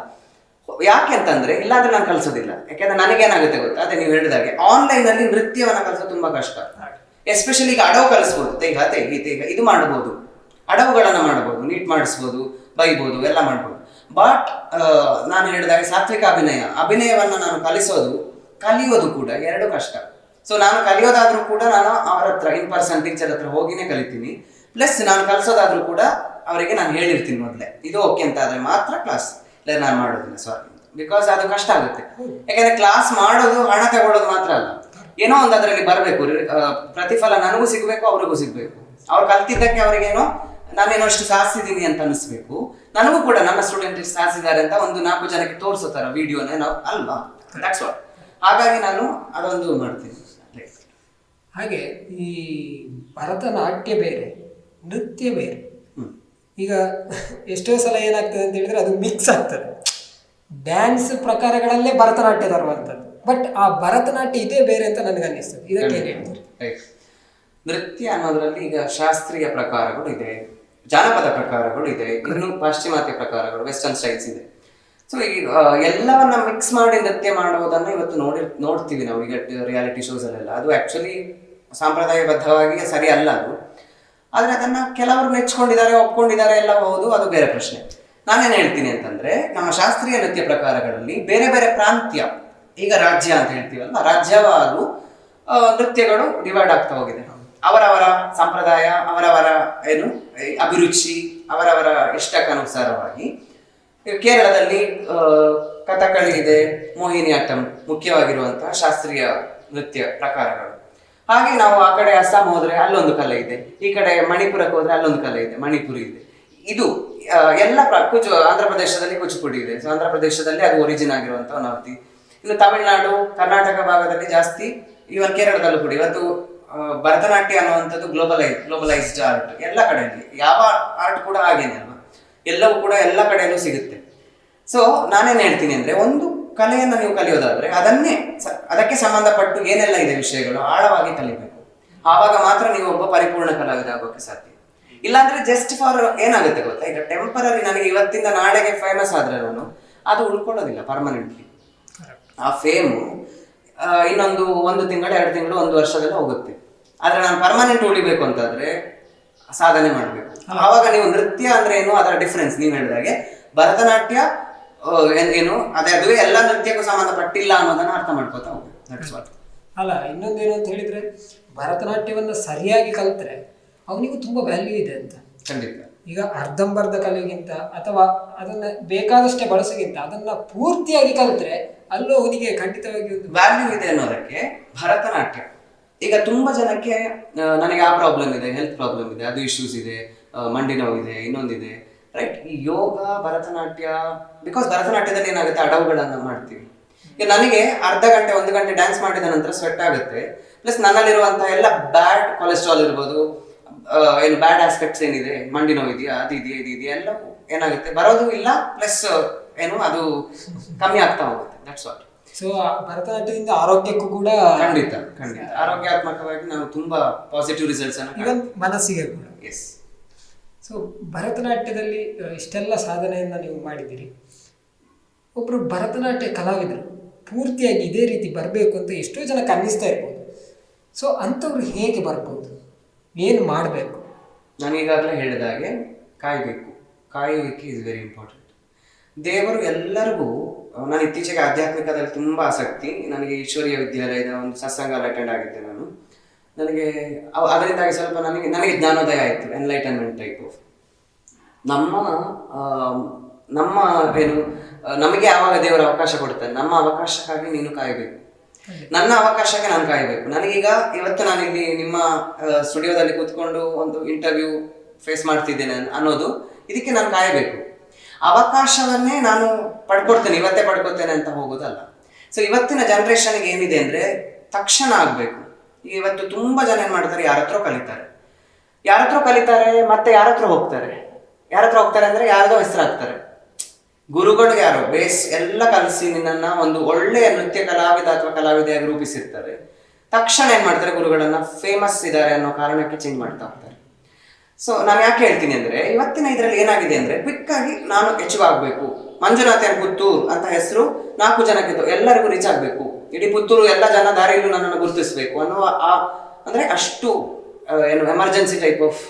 ಯಾಕೆ ಅಂತಂದ್ರೆ ಇಲ್ಲಾಂದ್ರೆ ನಾನು ಕಲ್ಸೋದಿಲ್ಲ. ಯಾಕೆಂದ್ರೆ ನನಗೇನಾಗುತ್ತೆ ಗೊತ್ತಾ, ಅದೇ ನೀವು ಹೇಳಿದಾಗೆ ಆನ್ಲೈನ್ ಅಲ್ಲಿ ನೃತ್ಯವನ್ನ ಕಲಿಸೋದು ತುಂಬಾ ಕಷ್ಟ. ಎಸ್ಪೆಷಲಿ ಈಗ ಅಡವು ಕಲಿಸ್ಬೋದು, ತೇಗ ಇದು ಮಾಡಬಹುದು, ಅಡವುಗಳನ್ನ ಮಾಡಬಹುದು, ನೀಟ್ ಮಾಡಿಸ್ಬೋದು, ಬೈಬೋದು, ಎಲ್ಲ ಮಾಡ್ಬೋದು. ಬಟ್ ನಾನು ಹೇಳಿದಾಗ ಸಾತ್ವಿಕ ಅಭಿನಯವನ್ನ ನಾನು ಕಲಿಯೋದು ಕೂಡ 2 ಕಷ್ಟ. ಸೊ ನಾನು ಕಲಿಯೋದಾದ್ರೂ ಕೂಡ ನಾನು ಅವರ ಹತ್ರ ಇನ್ ಪರ್ಸನ್ ಟೀಚರ್ ಹತ್ರ ಹೋಗಿನೇ ಕಲಿತೀನಿ. ಪ್ಲಸ್ ನಾನು ಕಲಿಸೋದಾದ್ರೂ ಕೂಡ ಅವರಿಗೆ ನಾನು ಹೇಳಿರ್ತೀನಿ ಮೊದಲೇ, ಇದು ಓಕೆ ಅಂತ ಆದ್ರೆ ಮಾತ್ರ ಕ್ಲಾಸ್, ಇಲ್ಲ ನಾನು ಮಾಡೋದಿಲ್ಲ ಸಾರಿ, ಬಿಕಾಸ್ ಅದು ಕಷ್ಟ ಆಗುತ್ತೆ. ಯಾಕಂದ್ರೆ ಕ್ಲಾಸ್ ಮಾಡೋದು ಹಣ ತಗೊಳ್ಳೋದು ಮಾತ್ರ ಅಲ್ಲ, ಏನೋ ಒಂದು ಅದರಲ್ಲಿ ಬರಬೇಕು, ಪ್ರತಿಫಲ ನನಗೂ ಸಿಗ್ಬೇಕು, ಅವ್ರಿಗೂ ಸಿಗ್ಬೇಕು. ಅವ್ರು ಕಲ್ತಿದ್ದಕ್ಕೆ ಅವ್ರಿಗೇನೋ ನಾನೇನೋ ಅಷ್ಟು ಸಾಧಿಸಿದೀನಿ ಅಂತ ಅನಿಸ್ಬೇಕು, ನನಗೂ ಕೂಡ ನನ್ನ ಸ್ಟೂಡೆಂಟ್ ಸಾಧಿಸಿದ್ದಾರೆ ಅಂತ ಒಂದು 4 ಜನಕ್ಕೆ ತೋರಿಸೋ ತರ ವಿಡಿಯೋನೇ ನಾವು ಅಲ್ವಾ, ದಟ್ಸ್ ವಾಟ್. ಹಾಗಾಗಿ ನಾನು ಅದೊಂದು ಮಾಡ್ತೀನಿ. ಹಾಗೆ ಈ ಭರತನಾಟ್ಯ ಬೇರೆ, ನೃತ್ಯ ಬೇರೆ. ಈಗ ಎಷ್ಟೋ ಸಲ ಏನಾಗ್ತದೆ ಅಂತ ಹೇಳಿದ್ರೆ ಅದು ಮಿಕ್ಸ್ ಆಗ್ತದೆ, ಡ್ಯಾನ್ಸ್ ಪ್ರಕಾರಗಳಲ್ಲೇ ಭರತನಾಟ್ಯ ತರುವಂಥದ್ದು. ಬಟ್ ಆ ಭರತನಾಟ್ಯ ಇದೇ ಬೇರೆ ಅಂತ ನನಗೆ ಅನ್ನಿಸ್ತದೆ. ಇದಕ್ಕೆ ಏನು ಹೇಳ್ತಾರೆ? ನೃತ್ಯ ಅನ್ನೋದ್ರಲ್ಲಿ ಈಗ ಶಾಸ್ತ್ರೀಯ ಪ್ರಕಾರಗಳು ಇದೆ, ಜಾನಪದ ಪ್ರಕಾರಗಳು ಇದೆ, ಇನ್ನು ಪಾಶ್ಚಿಮಾತ್ಯ ಪ್ರಕಾರಗಳು, ವೆಸ್ಟರ್ನ್ ಸ್ಟೈಲ್ಸ್ ಇದೆ. ಸೊ ಈಗ ಎಲ್ಲವನ್ನ ಮಿಕ್ಸ್ ಮಾಡಿ ನೃತ್ಯ ಮಾಡುವುದನ್ನು ಇವತ್ತು ನೋಡ್ತೀವಿ ನಾವು ಈಗ ರಿಯಾಲಿಟಿ ಶೋಸ್ ಅಲ್ಲೆಲ್ಲ. ಅದು ಆಕ್ಚುಲಿ ಸಾಂಪ್ರದಾಯಬದ್ಧವಾಗಿ ಸರಿ ಅಲ್ಲ ಅದು. ಆದ್ರೆ ಅದನ್ನ ಕೆಲವರು ನೆಚ್ಕೊಂಡಿದ್ದಾರೆ, ಒಪ್ಕೊಂಡಿದ್ದಾರೆ, ಎಲ್ಲ ಹೌದು, ಅದು ಬೇರೆ ಪ್ರಶ್ನೆ. ನಾನೇನ್ ಹೇಳ್ತೀನಿ ಅಂತಂದ್ರೆ ನಮ್ಮ ಶಾಸ್ತ್ರೀಯ ನೃತ್ಯ ಪ್ರಕಾರಗಳಲ್ಲಿ ಬೇರೆ ಬೇರೆ ಪ್ರಾಂತ್ಯ, ಈಗ ರಾಜ್ಯ ಅಂತ ಹೇಳ್ತೀವಲ್ಲ, ರಾಜ್ಯವಾರು ನೃತ್ಯಗಳು ಡಿವೈಡ್ ಆಗ್ತಾ ಹೋಗಿದೆ. ಅವರವರ ಸಂಪ್ರದಾಯ, ಅವರವರ ಅಭಿರುಚಿ, ಅವರವರ ಇಷ್ಟಕ್ಕನುಸಾರವಾಗಿ. ಕೇರಳದಲ್ಲಿ ಕಥಕಳಿ ಇದೆ, ಮೋಹಿನಿಯಾಟ್ಟಂ ಮುಖ್ಯವಾಗಿರುವಂತಹ ಶಾಸ್ತ್ರೀಯ ನೃತ್ಯ ಪ್ರಕಾರಗಳು. ಹಾಗೆ ನಾವು ಆ ಕಡೆ ಅಸ್ಸಾಂ ಹೋದ್ರೆ ಅಲ್ಲೊಂದು ಕಲೆ ಇದೆ, ಈ ಕಡೆ ಮಣಿಪುರಕ್ಕೆ ಹೋದ್ರೆ ಅಲ್ಲೊಂದು ಕಲೆ ಇದೆ, ಮಣಿಪುರಿ ಇದೆ. ಇದು ಎಲ್ಲ ಆಂಧ್ರ ಪ್ರದೇಶದಲ್ಲಿ ಕೂಚಿಪುಡಿ ಇದೆ, ಆಂಧ್ರ ಪ್ರದೇಶದಲ್ಲಿ ಅದು ಒರಿಜಿನ್ ಆಗಿರುವಂತಹ ನಾರ್ತಿ. ಇನ್ನು ತಮಿಳುನಾಡು, ಕರ್ನಾಟಕ ಭಾಗದಲ್ಲಿ ಜಾಸ್ತಿ, ಇವನ್ ಕೇರಳದಲ್ಲೂ ಕೂಡ ಇವತ್ತು ಭರತನಾಟ್ಯ ಅನ್ನುವಂಥದ್ದು ಗ್ಲೋಬಲೈಸ್ಡ್ ಆರ್ಟ್. ಎಲ್ಲ ಕಡೆಯಲ್ಲಿ ಯಾವ ಆರ್ಟ್ ಕೂಡ ಹಾಗೇನೆ ಅಲ್ವಾ, ಎಲ್ಲವೂ ಕೂಡ ಎಲ್ಲ ಕಡೆಯಲ್ಲೂ ಸಿಗುತ್ತೆ. ಸೊ ನಾನೇನ್ ಹೇಳ್ತೀನಿ ಅಂದ್ರೆ ಒಂದು ಕಲೆಯನ್ನ ನೀವು ಕಲಿಯೋದಾದ್ರೆ ಅದಕ್ಕೆ ಸಂಬಂಧಪಟ್ಟು ಏನೆಲ್ಲ ಇದೆ ವಿಷಯಗಳು ಆಳವಾಗಿ ಕಲಿಬೇಕು. ಆವಾಗ ಮಾತ್ರ ನೀವು ಒಬ್ಬ ಪರಿಪೂರ್ಣ ಕಲಾವಿದ ಆಗೋಕೆ ಸಾಧ್ಯ. ಇಲ್ಲಾಂದ್ರೆ ಜಸ್ಟ್ ಫಾರ್ ಏನಾಗುತ್ತೆ ಗೊತ್ತಾ, ಈಗ ಟೆಂಪರರಿ ನನಗೆ ಇವತ್ತಿಂದ ನಾಳೆಗೆ ಫೇಮಸ್ ಆದ್ರೆ ಅದು ಉಳ್ಕೊಳ್ಳೋದಿಲ್ಲ ಪರ್ಮನೆಂಟ್ಲಿ. ಆ ಫೇಮು ಇನ್ನೊಂದು 1 ತಿಂಗಳು, 2 ತಿಂಗಳು, 1 ವರ್ಷದಲ್ಲಿ ಹೋಗುತ್ತೆ. ಆದ್ರೆ ನಾನು ಪರ್ಮನೆಂಟ್ ಉಳಿಬೇಕು ಅಂತಾದ್ರೆ ಸಾಧನೆ ಮಾಡ್ಬೇಕು. ಆವಾಗ ನೀವು ನೃತ್ಯ ಅಂದ್ರೆ ಏನು, ಅದರ ಡಿಫ್ರೆನ್ಸ್ ನೀವು ಹೇಳಿದಾಗೆ ಭರತನಾಟ್ಯ ಏನು ಅದುವೇ ಎಲ್ಲ ನೃತ್ಯಕ್ಕೂ ಸಂಬಂಧಪಟ್ಟಿಲ್ಲ ಅನ್ನೋದನ್ನ ಅರ್ಥ ಮಾಡ್ಕೋತಾ ಹೋಗ್ಬೇಕು. ಅಲ್ಲ, ಇನ್ನೊಂದೇನು ಅಂತ ಹೇಳಿದ್ರೆ ಭರತನಾಟ್ಯವನ್ನ ಸರಿಯಾಗಿ ಕಲ್ತ್ರೆ ಅವನಿಗೂ ತುಂಬಾ ವ್ಯಾಲ್ಯೂ ಇದೆ ಅಂತ. ಖಂಡಿತ. ಈಗ ಅರ್ಧಂಬರ್ಧ ಕಲೆಗಿಂತ ಅಥವಾ ಅದನ್ನ ಬೇಕಾದಷ್ಟೇ ಬಳಸೋಗಿಂತ ಅದನ್ನ ಪೂರ್ತಿಯಾಗಿ ಕಲ್ತ್ರೆ ಅಲ್ಲೂ ಅವನಿಗೆ ಖಂಡಿತವಾಗಿ ಒಂದು ವ್ಯಾಲ್ಯೂ ಇದೆ ಅನ್ನೋದಕ್ಕೆ ಭರತನಾಟ್ಯ. ಈಗ ತುಂಬಾ ಜನಕ್ಕೆ ನನಗೆ ಆ ಪ್ರಾಬ್ಲಮ್ ಇದೆ, ಹೆಲ್ತ್ ಪ್ರಾಬ್ಲಮ್ ಇದೆ, ಅದು ಇಶ್ಯೂಸ್ ಇದೆ, ಮಂಡಿ ನೋವಿದೆ, ಇನ್ನೊಂದಿದೆ, ರೈಟ್. ಈ ಯೋಗ, ಭರತನಾಟ್ಯ, ಬಿಕಾಸ್ ಭರತನಾಟ್ಯದಲ್ಲಿ ಏನಾಗುತ್ತೆ, ಅಡವುಗಳನ್ನ ಮಾಡ್ತೀವಿ. ಈಗ ನನಗೆ ಅರ್ಧ ಗಂಟೆ 1 ಗಂಟೆ ಡ್ಯಾನ್ಸ್ ಮಾಡಿದ ನಂತರ ಸ್ವೆಟ್ ಆಗುತ್ತೆ. ಪ್ಲಸ್ ನನ್ನಲ್ಲಿರುವಂತಹ ಎಲ್ಲ ಬ್ಯಾಡ್ ಕೊಲೆಸ್ಟ್ರಾಲ್ ಇರ್ಬೋದು, ಏನು ಬ್ಯಾಡ್ ಆಸ್ಪೆಕ್ಟ್ಸ್ ಏನಿದೆ, ಮಂಡಿ ನೋವು ಇದೆಯಾ, ಅದು ಇದೆಯಾ ಎಲ್ಲ ಏನಾಗುತ್ತೆ, ಬರೋದು ಇಲ್ಲ. ಪ್ಲಸ್ ಅದು ಕಮ್ಮಿ ಆಗ್ತಾ ಹೋಗುತ್ತೆ. That's what. ಸೊ ಭರತನಾಟ್ಯದಿಂದ ಆರೋಗ್ಯಕ್ಕೂ ಕೂಡ ಖಂಡಿತ ಆರೋಗ್ಯಾತ್ಮಕವಾಗಿ ನಾವು ತುಂಬಾ ಪಾಸಿಟಿವ್ ರಿಸಲ್ಟ್ಸ್ ಅನ್ನು, ಮನಸ್ಸಿಗೆ ಕೂಡ. ಎಸ್. ಸೊ ಭರತನಾಟ್ಯದಲ್ಲಿ ಇಷ್ಟೆಲ್ಲ ಸಾಧನೆಯನ್ನ ನೀವು ಮಾಡಿದ್ದೀರಿ. ಒಬ್ರು ಭರತನಾಟ್ಯ ಕಲಾವಿದರು ಪೂರ್ತಿಯಾಗಿ ಇದೇ ರೀತಿ ಬರಬೇಕು ಅಂತ ಎಷ್ಟೋ ಜನಕ್ಕೆ ಅನ್ನಿಸ್ತಾ ಇರ್ಬೋದು. ಸೊ ಅಂಥವ್ರು ಹೇಗೆ ಬರ್ಬೋದು, ಏನು ಮಾಡಬೇಕು? ನಾನು ಈಗಾಗಲೇ ಹೇಳಿದಾಗೆ ಕಾಯುವಿಕೆ ಇಸ್ ವೆರಿ ಇಂಪಾರ್ಟೆಂಟ್. ದೇವರು ಎಲ್ಲರಿಗೂ, ನಾನು ಇತ್ತೀಚೆಗೆ ಆಧ್ಯಾತ್ಮಿಕದಲ್ಲಿ ತುಂಬ ಆಸಕ್ತಿ, ನನಗೆ ಈಶ್ವರೀಯ ವಿದ್ಯಾಲಯದ ಒಂದು ಸತ್ಸಂಗ ಅಟೆಂಡ್ ಆಗಿದ್ದೆ ನಾನು. ನನಗೆ ಅದರಿಂದಾಗಿ ಸ್ವಲ್ಪ ನನಗೆ ಜ್ಞಾನೋದಯ ಆಯಿತು, ಎನ್ಲೈಟನ್ಮೆಂಟ್ ಟೈಪ್ ಆಫ್. ನಮ್ಮ ನಮ್ಮ ಏನು ನಮಗೆ ಯಾವಾಗ ದೇವರ ಅವಕಾಶ ಕೊಡ್ತಾನೆ, ನಮ್ಮ ಅವಕಾಶಕ್ಕಾಗಿ ನೀನು ಕಾಯಬೇಕು, ನನ್ನ ಅವಕಾಶಕ್ಕೆ ನಾನು ಕಾಯಬೇಕು. ನನಗೀಗ ಇವತ್ತು ನಾನಿಲ್ಲಿ ನಿಮ್ಮ ಸ್ಟುಡಿಯೋದಲ್ಲಿ ಕೂತ್ಕೊಂಡು ಒಂದು ಇಂಟರ್ವ್ಯೂ ಫೇಸ್ ಮಾಡ್ತಿದ್ದೇನೆ ಅನ್ನೋದು ಇದಕ್ಕೆ ನಾನು ಕಾಯಬೇಕು. ಅವಕಾಶವನ್ನೇ ನಾನು ಪಡ್ಕೊಡ್ತೇನೆ, ಇವತ್ತೇ ಪಡ್ಕೊತೇನೆ ಅಂತ ಹೋಗೋದಲ್ಲ. ಸೊ ಇವತ್ತಿನ ಜನ್ರೇಷನ್ಗೆ ಏನಿದೆ ಅಂದರೆ ತಕ್ಷಣ ಆಗಬೇಕು. ಇವತ್ತು ತುಂಬ ಜನ ಏನು ಮಾಡ್ತಾರೆ, ಯಾರ ಹತ್ರ ಕಲಿತಾರೆ ಮತ್ತೆ ಯಾರ ಹತ್ರ ಹೋಗ್ತಾರೆ ಅಂದರೆ ಯಾರದೋ ಹೆಸರಾಗ್ತಾರೆ. ಗುರುಗಳು ಯಾರು ಬೇಸ್ ಎಲ್ಲ ಕಲಿಸಿ ನಿನ್ನನ್ನು ಒಂದು ಒಳ್ಳೆಯ ನೃತ್ಯ ಕಲಾವಿದ ಅಥವಾ ಕಲಾವಿದೆಯಾಗಿ ರೂಪಿಸಿರ್ತಾರೆ. ತಕ್ಷಣ ಏನು ಮಾಡ್ತಾರೆ, ಗುರುಗಳನ್ನ ಫೇಮಸ್ ಇದ್ದಾರೆ ಅನ್ನೋ ಕಾರಣಕ್ಕೆ ಚೇಂಜ್ ಮಾಡ್ತಾ ಹೋಗ್ತಾರೆ. ಸೊ ನಾನು ಯಾಕೆ ಹೇಳ್ತೀನಿ ಅಂದರೆ ಇವತ್ತಿನ ಇದರಲ್ಲಿ ಏನಾಗಿದೆ ಅಂದರೆ ಕ್ವಿಕ್ ಆಗಿ ನಾನು ಹೆಚ್ಚಾಗಬೇಕು, ಮಂಜುನಾಥ್ ಪುತ್ತೂರು ಅಂತ ಹೆಸರು 4 ಜನಕ್ಕೆ ಎಲ್ಲರಿಗೂ ರೀಚ್ ಆಗಬೇಕು, ಇಡೀ ಪುತ್ತೂರು ಎಲ್ಲ ಜನ ದಾರಿಯಲ್ಲೂ ನನ್ನನ್ನು ಗುರುತಿಸಬೇಕು ಅನ್ನುವ ಅಂದರೆ ಅಷ್ಟು ಏನು ಎಮರ್ಜೆನ್ಸಿ ಟೈಪ್ ಆಫ್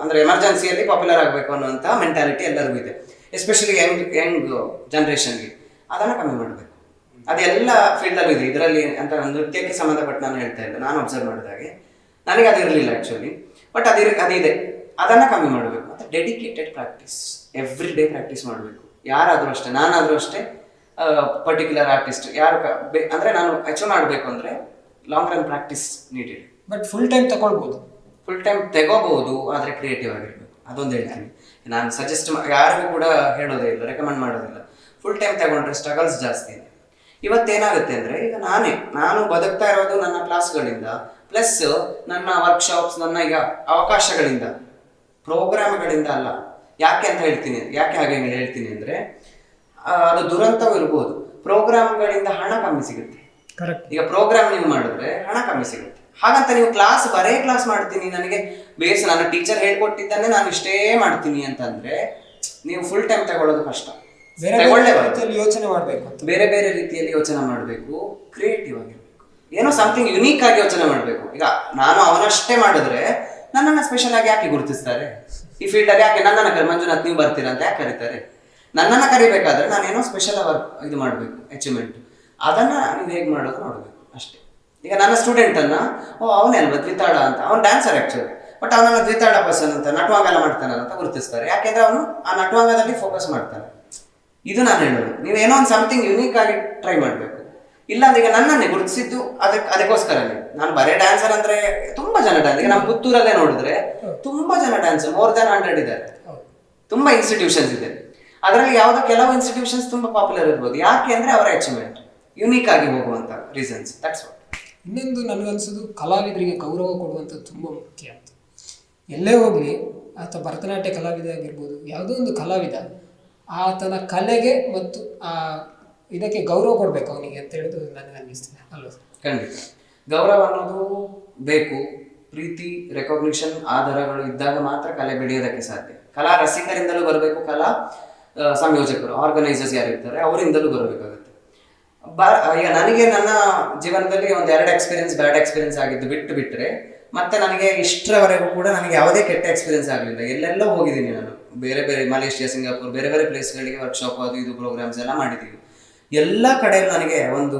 ಅಂದರೆ ಎಮರ್ಜೆನ್ಸಿಯಲ್ಲಿ ಪಾಪ್ಯುಲರ್ ಆಗಬೇಕು ಅನ್ನುವಂಥ ಮೆಂಟಾಲಿಟಿ ಎಲ್ಲರಿಗೂ ಇದೆ, ಎಸ್ಪೆಷಲಿ ಯಂಗ್ ಜನ್ರೇಷನ್ಗೆ. ಅದನ್ನು ಕಮ್ಮಿ ಮಾಡಬೇಕು. ಅದೆಲ್ಲ ಫೀಲ್ಡಲ್ಲೂ ಇದೆ. ಇದರಲ್ಲಿ ಅಂತ ನೃತ್ಯಕ್ಕೆ ಸಂಬಂಧಪಟ್ಟು ನಾನು ಹೇಳ್ತಾ ಇಲ್ಲ, ನಾನು ಅಬ್ಸರ್ವ್ ಮಾಡಿದಾಗೆ ನನಗೆ ಅದಿರಲಿಲ್ಲ ಆ್ಯಕ್ಚುಲಿ, ಬಟ್ ಅದಿದೆ. ಅದನ್ನು ಕಮ್ಮಿ ಮಾಡಬೇಕು. ಮತ್ತು dedicated practice, every day practice ಮಾಡಬೇಕು. ಯಾರಾದರೂ ಅಷ್ಟೇ, ನಾನಾದರೂ ಅಷ್ಟೇ, ಪರ್ಟಿಕ್ಯುಲರ್ ಆರ್ಟಿಸ್ಟ್ ಯಾರು ಅಂದರೆ ನಾನು ಅಚೀವ್ ಮಾಡಬೇಕು ಅಂದರೆ long run practice needed. But full time ತಗೊಳ್ಬೋದು, ಆದರೆ ಕ್ರಿಯೇಟಿವ್ ಆಗಿರಬೇಕು. ಅದೊಂದು ಹೇಳ್ತೀನಿ. ನಾನು ಸಜೆಸ್ಟ್ ಯಾರಿಗೂ ಕೂಡ ಹೇಳೋದೇ ಇಲ್ಲ, ರೆಕಮೆಂಡ್ ಮಾಡೋದಿಲ್ಲ. ಫುಲ್ ಟೈಮ್ ತಗೊಂಡ್ರೆ ಸ್ಟ್ರಗಲ್ಸ್ ಜಾಸ್ತಿ ಇದೆ. ಇವತ್ತೇನಾಗುತ್ತೆ ಅಂದರೆ ಈಗ ನಾನು ಬದುಕ್ತಾ ಇರೋದು ನನ್ನ ಕ್ಲಾಸ್ಗಳಿಂದ, ಪ್ಲಸ್ ನನ್ನ ವರ್ಕ್ಶಾಪ್ಸ್, ನನ್ನ ಈಗ ಅವಕಾಶಗಳಿಂದ, ಪ್ರೋಗ್ರಾಮ್ಗಳಿಂದ ಅಲ್ಲ. ಯಾಕೆ ಹಾಗೆ ಹೇಳ್ತೀನಿ ಅಂದರೆ ಅದು ದುರಂತವೂ ಇರ್ಬೋದು. ಪ್ರೋಗ್ರಾಮ್ಗಳಿಂದ ಹಣ ಕಮ್ಮಿ ಸಿಗುತ್ತೆ. ಕರೆಕ್ಟ್. ಈಗ ಪ್ರೋಗ್ರಾಮ್ ನೀವು ಮಾಡಿದ್ರೆ ಹಣ ಕಮ್ಮಿ ಸಿಗುತ್ತೆ. ಹಾಗಂತ ನೀವು ಬರೇ ಕ್ಲಾಸ್ ಮಾಡ್ತೀನಿ, ನನಗೆ ಬೇಸ್ ನನ್ನ ಟೀಚರ್ ಹೇಳ್ಕೊಟ್ಟಿದ್ದನ್ನೇ ನಾನು ಇಷ್ಟೇ ಮಾಡ್ತೀನಿ ಅಂತಂದ್ರೆ ನೀವು ಫುಲ್ ಟೈಮ್ ತಗೊಳ್ಳೋದು ಕಷ್ಟ. ಯೋಚನೆ ಮಾಡಬೇಕು, ಬೇರೆ ಬೇರೆ ರೀತಿಯಲ್ಲಿ ಯೋಚನೆ ಮಾಡಬೇಕು, ಕ್ರಿಯೇಟಿವ್ ಆಗಿರ್ಬೇಕು, ಏನೋ ಸಮಥಿಂಗ್ ಯುನೀಕ್ ಆಗಿ ಯೋಚನೆ ಮಾಡಬೇಕು. ಈಗ ನಾನು ಅವನಷ್ಟೇ ಮಾಡಿದ್ರೆ ನನ್ನನ್ನು ಸ್ಪೆಷಲ್ ಆಗಿ ಯಾಕೆ ಗುರುತಿಸ್ತಾರೆ? ಈ ಫೀಲ್ಡಲ್ಲಿ ಯಾಕೆ ನನ್ನನ್ನು ಮಂಜುನಾಥ್ ನೀವು ಬರ್ತೀರಾ ಅಂತ ಯಾಕೆ ಕರೀತಾರೆ? ನನ್ನನ್ನು ಕರಿಬೇಕಾದ್ರೆ ನಾನೇನೋ ಸ್ಪೆಷಲ್ ಇದು ಮಾಡಬೇಕು, ಅಚೀವ್ಮೆಂಟ್. ಅದನ್ನು ನೀವು ಹೇಗೆ ಮಾಡೋದು ನೋಡಬೇಕು ಅಷ್ಟೇ. ಈಗ ನನ್ನ ಸ್ಟೂಡೆಂಟನ್ನು ಅವನೇ ಅಲ್ವಾ ದ್ವಿತಾಳ ಅಂತ, ಅವ್ನು ಡ್ಯಾನ್ಸರ್ ಆ್ಯಕ್ಚುಲಿ, ಬಟ್ ಅವನನ್ನು ದ್ವಿತಾಳ ಪರ್ಸನ್ ಅಂತ, ನಟವಾಂಗೆಲ್ಲ ಮಾಡ್ತಾನಲ್ಲ ಅಂತ ಗುರುತಿಸ್ತಾರೆ. ಯಾಕೆಂದ್ರೆ ಅವನು ಆ ನಟವಾಂಗದಲ್ಲಿ ಫೋಕಸ್ ಮಾಡ್ತಾನೆ. ಇದು ನಾನು ಹೇಳೋದು, ನೀವೇನೋ ಒಂದು ಸಮಥಿಂಗ್ ಯುನೀಕ್ ಆಗಿ ಟ್ರೈ ಮಾಡಬೇಕು. ಇಲ್ಲಾಂದ್ರೆ ಈಗ ನನ್ನನ್ನೇ ಗುರುತಿಸಿದ್ದು ಅದಕ್ಕೋಸ್ಕರನೇ. ನಾನು ಬರೇ ಡ್ಯಾನ್ಸರ್ ಅಂದ್ರೆ ತುಂಬಾ ಜನ ಡ್ಯಾನ್ಸ್, ಈಗ ನಮ್ಮ ಪುತ್ತೂರಲ್ಲೇ ನೋಡಿದ್ರೆ ತುಂಬಾ ಜನ ಡ್ಯಾನ್ಸರ್, more than 100 ಇದ್ದಾರೆ. ತುಂಬಾ ಇನ್ಸ್ಟಿಟ್ಯೂಷನ್ಸ್ ಇದೆ. ಅದರಲ್ಲಿ ಯಾವುದೋ ಕೆಲವು ಇನ್ಸ್ಟಿಟ್ಯೂಷನ್ಸ್ ತುಂಬಾ ಪಾಪ್ಯುಲರ್ ಇರ್ಬೋದು. ಯಾಕೆ ಅಂದ್ರೆ ಅವರ ಅಚೀವ್ಮೆಂಟ್ ಯುನೀಕ್ ಆಗಿ ಹೋಗುವಂತ ರೀಸನ್ಸ್. That's what. ಇನ್ನೊಂದು ನನಗನ್ಸೋದು ಕಲಾವಿದರಿಗೆ ಗೌರವ ಕೊಡುವಂಥದ್ದು ತುಂಬ ಮುಖ್ಯ ಅಂತ. ಎಲ್ಲೇ ಹೋಗಲಿ, ಆತ ಭರತನಾಟ್ಯ ಕಲಾವಿದ ಆಗಿರ್ಬೋದು, ಯಾವುದೋ ಒಂದು ಕಲಾವಿದ ಆತನ ಕಲೆಗೆ ಮತ್ತು ಆ ಇದಕ್ಕೆ ಗೌರವ ಕೊಡಬೇಕು ಅವನಿಗೆ ಅಂತ ಹೇಳಿದು ನನಗೆ ಅನ್ನಿಸ್ತದೆ ಅಲ್ವಾ? ಖಂಡಿತ ಗೌರವ ಅನ್ನೋದು ಬೇಕು. ಪ್ರೀತಿ, ರೆಕಾಗ್ನಿಷನ್, ಆಧಾರಗಳು ಇದ್ದಾಗ ಮಾತ್ರ ಕಲೆ ಬೆಳೆಯೋದಕ್ಕೆ ಸಾಧ್ಯ. ಕಲಾ ರಸಿಕರಿಂದಲೂ ಬರಬೇಕು, ಕಲಾ ಸಂಯೋಜಕರು, ಆರ್ಗನೈಸರ್ಸ್ ಯಾರಿರ್ತಾರೆ ಅವರಿಂದಲೂ ಬರಬೇಕಾಗುತ್ತೆ. ಈಗ ನನಗೆ ನನ್ನ ಜೀವನದಲ್ಲಿ ಒಂದು 2 ಎಕ್ಸ್ಪೀರಿಯನ್ಸ್ ಬ್ಯಾಡ್ ಎಕ್ಸ್ಪೀರಿಯನ್ಸ್ ಆಗಿದ್ದು ಬಿಟ್ಟರೆ ಮತ್ತೆ ನನಗೆ ಇಷ್ಟರವರೆಗೂ ಕೂಡ ನನಗೆ ಯಾವುದೇ ಕೆಟ್ಟ ಎಕ್ಸ್ಪೀರಿಯನ್ಸ್ ಆಗಲಿಲ್ಲ. ಎಲ್ಲೆಲ್ಲೋ ಹೋಗಿದ್ದೀನಿ ನಾನು, ಬೇರೆ ಬೇರೆ ಮಲೇಷ್ಯಾ, ಸಿಂಗಾಪುರ್, ಬೇರೆ ಬೇರೆ ಪ್ಲೇಸ್ಗಳಿಗೆ ವರ್ಕ್ಶಾಪ್ ಅದು ಇದು ಪ್ರೋಗ್ರಾಮ್ಸ್ ಎಲ್ಲ ಮಾಡಿದ್ದೀವಿ. ಎಲ್ಲ ಕಡೆಯಲ್ಲೂ ನನಗೆ ಒಂದು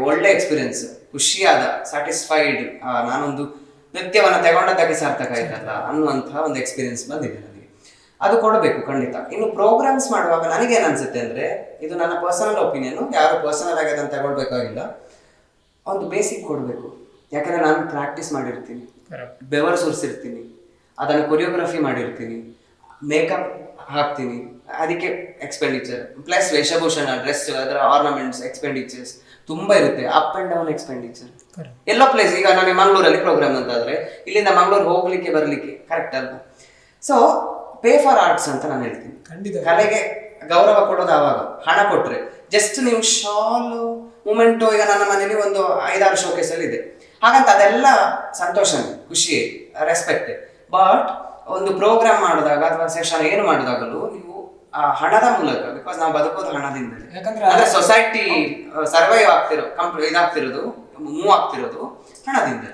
ಒಳ್ಳೆ ಎಕ್ಸ್ಪೀರಿಯನ್ಸ್, ಖುಷಿಯಾದ, ಸ್ಯಾಟಿಸ್ಫೈಡ್, ನಾನೊಂದು ನೃತ್ಯವನ್ನು ತಗೊಂಡದ್ದಕ್ಕೆ ಸಾರ್ಥಕ ಆಯ್ತಲ್ಲ ಅನ್ನುವಂಥ ಒಂದು ಎಕ್ಸ್ಪೀರಿಯನ್ಸ್ ಬಂದಿದೆ ನನಗೆ. ಅದು ಕೊಡಬೇಕು ಖಂಡಿತ. ಇನ್ನು ಪ್ರೋಗ್ರಾಮ್ಸ್ ಮಾಡುವಾಗ ನನಗೇನು ಅನ್ಸುತ್ತೆ ಅಂದರೆ, ಇದು ನನ್ನ ಪರ್ಸನಲ್ ಒಪಿನಿಯನ್, ಯಾರು ಪರ್ಸನಲ್ ಆಗಿ ಅದನ್ನು ತಗೊಳ್ಬೇಕಾಗಿಲ್ಲ, ಒಂದು ಬೇಸಿಕ್ ಕೊಡಬೇಕು. ಯಾಕಂದರೆ ನಾನು ಪ್ರಾಕ್ಟೀಸ್ ಮಾಡಿರ್ತೀನಿ, ಬೆವರು ಸುರಿಸಿರ್ತೀನಿ, ಅದನ್ನು ಕೊರಿಯೋಗ್ರಫಿ ಮಾಡಿರ್ತೀನಿ, ಮೇಕಪ್ ಹಾಕ್ತೀನಿ, ಅದಕ್ಕೆ ಎಕ್ಸ್ಪೆಂಡಿಚರ್, ಪ್ಲಸ್ ವೇಷಭೂಷಣ, ಡ್ರೆಸ್, ಅದರ ಆರ್ನಮೆಂಟ್ಸ್, ಎಕ್ಸ್ಪೆಂಡಿಚರ್ಸ್ ತುಂಬ ಇರುತ್ತೆ. Up and down expenditure. Yellow place, ಈಗ ನನಗೆ ಮಂಗಳೂರಲ್ಲಿ ಪ್ರೋಗ್ರಾಮ್ ಅಂತಾದರೆ ಇಲ್ಲಿಂದ ಮಂಗಳೂರು ಹೋಗ್ಲಿಕ್ಕೆ ಬರಲಿಕ್ಕೆ ಕರೆಕ್ಟ್ ಅಲ್ವಾ? ಸೊ ಪೇ ಫಾರ್ ಆರ್ಟ್ಸ್ ಅಂತ ನಾನು ಹೇಳ್ತೀನಿ. ಕಲೆಗೆ ಗೌರವ ಕೊಡೋದು ಆವಾಗ. ಹಣ ಕೊಟ್ಟರೆ ಜಸ್ಟ್ ನೀವು ಶಾಲು ಮೂಮೆಂಟು, ಈಗ ನನ್ನ ಮನೇಲಿ ಒಂದು 5-6 ಶೋಕೇಸಲ್ಲಿ ಇದೆ, ಹಾಗಂತ ಅದೆಲ್ಲ ಸಂತೋಷನೇ, ಖುಷಿ, ರೆಸ್ಪೆಕ್ಟ್. ಬಟ್ ಒಂದು ಪ್ರೋಗ್ರಾಮ್ ಮಾಡಿದಾಗ ಅಥವಾ ಸೆಷನ್ ಏನು ಮಾಡಿದಾಗಲೂ ನೀವು ಆ ಹಣದ ಮೂಲಕ, ಬಿಕಾಸ್ ನಾವು ಬದುಕೋದು ಹಣದಿಂದ, ಅಂದ್ರೆ ಸೊಸೈಟಿ ಸರ್ವೈವ್ ಇದಾಗ್ತಿರೋದು, ಮೂವ್ ಆಗ್ತಿರೋದು ಹಣದಿಂದ.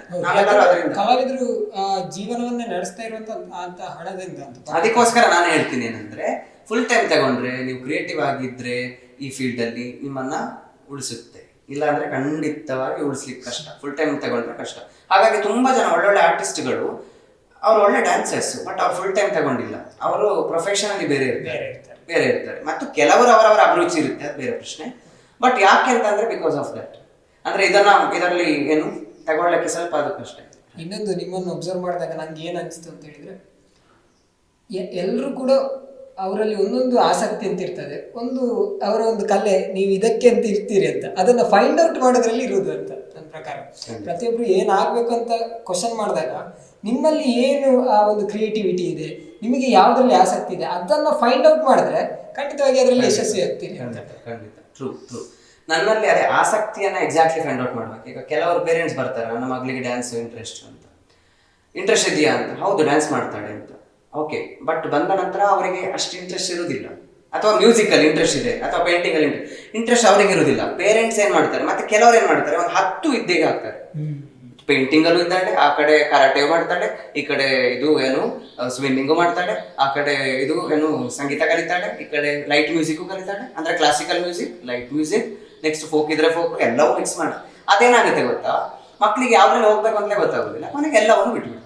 ಕಲಾವಿದರು ಜೀವನವನ್ನೇ ನಡೆಸ್ತಾ ಇರುವಂತ ಹಣದಿಂದ. ಅದಕ್ಕೋಸ್ಕರ ನಾನು ಹೇಳ್ತೀನಿ ಏನಂದ್ರೆ, ಫುಲ್ ಟೈಮ್ ತಗೊಂಡ್ರೆ ನೀವು ಕ್ರಿಯೇಟಿವ್ ಆಗಿದ್ರೆ ಈ ಫೀಲ್ಡ್ ಅಲ್ಲಿ ನಿಮ್ಮನ್ನ ಉಳಿಸುತ್ತೆ, ಇಲ್ಲಾಂದ್ರೆ ಖಂಡಿತವಾಗಿ ಉಳಿಸ್ಲಿಕ್ಕೆ ಕಷ್ಟ. ಫುಲ್ ಟೈಮ್ ತಗೊಂಡ್ರೆ ಕಷ್ಟ. ಹಾಗಾಗಿ ತುಂಬಾ ಜನ ಒಳ್ಳೊಳ್ಳೆ ಆರ್ಟಿಸ್ಟ್ಗಳು, ಅವ್ರು ಒಳ್ಳೆ ಡ್ಯಾನ್ಸರ್ಸ್, ಬಟ್ ಅವ್ರು ಫುಲ್ ಟೈಮ್ ತಗೊಂಡಿಲ್ಲ, ಅವರು ಪ್ರೊಫೆಷನಲಿ ಬೇರೆ ಇರ್ತಾರೆ. ಬೇರೆ ಇರ್ತಾರೆ, ಮತ್ತು ಕೆಲವರು ಅವರವರ ಅಭಿರುಚಿ ಇರುತ್ತೆ, ಅದು ಬೇರೆ ಪ್ರಶ್ನೆ. ಬಟ್ ಯಾಕೆ ಅಂತಂದ್ರೆ ಬಿಕಾಸ್ ಆಫ್ ದಟ್, ಅಂದ್ರೆ ಇದರಲ್ಲಿ ಏನು ತಗೊಳ್ಳಕ್ಕೆ ಸ್ವಲ್ಪ ಅದು ಕಷ್ಟ. ಇನ್ನೊಂದು ನಿಮ್ಮನ್ನು ಒಬ್ಸರ್ವ್ ಮಾಡಿದಾಗ ನಂಗೆ ಏನು ಅನಿಸ್ತು ಅಂತ ಹೇಳಿದ್ರೆ, ಎಲ್ಲರೂ ಕೂಡ ಅವರಲ್ಲಿ ಒಂದೊಂದು ಆಸಕ್ತಿ ಅಂತ ಇರ್ತದೆ, ಒಂದು ಅವರ ಒಂದು ಕಲೆ, ನೀವು ಇದಕ್ಕೆ ಅಂತ ಇರ್ತೀರಿ ಅಂತ ಅದನ್ನ ಫೈಂಡ್ ಔಟ್ ಮಾಡೋದ್ರಲ್ಲಿ ಇರುವುದು ಅಂತ ನನ್ನ ಪ್ರಕಾರ. ಪ್ರತಿಯೊಬ್ರು ಏನಾಗಬೇಕು ಅಂತ ಕ್ವಶನ್ ಮಾಡಿದಾಗ ನಿಮ್ಮಲ್ಲಿ ಏನು ಆ ಒಂದು ಕ್ರಿಯೇಟಿವಿಟಿ ಇದೆ, ನಿಮಗೆ ಯಾವುದ್ರಲ್ಲಿ ಆಸಕ್ತಿ ಇದೆ, ಅದನ್ನ ಫೈಂಡ್ ಔಟ್ ಮಾಡಿದ್ರೆ ಖಂಡಿತವಾಗಿ ಅದರಲ್ಲಿ ಯಶಸ್ವಿ ಆಗ್ತೀರಿ ಅಂತ. ಖಂಡಿತ, ಟ್ರೂ. ನನ್ನಲ್ಲಿ ಅದೇ ಆಸಕ್ತಿಯನ್ನ ಎಕ್ಸಾಕ್ಟ್ಲಿ ಫೈಂಡ್ ಔಟ್ ಮಾಡ್ಬೇಕು. ಈಗ ಕೆಲವರು ಪೇರೆಂಟ್ಸ್ ಬರ್ತಾರೆ, ನನ್ನ ಮಗಳಿಗೆ ಡ್ಯಾನ್ಸ್ ಇಂಟ್ರೆಸ್ಟ್ ಇದೆಯಾ ಅಂತ. ಹೌದು, ಡ್ಯಾನ್ಸ್ ಮಾಡ್ತಾಳೆ ಅಂತ. ಓಕೆ, ಬಟ್ ಬಂದ ನಂತರ ಅವರಿಗೆ ಅಷ್ಟು ಇಂಟ್ರೆಸ್ಟ್ ಇರುವುದಿಲ್ಲ, ಅಥವಾ ಮ್ಯೂಸಿಕಲ್ಲಿ ಇಂಟ್ರೆಸ್ಟ್ ಇದೆ, ಅಥವಾ ಪೇಂಟಿಂಗಲ್ಲಿ ಇಂಟ್ರೆಸ್ಟ್ ಅವರಿಗೆ ಇರುವುದಿಲ್ಲ. ಪೇರೆಂಟ್ಸ್ ಏನ್ ಮಾಡ್ತಾರೆ, ಮತ್ತೆ ಕೆಲವರು ಏನ್ ಮಾಡ್ತಾರೆ, ಒಂದು 10 ವಿದ್ಯೆಗೆ ಹಾಕ್ತಾರೆ. ಪೇಂಟಿಂಗಲ್ಲೂ ಇದ್ದಾಳೆ, ಆ ಕಡೆ ಕರಾಟೆ ಮಾಡ್ತಾಳೆ, ಈ ಕಡೆ ಇದು ಏನು ಸ್ವಿಮ್ಮಿಂಗು ಮಾಡ್ತಾಳೆ, ಆ ಕಡೆ ಇದು ಏನು ಸಂಗೀತ ಕಲಿತಾಳೆ, ಈ ಕಡೆ ಲೈಟ್ ಮ್ಯೂಸಿಕ್ ಕಲಿತಾಳೆ, ಅಂದ್ರೆ classical music, light music, next folk ಇದ್ರೆ ಫೋಕ್, ಎಲ್ಲವೂ ಮಿಕ್ಸ್ ಮಾಡಿ. ಅದೇನಾಗುತ್ತೆ ಗೊತ್ತಾ, ಮಕ್ಕಳಿಗೆ ಯಾವ್ದ್ರಲ್ಲಿ ಹೋಗ್ಬೇಕು ಅಂತಲೇ ಗೊತ್ತಾಗೋದಿಲ್ಲ, ಮನೆಗೆ ಎಲ್ಲವನ್ನು ಬಿಟ್ಬಿಡ್ತಾರೆ.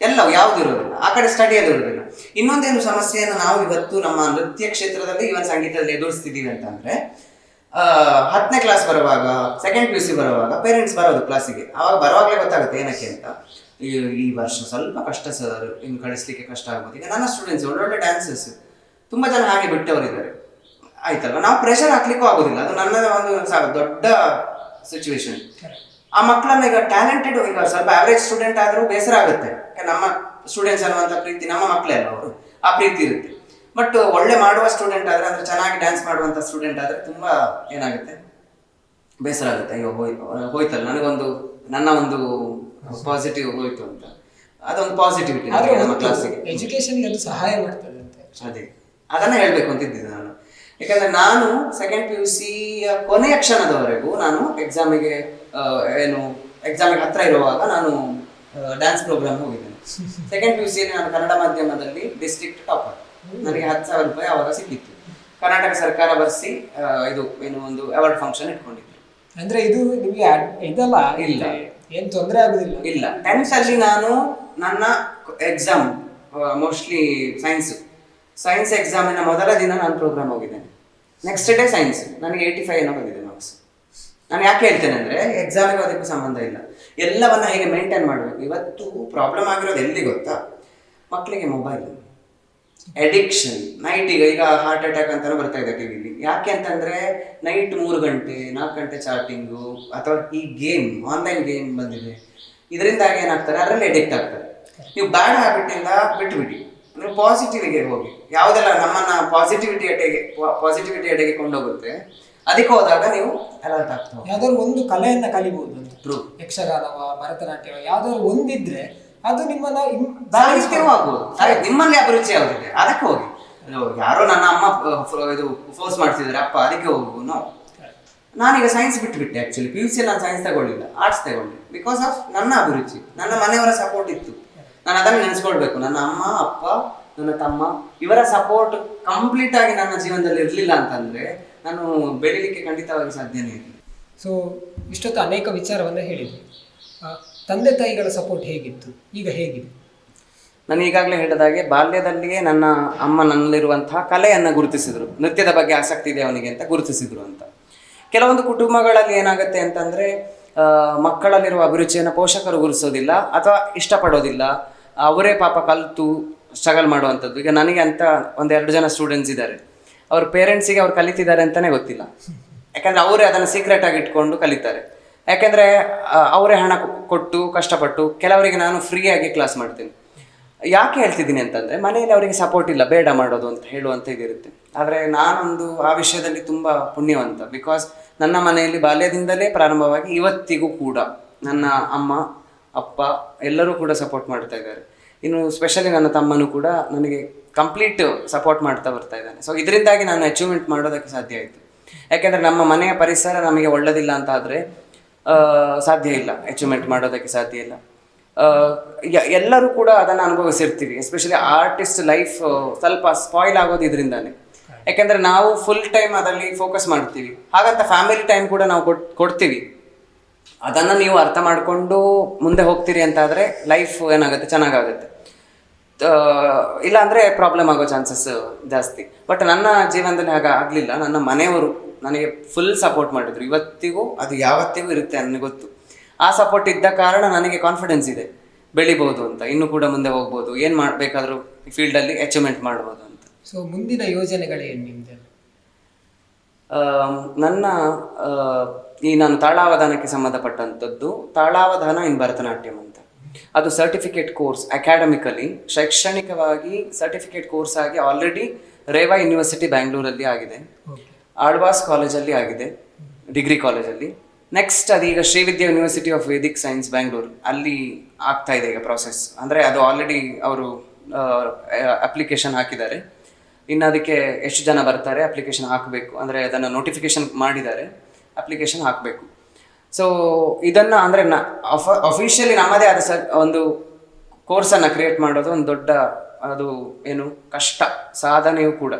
ಎಲ್ಲವೂ ಯಾವ್ದು ಇರೋದಿಲ್ಲ, ಆ ಕಡೆ ಸ್ಟಡಿ ಅದು ಇರೋದಿಲ್ಲ. ಇನ್ನೊಂದೇನು ಸಮಸ್ಯೆಯನ್ನು ನಾವು ಇವತ್ತು ನಮ್ಮ ನೃತ್ಯ ಕ್ಷೇತ್ರದಲ್ಲಿ ಇವನ್ ಸಂಗೀತದಲ್ಲಿ ಎದುರಿಸ್ತಿದೀವಿ ಅಂತಂದ್ರೆ, 10ನೇ ಕ್ಲಾಸ್ ಬರುವಾಗ, ಸೆಕೆಂಡ್ PUC ಬರುವಾಗ ಪೇರೆಂಟ್ಸ್ ಬರೋದು ಕ್ಲಾಸಿಗೆ, ಅವಾಗ ಬರುವಾಗಲೇ ಗೊತ್ತಾಗುತ್ತೆ ಏನಕ್ಕೆ ಅಂತ. ಈ ವರ್ಷ ಸ್ವಲ್ಪ ಕಷ್ಟ ಸರ್, ಇನ್ನು ಕಳಿಸ್ಲಿಕ್ಕೆ ಕಷ್ಟ ಆಗ್ಬೋದು. ಈಗ ನನ್ನ ಸ್ಟೂಡೆಂಟ್ಸ್ ಒಳ್ಳೊಳ್ಳೆ ಡ್ಯಾನ್ಸರ್ಸ್ ತುಂಬಾ ಜನ ಹಾಗೆ ಬಿಟ್ಟವರಿದ್ದಾರೆ, ಆಯ್ತಲ್ವ. ನಾವು ಪ್ರೆಷರ್ ಹಾಕ್ಲಿಕ್ಕೂ ಆಗೋದಿಲ್ಲ, ಅದು ನನ್ನ ಒಂದು ದೊಡ್ಡ ಸಿಚುವೇಶನ್. ಆ ಮಕ್ಕಳನ್ನ ಈಗ ಟ್ಯಾಲೆಂಟೆಡ್, ಈಗ ಸ್ವಲ್ಪ ಆವ್ರೇಜ್ ಸ್ಟೂಡೆಂಟ್ ಆದ್ರೂ ಬೇಸರ ಆಗುತ್ತೆ, ನಮ್ಮ ಸ್ಟೂಡೆಂಟ್ಸ್ ಅನ್ನುವಂಥ ಪ್ರೀತಿ, ನಮ್ಮ ಮಕ್ಕಳೇ ಅಲ್ಲ ಅವರು, ಆ ಪ್ರೀತಿ ಇರುತ್ತೆ. ಬಟ್ ಒಳ್ಳೆ ಮಾಡುವ ಸ್ಟೂಡೆಂಟ್ ಆದ್ರೆ, ಅಂದ್ರೆ ಚೆನ್ನಾಗಿ ಡ್ಯಾನ್ಸ್ ಮಾಡುವಂತ ಸ್ಟೂಡೆಂಟ್ ಆದ್ರೆ ತುಂಬಾ ಏನಾಗುತ್ತೆ, ಬೇಸರ ಆಗುತ್ತೆ. ಅಯ್ಯೋ ಹೋಯ್ತಲ್ಲ, ನನ್ನ ಒಂದು ಪಾಸಿಟಿವ್ ಹೋಯ್ತು ಅಂತ, ಅದೊಂದು ಪಾಸಿಟಿವಿಟಿ ನಮ್ಮ ಕ್ಲಾಸಿಗೆ, ಎಜುಕೇಶನ್ಗೆ ಅದು ಸಹಾಯ ಮಾಡ್ತದೆ ಅಂತ. ಅದೇ ಅದನ್ನ ಹೇಳ್ಬೇಕು ಅಂತಿದ್ದೆ ನಾನು. ಯಾಕಂದ್ರೆ ನಾನು ಸೆಕೆಂಡ್ PUC ಕೊನೆಯ ಕ್ಷಣದವರೆಗೂ ನಾನು ಎಕ್ಸಾಮಿಗೆ ಹತ್ರ ಇರುವಾಗ ನಾನು ಡ್ಯಾನ್ಸ್ ಪ್ರೋಗ್ರಾಮ್ ಹೋಗಿದ್ದೇನೆ. ಸೆಕೆಂಡ್ PUC ನಾನು ಕನ್ನಡ ಮಾಧ್ಯಮದಲ್ಲಿ ಡಿಸ್ಟ್ರಿಕ್ಟ್ ಟಾಪರ್, ನನಗೆ 10,000 ರೂಪಾಯಿ ಅವಾಗ ಸಿಕ್ಕಿತ್ತು. ಕರ್ನಾಟಕ ಸರ್ಕಾರ ಬರ್ಸಿ ಇದು ಏನು ಒಂದು ಅವಾರ್ಡ್ ಫಂಕ್ಷನ್ ಇಟ್ಕೊಂಡಿದ್ರು. ಅಂದ್ರೆ ಇದು ನಿಮಗೆ ಇದಲ್ಲ, ಇಲ್ಲ ಏನ್ ತೊಂದರೆ ಆಗುದಿಲ್ಲ. ಇಲ್ಲ, 10th ಅಲ್ಲಿ ನಾನು ನನ್ನ ಎಕ್ಸಾಮ್ ಮೋಸ್ಟ್ಲಿ ಸೈನ್ಸ್ ಎಕ್ಸಾಮಿನ ಮೊದಲ ದಿನ ನಾನು ಪ್ರೋಗ್ರಾಮ್ ಹೋಗಿದ್ದೇನೆ. ನೆಕ್ಸ್ಟ್ ಡೇ ಸೈನ್ಸ್ ನನಗೆ 85 ಏನೋ ಬಂದಿದೆ ಮಾರ್ಕ್ಸ್. ನಾನು ಯಾಕೆ ಹೇಳ್ತೇನೆ ಅಂದ್ರೆ, ಎಕ್ಸಾಮಿಗೆ ಅದಕ್ಕೂ ಸಂಬಂಧ ಇಲ್ಲ, ಎಲ್ಲವನ್ನ ಹೇಗೆ ಮೇಂಟೈನ್ ಮಾಡಬೇಕು. ಇವತ್ತು ಪ್ರಾಬ್ಲಮ್ ಆಗಿರೋದು ಎಲ್ಲಿ ಗೊತ್ತಾ, ಮಕ್ಕಳಿಗೆ ಮೊಬೈಲ್ ಅಡಿಕ್ಷನ್. ಈಗ ಹಾರ್ಟ್ ಅಟ್ಯಾಕ್ ಅಂತಾನು ಬರ್ತಾ ಇದೆ ಟಿವಿಲಿ. ಯಾಕೆ ಅಂತಂದ್ರೆ ನೈಟ್ 3 ಗಂಟೆ 4 ಗಂಟೆ ಚಾಟಿಂಗು, ಅಥವಾ ಈ ಆನ್ಲೈನ್ ಗೇಮ್ ಬಂದಿದೆ, ಇದರಿಂದಾಗಿ ಏನಾಗ್ತಾರೆ, ಅದರಲ್ಲಿ ಅಡಿಕ್ಟ್ ಆಗ್ತಾರೆ. ನೀವು ಬ್ಯಾಡ್ ಹ್ಯಾಬಿಟ್ ಇಂದ ಬಿಟ್ಬಿಡಿ, ನೀವು ಪಾಸಿಟಿವಿಗೆ ಹೋಗಿ. ಯಾವುದೆಲ್ಲ ನಮ್ಮನ್ನ ಪಾಸಿಟಿವಿಟಿ ಎಡೆಗೆ ಕೊಂಡೋಗುತ್ತೆ, ಅದಕ್ಕೆ ಹೋದಾಗ ನೀವು ಅಲರ್ಟ್ ಆಗ್ತವೆ. ಯಾವ್ದಾದ್ರು ಒಂದು ಕಲೆಯನ್ನ ಕಲಿಬಹುದು. ಯಕ್ಷಗಾನವ, ಭರತನಾಟ್ಯವ, ಯಾವ್ದಾದ್ರು ಒಂದಿದ್ರೆ ಅದು ನಿಮ್ಮನ್ನ ಸಾಹಿತ್ಯವೂ ಆಗ್ಬೋದು. ನಿಮ್ಮಲ್ಲಿ ಅಭಿರುಚಿ ಯಾವುದಿದೆ ಅದಕ್ಕೆ ಹೋಗಿ. ಯಾರೋ ನನ್ನ ಅಮ್ಮ ಇದು ಫೋರ್ಸ್ ಮಾಡ್ತಿದ್ದಾರೆ, ಅಪ್ಪ ಅದಕ್ಕೆ ಹೋಗು. ನಾನೀಗ ಸೈನ್ಸ್ ಬಿಟ್ಬಿಟ್ಟೆ. ಆಕ್ಚುಲಿ PUC ನಾನು ಸೈನ್ಸ್ ತಗೊಳ್ಳಿಲ್ಲ, ಆರ್ಟ್ಸ್ ತಗೊಂಡೆ. ಬಿಕಾಸ್ ಆಫ್ ನನ್ನ ಅಭಿರುಚಿ, ನನ್ನ ಮನೆಯವರ ಸಪೋರ್ಟ್ ಇತ್ತು. ನಾನು ಅದನ್ನು ನೆನೆಸ್ಕೊಳ್ಬೇಕು. ನನ್ನ ಅಮ್ಮ, ಅಪ್ಪ, ನನ್ನ ತಮ್ಮ, ಇವರ ಸಪೋರ್ಟ್ ಕಂಪ್ಲೀಟ್ ಆಗಿ ನನ್ನ ಜೀವನದಲ್ಲಿ ಇರಲಿಲ್ಲ ಅಂತಂದ್ರೆ ನಾನು ಬೆಳಿಲಿಕ್ಕೆ ಖಂಡಿತವಾಗಿ ಸಾಧ್ಯನೇ ಇಲ್ಲ. ಸೊ ಇಷ್ಟೊತ್ತು ಅನೇಕ ವಿಚಾರವನ್ನ ಹೇಳಿದ್ವಿ. ತಂದೆ ತಾಯಿಗಳ ಸಪೋರ್ಟ್ ಹೇಗಿತ್ತು, ಈಗ ಹೇಗಿದೆ? ನಾನು ಈಗಾಗಲೇ ಹೇಳಿದಾಗೆ, ಬಾಲ್ಯದಲ್ಲಿಯೇ ನನ್ನ ಅಮ್ಮ ನನ್ನಲ್ಲಿರುವಂತಹ ಕಲೆಯನ್ನು ಗುರುತಿಸಿದ್ರು. ನೃತ್ಯದ ಬಗ್ಗೆ ಆಸಕ್ತಿ ಇದೆ ಅವನಿಗೆ ಅಂತ ಗುರುತಿಸಿದ್ರು ಅಂತ. ಕೆಲವೊಂದು ಕುಟುಂಬಗಳಲ್ಲಿ ಏನಾಗುತ್ತೆ ಅಂತಂದ್ರೆ, ಮಕ್ಕಳಲ್ಲಿರುವ ಅಭಿರುಚಿಯನ್ನು ಪೋಷಕರು ಗುರುತಿಸೋದಿಲ್ಲ ಅಥವಾ ಇಷ್ಟಪಡೋದಿಲ್ಲ. ಅವರೇ ಪಾಪ ಕಲಿತು ಸ್ಟ್ರಗಲ್ ಮಾಡುವಂಥದ್ದು. ಈಗ ನನಗೆ ಅಂತ 1-2 ಜನ ಸ್ಟೂಡೆಂಟ್ಸ್ ಇದ್ದಾರೆ, ಅವ್ರ ಪೇರೆಂಟ್ಸಿಗೆ ಅವ್ರು ಕಲಿತಿದ್ದಾರೆ ಅಂತಲೇ ಗೊತ್ತಿಲ್ಲ. ಯಾಕಂದರೆ ಅವರೇ ಅದನ್ನು ಸೀಕ್ರೆಟ್ ಆಗಿ ಇಟ್ಕೊಂಡು ಕಲಿತಾರೆ. ಯಾಕೆಂದರೆ ಅವರೇ ಹಣ ಕೊಟ್ಟು ಕಷ್ಟಪಟ್ಟು. ಕೆಲವರಿಗೆ ನಾನು ಫ್ರೀಯಾಗಿ ಕ್ಲಾಸ್ ಮಾಡ್ತೀನಿ. ಯಾಕೆ ಹೇಳ್ತಿದ್ದೀನಿ ಅಂತಂದರೆ, ಮನೆಯಲ್ಲಿ ಅವರಿಗೆ ಸಪೋರ್ಟ್ ಇಲ್ಲ, ಬೇಡ ಮಾಡೋದು ಅಂತ ಹೇಳುವಂಥ ಇದಿರುತ್ತೆ. ಆದರೆ ನಾನೊಂದು ಆ ವಿಷಯದಲ್ಲಿ ತುಂಬ ಪುಣ್ಯವಂತ. ಬಿಕಾಸ್ ನನ್ನ ಮನೆಯಲ್ಲಿ ಬಾಲ್ಯದಿಂದಲೇ ಪ್ರಾರಂಭವಾಗಿ ಇವತ್ತಿಗೂ ಕೂಡ ನನ್ನ ಅಮ್ಮ, ಅಪ್ಪ ಎಲ್ಲರೂ ಕೂಡ ಸಪೋರ್ಟ್ ಮಾಡ್ತಾ ಇದ್ದಾರೆ. ಇನ್ನು ಸ್ಪೆಷಲಿ ನನ್ನ ತಮ್ಮನೂ ಕೂಡ ನನಗೆ ಕಂಪ್ಲೀಟ್ ಸಪೋರ್ಟ್ ಮಾಡ್ತಾ ಬರ್ತಾ ಇದ್ದಾನೆ. ಸೊ ಇದರಿಂದಾಗಿ ನಾನು ಅಚೀವ್ಮೆಂಟ್ ಮಾಡೋದಕ್ಕೆ ಸಾಧ್ಯ ಆಯಿತು. ಯಾಕೆಂದರೆ ನಮ್ಮ ಮನೆಯ ಪರಿಸರ ನಮಗೆ ಒಳ್ಳೆದಿಲ್ಲ ಅಂತ ಆದರೆ ಸಾಧ್ಯ ಇಲ್ಲ, ಅಚೀವ್ಮೆಂಟ್ ಮಾಡೋದಕ್ಕೆ ಸಾಧ್ಯ ಇಲ್ಲ. ಎಲ್ಲರೂ ಕೂಡ ಅದನ್ನು ಅನುಭವಿಸಿರ್ತೀವಿ. ಎಸ್ಪೆಷಲಿ ಆರ್ಟಿಸ್ಟ್ ಲೈಫ್ ಸ್ವಲ್ಪ ಸ್ಪಾಯ್ಲ್ ಆಗೋದು ಇದರಿಂದಾನೆ. ಯಾಕೆಂದರೆ ನಾವು ಫುಲ್ ಟೈಮ್ ಅದರಲ್ಲಿ ಫೋಕಸ್ ಮಾಡ್ತೀವಿ. ಹಾಗಂತ ಫ್ಯಾಮಿಲಿ ಟೈಮ್ ಕೂಡ ನಾವು ಕೊಡ್ತೀವಿ. ಅದನ್ನು ನೀವು ಅರ್ಥ ಮಾಡಿಕೊಂಡು ಮುಂದೆ ಹೋಗ್ತೀರಿ ಅಂತಾದರೆ ಲೈಫ್ ಏನಾಗುತ್ತೆ, ಚೆನ್ನಾಗಾಗುತ್ತೆ. ಇಲ್ಲ ಅಂದರೆ ಪ್ರಾಬ್ಲಮ್ ಆಗೋ ಚಾನ್ಸಸ್ ಜಾಸ್ತಿ. ಬಟ್ ನನ್ನ ಜೀವನದಲ್ಲಿ ಹಾಗೆ ಆಗಲಿಲ್ಲ. ನನ್ನ ಮನೆಯವರು ನನಗೆ ಫುಲ್ ಸಪೋರ್ಟ್ ಮಾಡಿದ್ರು. ಇವತ್ತಿಗೂ ಅದು ಯಾವತ್ತಿಗೂ ಇರುತ್ತೆ ನನಗೆ ಗೊತ್ತು. ಆ ಸಪೋರ್ಟ್ ಇದ್ದ ಕಾರಣ ನನಗೆ ಕಾನ್ಫಿಡೆನ್ಸ್ ಇದೆ, ಬೆಳಿಬೋದು ಅಂತ, ಇನ್ನೂ ಕೂಡ ಮುಂದೆ ಹೋಗ್ಬೋದು, ಏನು ಮಾಡಬೇಕಾದ್ರೂ ಫೀಲ್ಡಲ್ಲಿ ಅಚೀವ್ಮೆಂಟ್ ಮಾಡ್ಬೋದು ಅಂತ. ಸೊ ಮುಂದಿನ ಯೋಜನೆಗಳೇನು ನಿಮ್ಮದೆಲ್ಲ? ನನ್ನ ನಾನು ತಾಳಾವಧಾನಕ್ಕೆ ಸಂಬಂಧಪಟ್ಟಂಥದ್ದು ತಾಳಾವಧಾನ ಇನ್ ಭರತನಾಟ್ಯಂ ಅಂತ. ಅದು ಸರ್ಟಿಫಿಕೇಟ್ ಕೋರ್ಸ್, ಅಕಾಡೆಮಿಕಲಿ ಶೈಕ್ಷಣಿಕವಾಗಿ ಸರ್ಟಿಫಿಕೇಟ್ ಕೋರ್ಸ್ ಆಗಿ ಆಲ್ರೆಡಿ ರೇವಾ ಯೂನಿವರ್ಸಿಟಿ ಬ್ಯಾಂಗ್ಳೂರಲ್ಲಿ ಆಗಿದೆ, ಆಳ್ವಾಸ್ ಕಾಲೇಜಲ್ಲಿ ಆಗಿದೆ, ಡಿಗ್ರಿ ಕಾಲೇಜಲ್ಲಿ. ನೆಕ್ಸ್ಟ್ ಅದೀಗ Srividya university of Vedic science Bangalore ಅಲ್ಲಿ ಆಗ್ತಾ ಇದೆ ಈಗ ಪ್ರಾಸೆಸ್. ಅಂದರೆ ಅದು ಆಲ್ರೆಡಿ ಅವರು ಅಪ್ಲಿಕೇಶನ್ ಹಾಕಿದ್ದಾರೆ. ಇನ್ನು ಅದಕ್ಕೆ ಎಷ್ಟು ಜನ ಬರ್ತಾರೆ ಅಪ್ಲಿಕೇಶನ್ ಹಾಕಬೇಕು, ಅಂದರೆ ಅದನ್ನು ನೋಟಿಫಿಕೇಶನ್ ಮಾಡಿದ್ದಾರೆ, ಅಪ್ಲಿಕೇಶನ್ ಹಾಕಬೇಕು. ಸೊ ಇದನ್ನು ಅಂದರೆ ಅಫಿಷಿಯಲಿ ನಮ್ಮದೇ ಆದ ಒಂದು ಕೋರ್ಸನ್ನು ಕ್ರಿಯೇಟ್ ಮಾಡೋದು ಒಂದು ದೊಡ್ಡ, ಅದು ಏನು ಕಷ್ಟ ಸಾಧನೆಯೂ ಕೂಡ.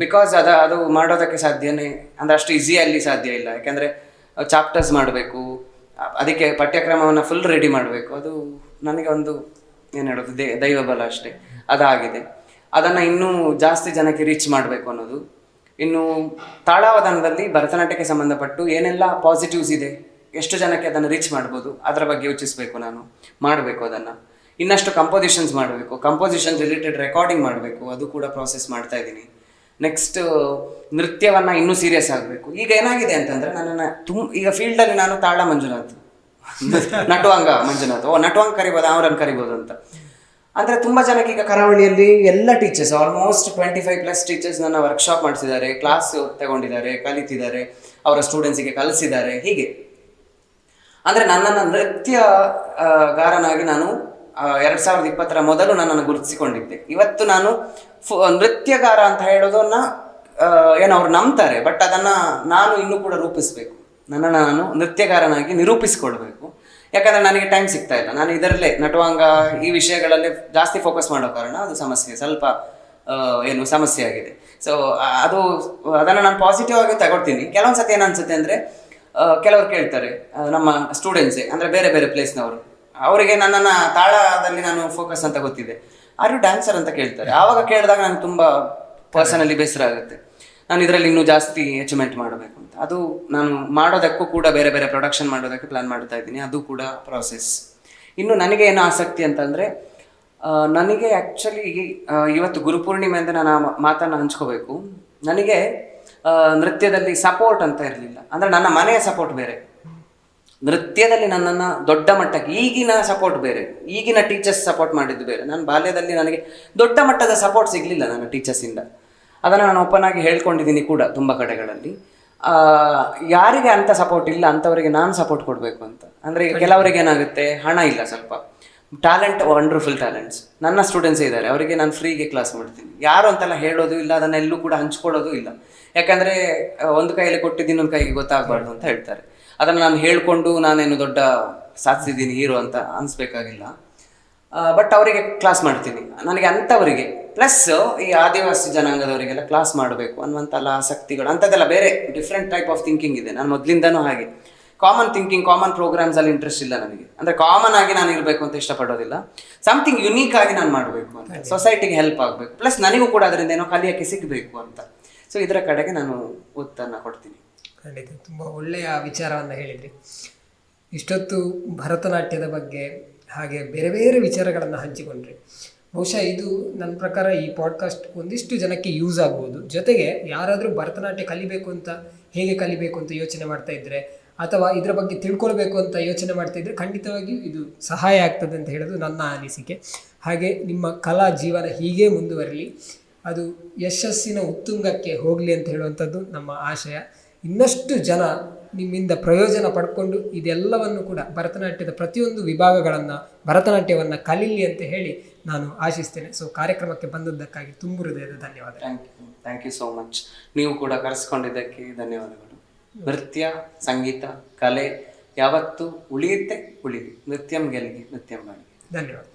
ಬಿಕಾಸ್ ಅದು ಮಾಡೋದಕ್ಕೆ ಸಾಧ್ಯನೇ, ಅಂದರೆ ಅಷ್ಟು ಈಸಿಯಲ್ಲಿ ಸಾಧ್ಯ ಇಲ್ಲ. ಯಾಕೆಂದರೆ ಚಾಪ್ಟರ್ಸ್ ಮಾಡಬೇಕು, ಅದಕ್ಕೆ ಪಠ್ಯಕ್ರಮವನ್ನು ಫುಲ್ ರೆಡಿ ಮಾಡಬೇಕು. ಅದು ನನಗೆ ಒಂದು ಏನು ಹೇಳೋದು ದೈವ ಬಲ ಅಷ್ಟೇ, ಅದಾಗಿದೆ. ಅದನ್ನು ಇನ್ನೂ ಜಾಸ್ತಿ ಜನಕ್ಕೆ ರೀಚ್ ಮಾಡಬೇಕು ಅನ್ನೋದು. ಇನ್ನು ತಾಳಾವಧಾನದಲ್ಲಿ ಭರತನಾಟ್ಯಕ್ಕೆ ಸಂಬಂಧಪಟ್ಟು ಏನೆಲ್ಲ ಪಾಸಿಟಿವ್ಸ್ ಇದೆ, ಎಷ್ಟು ಜನಕ್ಕೆ ಅದನ್ನು ರೀಚ್ ಮಾಡ್ಬೋದು, ಅದರ ಬಗ್ಗೆ ಯೋಚಿಸಬೇಕು, ನಾನು ಮಾಡಬೇಕು ಅದನ್ನು. ಇನ್ನಷ್ಟು ಕಂಪೋಸಿಷನ್ಸ್ ಮಾಡಬೇಕು, ಕಂಪೋಸಿಷನ್ ರಿಲೇಟೆಡ್ ರೆಕಾರ್ಡಿಂಗ್ ಮಾಡಬೇಕು, ಅದು ಕೂಡ ಪ್ರಾಸೆಸ್ ಮಾಡ್ತಾ ಇದ್ದೀನಿ. ನೆಕ್ಸ್ಟ್ ನೃತ್ಯವನ್ನು ಇನ್ನೂ ಸೀರಿಯಸ್ ಆಗಬೇಕು. ಈಗ ಏನಾಗಿದೆ ಅಂತಂದರೆ ನನ್ನನ್ನು ಈಗ ಫೀಲ್ಡಲ್ಲಿ ನಾನು ತಾಳ ಮಂಜುನಾಥ್, ನಟುವಂಗ ಮಂಜುನಾಥ್, ನಟುವಂಗ ಕರಿಬೋದು, ಅವರನ್ನು ಕರಿಬೋದು ಅಂತ. ಅಂದರೆ ತುಂಬ ಜನಕ್ಕೆ ಈಗ ಕರಾವಳಿಯಲ್ಲಿ ಎಲ್ಲ ಟೀಚರ್ಸ್, ಆಲ್ಮೋಸ್ಟ್ 25+ ಟೀಚರ್ಸ್ ನನ್ನ ವರ್ಕ್ಶಾಪ್ ಮಾಡಿಸಿದ್ದಾರೆ, ಕ್ಲಾಸ್ ತಗೊಂಡಿದ್ದಾರೆ, ಕಲಿತಿದ್ದಾರೆ, ಅವರ ಸ್ಟೂಡೆಂಟ್ಸಿಗೆ ಕಲಿಸಿದ್ದಾರೆ. ಹೀಗೆ ಅಂದರೆ ನನ್ನನ್ನು ನೃತ್ಯಗಾರನಾಗಿ ನಾನು 2020 ಮೊದಲು ನನ್ನನ್ನು ಗುರುತಿಸಿಕೊಂಡಿದ್ದೆ. ಇವತ್ತು ನಾನು ನೃತ್ಯಗಾರ ಅಂತ ಹೇಳೋದನ್ನ ಏನು ಅವ್ರು ನಂಬ್ತಾರೆ, ಬಟ್ ಅದನ್ನು ನಾನು ಇನ್ನೂ ಕೂಡ ರೂಪಿಸಬೇಕು, ನನ್ನನ್ನು ನಾನು ನೃತ್ಯಗಾರನಾಗಿ ನಿರೂಪಿಸಿಕೊಳ್ಬೇಕು. ಯಾಕಂದರೆ ನನಗೆ ಟೈಮ್ ಸಿಗ್ತಾ ಇಲ್ಲ. ನಾನು ಇದರಲ್ಲೇ ನಟುವಂಗ ಈ ವಿಷಯಗಳಲ್ಲಿ ಜಾಸ್ತಿ ಫೋಕಸ್ ಮಾಡೋ ಕಾರಣ ಅದು ಸ್ವಲ್ಪ ಸಮಸ್ಯೆ ಆಗಿದೆ. ಸೊ ಅದನ್ನು ನಾನು ಪಾಸಿಟಿವ್ ಆಗಿ ತಗೊಳ್ತೀನಿ. ಕೆಲವೊಂದು ಸತಿ ಏನನ್ಸುತ್ತೆ ಅಂದರೆ ಕೆಲವರು ಕೇಳ್ತಾರೆ, ನಮ್ಮ ಸ್ಟೂಡೆಂಟ್ಸೇ ಅಂದರೆ ಬೇರೆ ಬೇರೆ ಪ್ಲೇಸ್ನವರು, ಅವರಿಗೆ ನನ್ನನ್ನು ತಾಳದಲ್ಲಿ ನಾನು ಫೋಕಸ್ ಅಂತ ಗೊತ್ತಿದೆ, ಆರ್ ಯು ಡ್ಯಾನ್ಸರ್ ಅಂತ ಕೇಳ್ತಾರೆ. ಆವಾಗ ಕೇಳಿದಾಗ ನನಗೆ ತುಂಬ ಪರ್ಸನಲಿ ಬೇಸರ ಆಗುತ್ತೆ. ನಾನು ಇದರಲ್ಲಿ ಇನ್ನೂ ಜಾಸ್ತಿ ಅಚೀವ್ಮೆಂಟ್ ಮಾಡಬೇಕು ಅಂತ. ಅದು ನಾನು ಮಾಡೋದಕ್ಕೂ ಕೂಡ ಬೇರೆ ಬೇರೆ ಪ್ರೊಡಕ್ಷನ್ ಮಾಡೋದಕ್ಕೆ ಪ್ಲ್ಯಾನ್ ಮಾಡ್ತಾ ಇದ್ದೀನಿ, ಅದು ಕೂಡ ಪ್ರಾಸೆಸ್. ಇನ್ನು ನನಗೆ ಏನು ಆಸಕ್ತಿ ಅಂತಂದರೆ, ನನಗೆ ಆ್ಯಕ್ಚುಲಿ ಇವತ್ತು ಗುರುಪೂರ್ಣಿಮೆ ಅಂತ ನಾನು ಆ ಮಾತನ್ನು ಹಂಚ್ಕೋಬೇಕು. ನನಗೆ ನೃತ್ಯದಲ್ಲಿ ಸಪೋರ್ಟ್ ಅಂತ ಇರಲಿಲ್ಲ. ಅಂದರೆ ನನ್ನ ಮನೆಯ ಸಪೋರ್ಟ್ ಬೇರೆ, ನೃತ್ಯದಲ್ಲಿ ನನ್ನನ್ನು ದೊಡ್ಡ ಮಟ್ಟಕ್ಕೆ ಈಗಿನ ಸಪೋರ್ಟ್ ಬೇರೆ, ಈಗಿನ ಟೀಚರ್ಸ್ ಸಪೋರ್ಟ್ ಮಾಡಿದ್ದು ಬೇರೆ. ನಾನು ಬಾಲ್ಯದಲ್ಲಿ ನನಗೆ ದೊಡ್ಡ ಮಟ್ಟದ ಸಪೋರ್ಟ್ ಸಿಗಲಿಲ್ಲ ನನ್ನ ಟೀಚರ್ಸಿಂದ. ಅದನ್ನು ನಾನು ಓಪನ್ ಆಗಿ ಹೇಳ್ಕೊಂಡಿದ್ದೀನಿ ಕೂಡ ತುಂಬ ಕಡೆಗಳಲ್ಲಿ. ಯಾರಿಗೆ ಅಂಥ ಸಪೋರ್ಟ್ ಇಲ್ಲ ಅಂಥವರಿಗೆ ನಾನು ಸಪೋರ್ಟ್ ಕೊಡಬೇಕು ಅಂತ. ಅಂದರೆ ಈಗ ಕೆಲವರಿಗೆ ಏನಾಗುತ್ತೆ, ಹಣ ಇಲ್ಲ, ಸ್ವಲ್ಪ ಟ್ಯಾಲೆಂಟ್, ವಂಡರ್ಫುಲ್ ಟ್ಯಾಲೆಂಟ್ಸ್ ನನ್ನ ಸ್ಟೂಡೆಂಟ್ಸೇ ಇದ್ದಾರೆ, ಅವರಿಗೆ ನಾನು ಫ್ರೀಗೆ ಕ್ಲಾಸ್ ಮಾಡ್ತೀನಿ. ಯಾರು ಅಂತೆಲ್ಲ ಹೇಳೋದು ಇಲ್ಲ, ಅದನ್ನೆಲ್ಲೂ ಕೂಡ ಹಂಚ್ಕೊಳ್ಳೋದು ಇಲ್ಲ. ಯಾಕಂದರೆ ಒಂದು ಕೈಯಲ್ಲಿ ಕೊಟ್ಟಿದ್ದು ಇನ್ನೊಂದು ಕೈಗೆ ಗೊತ್ತಾಗಬಾರ್ದು ಅಂತ ಹೇಳ್ತಾರೆ. ಅದನ್ನು ನಾನು ಹೇಳಿಕೊಂಡು ನಾನೇನು ದೊಡ್ಡ ಸಾಧಿಸಿದ್ದೀನಿ ಹೀರೋ ಅಂತ ಅನಿಸ್ಬೇಕಾಗಿಲ್ಲ. ಬಟ್ ಅವರಿಗೆ ಕ್ಲಾಸ್ ಮಾಡ್ತೀನಿ. ನನಗೆ ಅಂಥವರಿಗೆ ಪ್ಲಸ್ ಈ ಆದಿವಾಸಿ ಜನಾಂಗದವರಿಗೆಲ್ಲ ಕ್ಲಾಸ್ ಮಾಡಬೇಕು ಅನ್ನುವಂಥಲ್ಲ ಆಸಕ್ತಿಗಳು, ಅಂಥದ್ದೆಲ್ಲ ಬೇರೆ ಡಿಫ್ರೆಂಟ್ ಟೈಪ್ ಆಫ್ ಥಿಂಕಿಂಗ್ ಇದೆ ನಾನು ಮೊದಲಿಂದನೂ. ಹಾಗೆ ಕಾಮನ್ ಥಿಂಕಿಂಗ್, ಕಾಮನ್ ಪ್ರೋಗ್ರಾಮ್ಸಲ್ಲಿ ಇಂಟ್ರೆಸ್ಟ್ ಇಲ್ಲ ನನಗೆ. ಅಂದರೆ ಕಾಮನ್ ಆಗಿ ನಾನು ಇರಬೇಕು ಅಂತ ಇಷ್ಟಪಡೋದಿಲ್ಲ, ಸಮಥಿಂಗ್ ಯುನೀಕ್ ಆಗಿ ನಾನು ಮಾಡಬೇಕು ಅಂತ, ಸೊಸೈಟಿಗೆ ಹೆಲ್ಪ್ ಆಗಬೇಕು, ಪ್ಲಸ್ ನನಗೂ ಕೂಡ ಅದರಿಂದ ಏನೋ ಕಲಿಯೋಕ್ಕೆ ಸಿಗಬೇಕು ಅಂತ. ಸೊ ಇದರ ಕಡೆಗೆ ನಾನು ಒತ್ತನ್ನು ಕೊಡ್ತೀನಿ. ಖಂಡಿತ ತುಂಬ ಒಳ್ಳೆಯ ವಿಚಾರವನ್ನು ಹೇಳಿದ್ರಿ. ಇಷ್ಟೊತ್ತು ಭರತನಾಟ್ಯದ ಬಗ್ಗೆ ಹಾಗೆ ಬೇರೆ ಬೇರೆ ವಿಚಾರಗಳನ್ನು ಹಂಚಿಕೊಂಡ್ರಿ. ಬಹುಶಃ ಇದು ನನ್ನ ಪ್ರಕಾರ ಈ ಪಾಡ್ಕಾಸ್ಟ್ ಒಂದಿಷ್ಟು ಜನಕ್ಕೆ ಯೂಸ್ ಆಗ್ಬೋದು. ಜೊತೆಗೆ ಯಾರಾದರೂ ಭರತನಾಟ್ಯ ಕಲಿಬೇಕು ಅಂತ, ಹೇಗೆ ಕಲಿಬೇಕು ಅಂತ ಯೋಚನೆ ಮಾಡ್ತಾ ಇದ್ದರೆ, ಅಥವಾ ಇದರ ಬಗ್ಗೆ ತಿಳ್ಕೊಳ್ಬೇಕು ಅಂತ ಯೋಚನೆ ಮಾಡ್ತಾ ಇದ್ದರೆ ಖಂಡಿತವಾಗಿಯೂ ಇದು ಸಹಾಯ ಆಗ್ತದೆ ಅಂತ ಹೇಳೋದು ನನ್ನ ಅನಿಸಿಕೆ. ಹಾಗೆ ನಿಮ್ಮ ಕಲಾ ಜೀವನ ಹೀಗೆ ಮುಂದುವರಲಿ, ಅದು ಯಶಸ್ಸಿನ ಉತ್ತುಂಗಕ್ಕೆ ಹೋಗಲಿ ಅಂತ ಹೇಳುವಂಥದ್ದು ನಮ್ಮ ಆಶಯ. ಇನ್ನಷ್ಟು ಜನ ನಿಮ್ಮಿಂದ ಪ್ರಯೋಜನ ಪಡ್ಕೊಂಡು ಇದೆಲ್ಲವನ್ನು ಕೂಡ ಭರತನಾಟ್ಯದ ಪ್ರತಿಯೊಂದು ವಿಭಾಗಗಳನ್ನು, ಭರತನಾಟ್ಯವನ್ನು ಕಲೀಲಿ ಅಂತ ಹೇಳಿ ನಾನು ಆಶಿಸ್ತೇನೆ. ಸೊ ಕಾರ್ಯಕ್ರಮಕ್ಕೆ ಬಂದದ್ದಕ್ಕಾಗಿ ತುಂಬ ಹೃದಯದ ಧನ್ಯವಾದ. Thank you so much. ನೀವು ಕೂಡ ಕರೆಸ್ಕೊಂಡಿದ್ದಕ್ಕೆ ಧನ್ಯವಾದಗಳು. ನೃತ್ಯ, ಸಂಗೀತ, ಕಲೆ ಯಾವತ್ತೂ ಉಳಿಯುತ್ತೆ, ಉಳಿಲಿ. ನೃತ್ಯಂ ಗೆಲ್ಲಿಗೆ, ನೃತ್ಯಂ ಬಾಳಿಗೆ. ಧನ್ಯವಾದ.